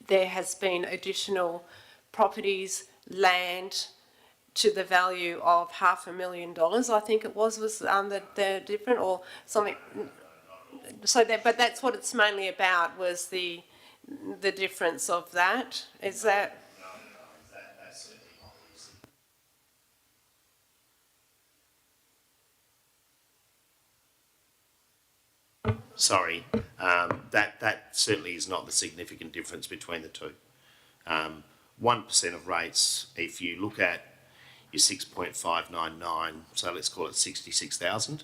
there has been additional properties, land, to the value of $500,000, I think it was the different or something. So that, but that's what it's mainly about, was the difference of that. Is that? That's certainly not. Sorry, that certainly is not the significant difference between the two. 1% of rates, if you look at your 6.599, so let's call it 66,000,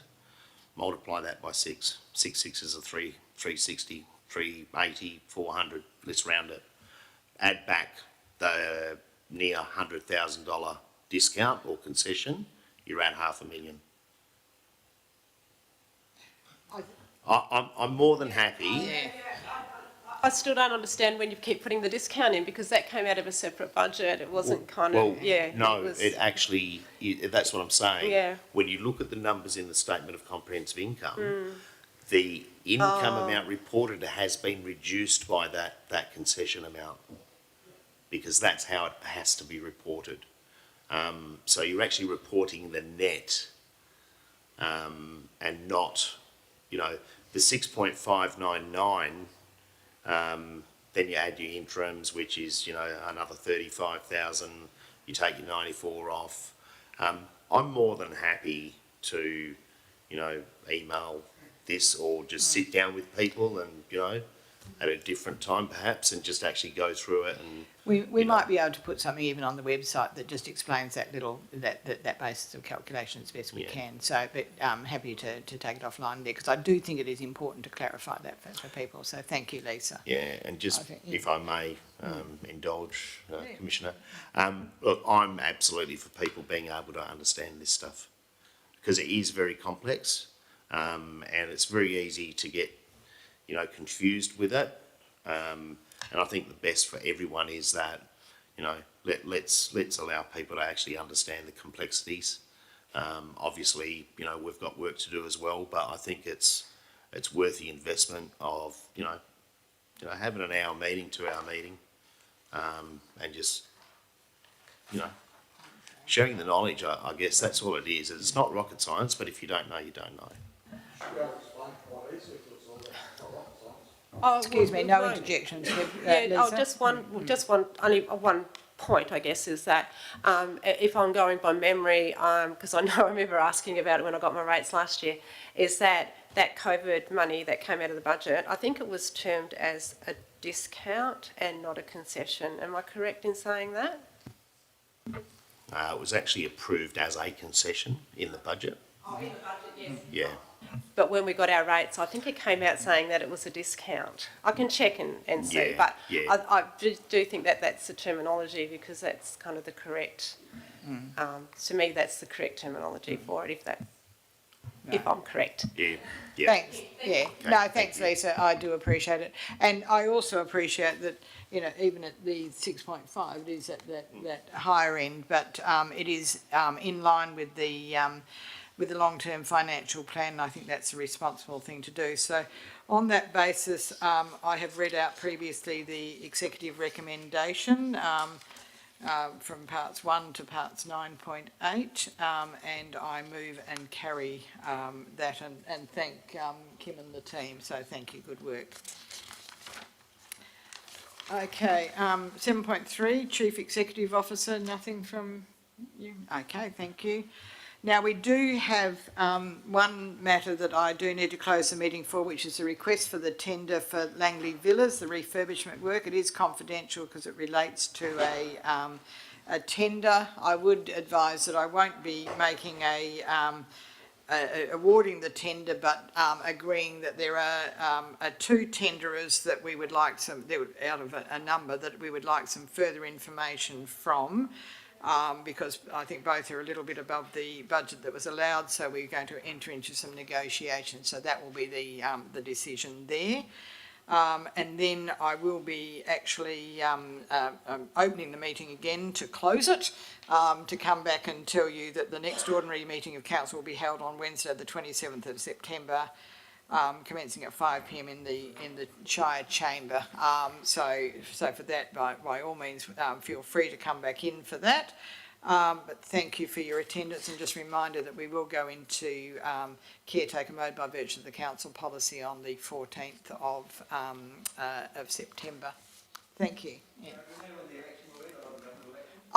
multiply that by 6. 6 sixes are 360, 380, 400, let's round it. Add back the near $100,000 discount or concession, you're at $500,000. I'm more than happy. I still don't understand when you keep putting the discount in, because that came out of a separate budget. It wasn't No, it actually, that's what I'm saying. Yeah. When you look at the numbers in the Statement of Comprehensive Income, the income amount reported has been reduced by that concession amount, because that's how it has to be reported. So you're actually reporting the net, and not, the 6.599, then you add your interims, which is, another 35,000, you take your 94 off. I'm more than happy to, email this or just sit down with people and, at a different time perhaps, and just actually go through it. And We might be able to put something even on the website that just explains that basis of calculation as best we can. So, but I'm happy to take it offline there, because I do think it is important to clarify that for people. So thank you, Lisa. Yeah, and just, if I may indulge, Commissioner, look, I'm absolutely for people being able to understand this stuff, because it is very complex, and it's very easy to get, confused with it. And I think the best for everyone is that, let's allow people to actually understand the complexities. Obviously, we've got work to do as well, but I think it's worth the investment of, having an hour meeting, 2 hour meeting, and just, sharing the knowledge. I guess that's all it is. It's not rocket science, but if you don't know, you don't know. Excuse me, no interjections. Lisa? Only one point, I guess, is that if I'm going by memory, because I know I remember asking about it when I got my rates last year, is that COVID money that came out of the budget, I think it was termed as a discount and not a concession. Am I correct in saying that? It was actually approved as a concession in the budget. Oh, in the budget, yes. Yeah. But when we got our rates, I think it came out saying that it was a discount. I can check and see, but I do think that that's the terminology, because that's kind of the correct, to me, that's the correct terminology for it, if I'm correct. Yeah. Thanks. Yeah. Okay, No, thank thanks, you. Lisa. I do appreciate it. And I also appreciate that, even at the 6.5, it is at that higher end, but it is in line with the long-term financial plan. I think that's a responsible thing to do. So on that basis, I have read out previously the executive recommendation from parts 1 to parts 9.8, and I move and carry that and thank Kim and the team. So thank you, good work. Okay, 7.3, Chief Executive Officer, nothing from you? Okay, thank you. Now, we do have one matter that I do need to close the meeting for, which is a request for the tender for Langley Villas, the refurbishment work. It is confidential because it relates to a tender. I would advise that I won't be making awarding the tender, but agreeing that there are two tenderers that we would like out of a number that we would like some further information from. Because I think both are a little bit above the budget that was allowed, so we're going to enter into some negotiations. So that will be the decision there. And then I will be actually opening the meeting again to close it, to come back and tell you that the next ordinary meeting of council will be held on Wednesday, the 27th of September, commencing at 5 p.m. in the Shire Chamber. So for that, by all means, feel free to come back in for that. But thank you for your attendance, and just a reminder that we will go into caretaker mode by virtue of the council policy on the 14th of September. Thank you. Yeah.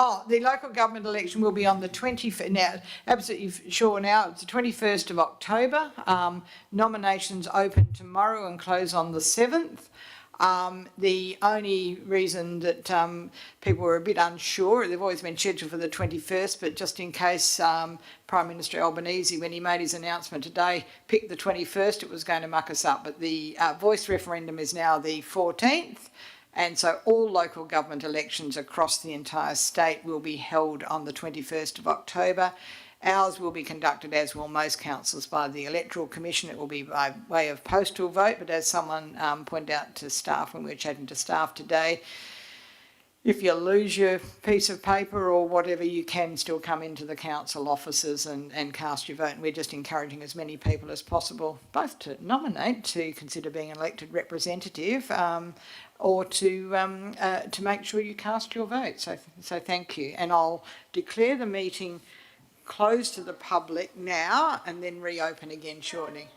Oh, the local government election will be on the 21st. Now, absolutely sure now, it's the 21st of October. Nominations open tomorrow and close on the 7th. The only reason that people were a bit unsure, they've always been scheduled for the 21st, but just in case Prime Minister Albanese, when he made his announcement today, picked the 21st, it was going to muck us up. But the voice referendum is now the 14th. And so all local government elections across the entire state will be held on the 21st of October. Ours will be conducted, as will most councils, by the Electoral Commission. It will be by way of postal vote, but as someone pointed out to staff when we were chatting to staff today, if you lose your piece of paper or whatever, you can still come into the council offices and cast your vote. And we're just encouraging as many people as possible, both to nominate, to consider being an elected representative, or to make sure you cast your vote. So thank you. And I'll declare the meeting closed to the public now and then reopen again shortly.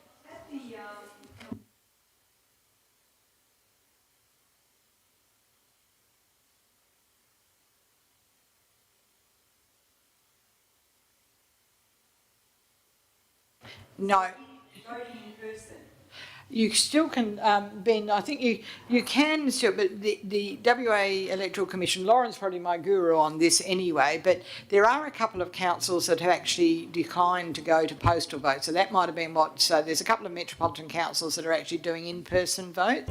No. Voting in person. You still can, Ben, I think you can still, but the WA Electoral Commission, Lauren's probably my guru on this anyway, but there are a couple of councils that have actually declined to go to postal vote. So that might have been so there's a couple of metropolitan councils that are actually doing in-person vote.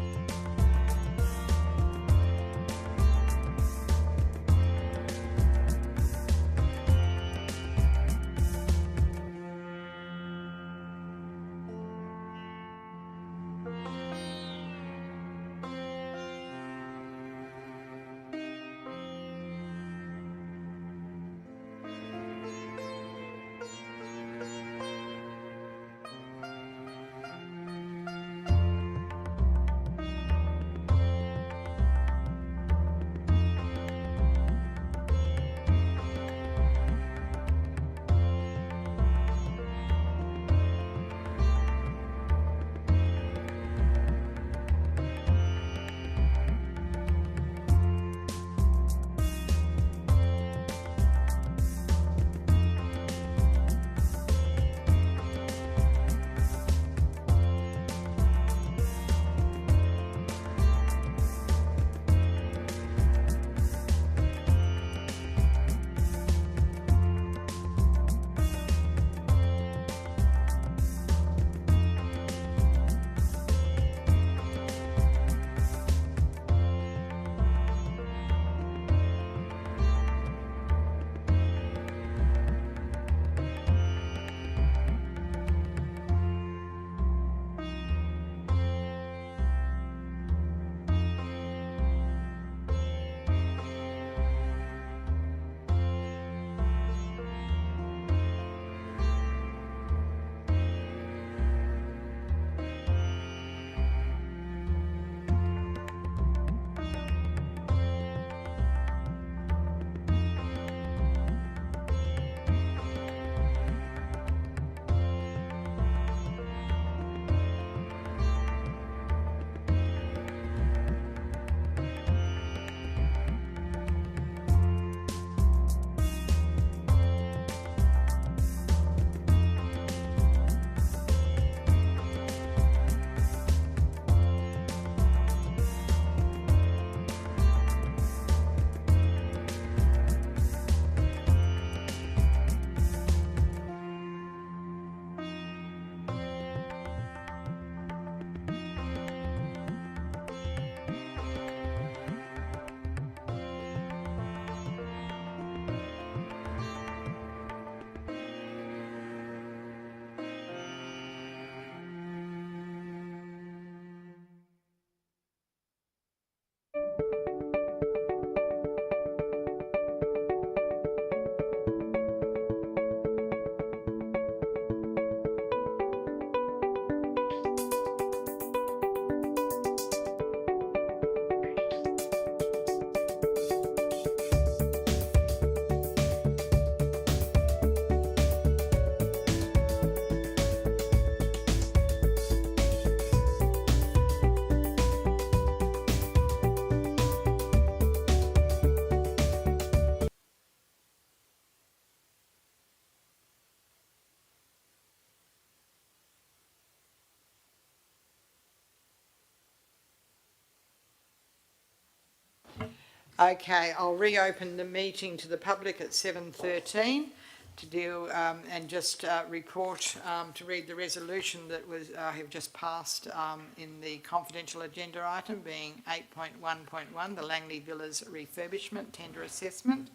Okay, I'll reopen the meeting to the public at 7:13 to deal, and just report, to read the resolution that I have just passed in the confidential agenda item, being 8.1.1, the Langley Villas refurbishment tender assessment.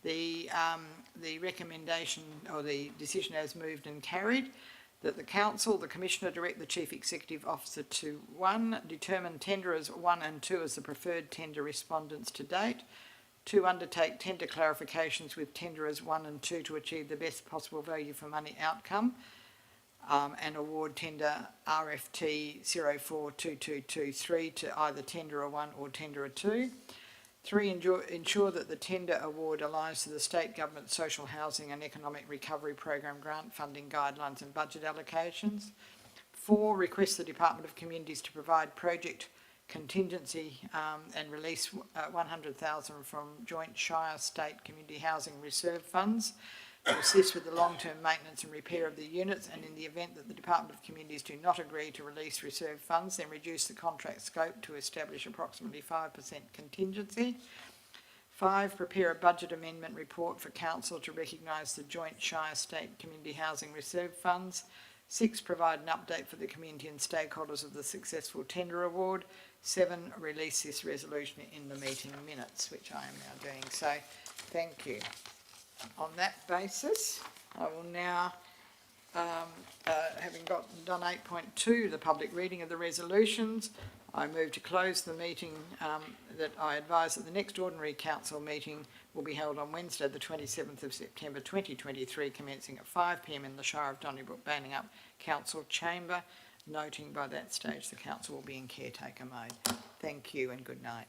The recommendation, or the decision as moved and carried, that the council, the commissioner, direct the chief executive officer to 1, determine tenderers 1 and 2 as the preferred tender respondents to date. 2, undertake tender clarifications with tenderers 1 and 2 to achieve the best possible value for money outcome, and award tender RFT 042223 to either tenderer 1 or tenderer 2. 3, ensure that the tender award aligns to the state government social housing and economic recovery program grant funding guidelines and budget allocations. 4, request the Department of Communities to provide project contingency and release 100,000 from joint Shire State Community Housing Reserve funds to assist with the long-term maintenance and repair of the units, and in the event that the Department of Communities do not agree to release reserve funds, then reduce the contract scope to establish approximately 5% contingency. 5, prepare a budget amendment report for council to recognise the joint Shire State Community Housing Reserve funds. 6, provide an update for the community and stakeholders of the successful tender award. 7, release this resolution in the meeting minutes, which I am now doing. So, thank you. On that basis, I will now, having done 8.2, the public reading of the resolutions, I move to close the meeting, that I advise that the next ordinary council meeting will be held on Wednesday the 27th of September 2023, commencing at 5 p.m. in the Shire of Donnybrook, Balingup Council Chamber, noting by that stage the council will be in caretaker mode. Thank you and good night.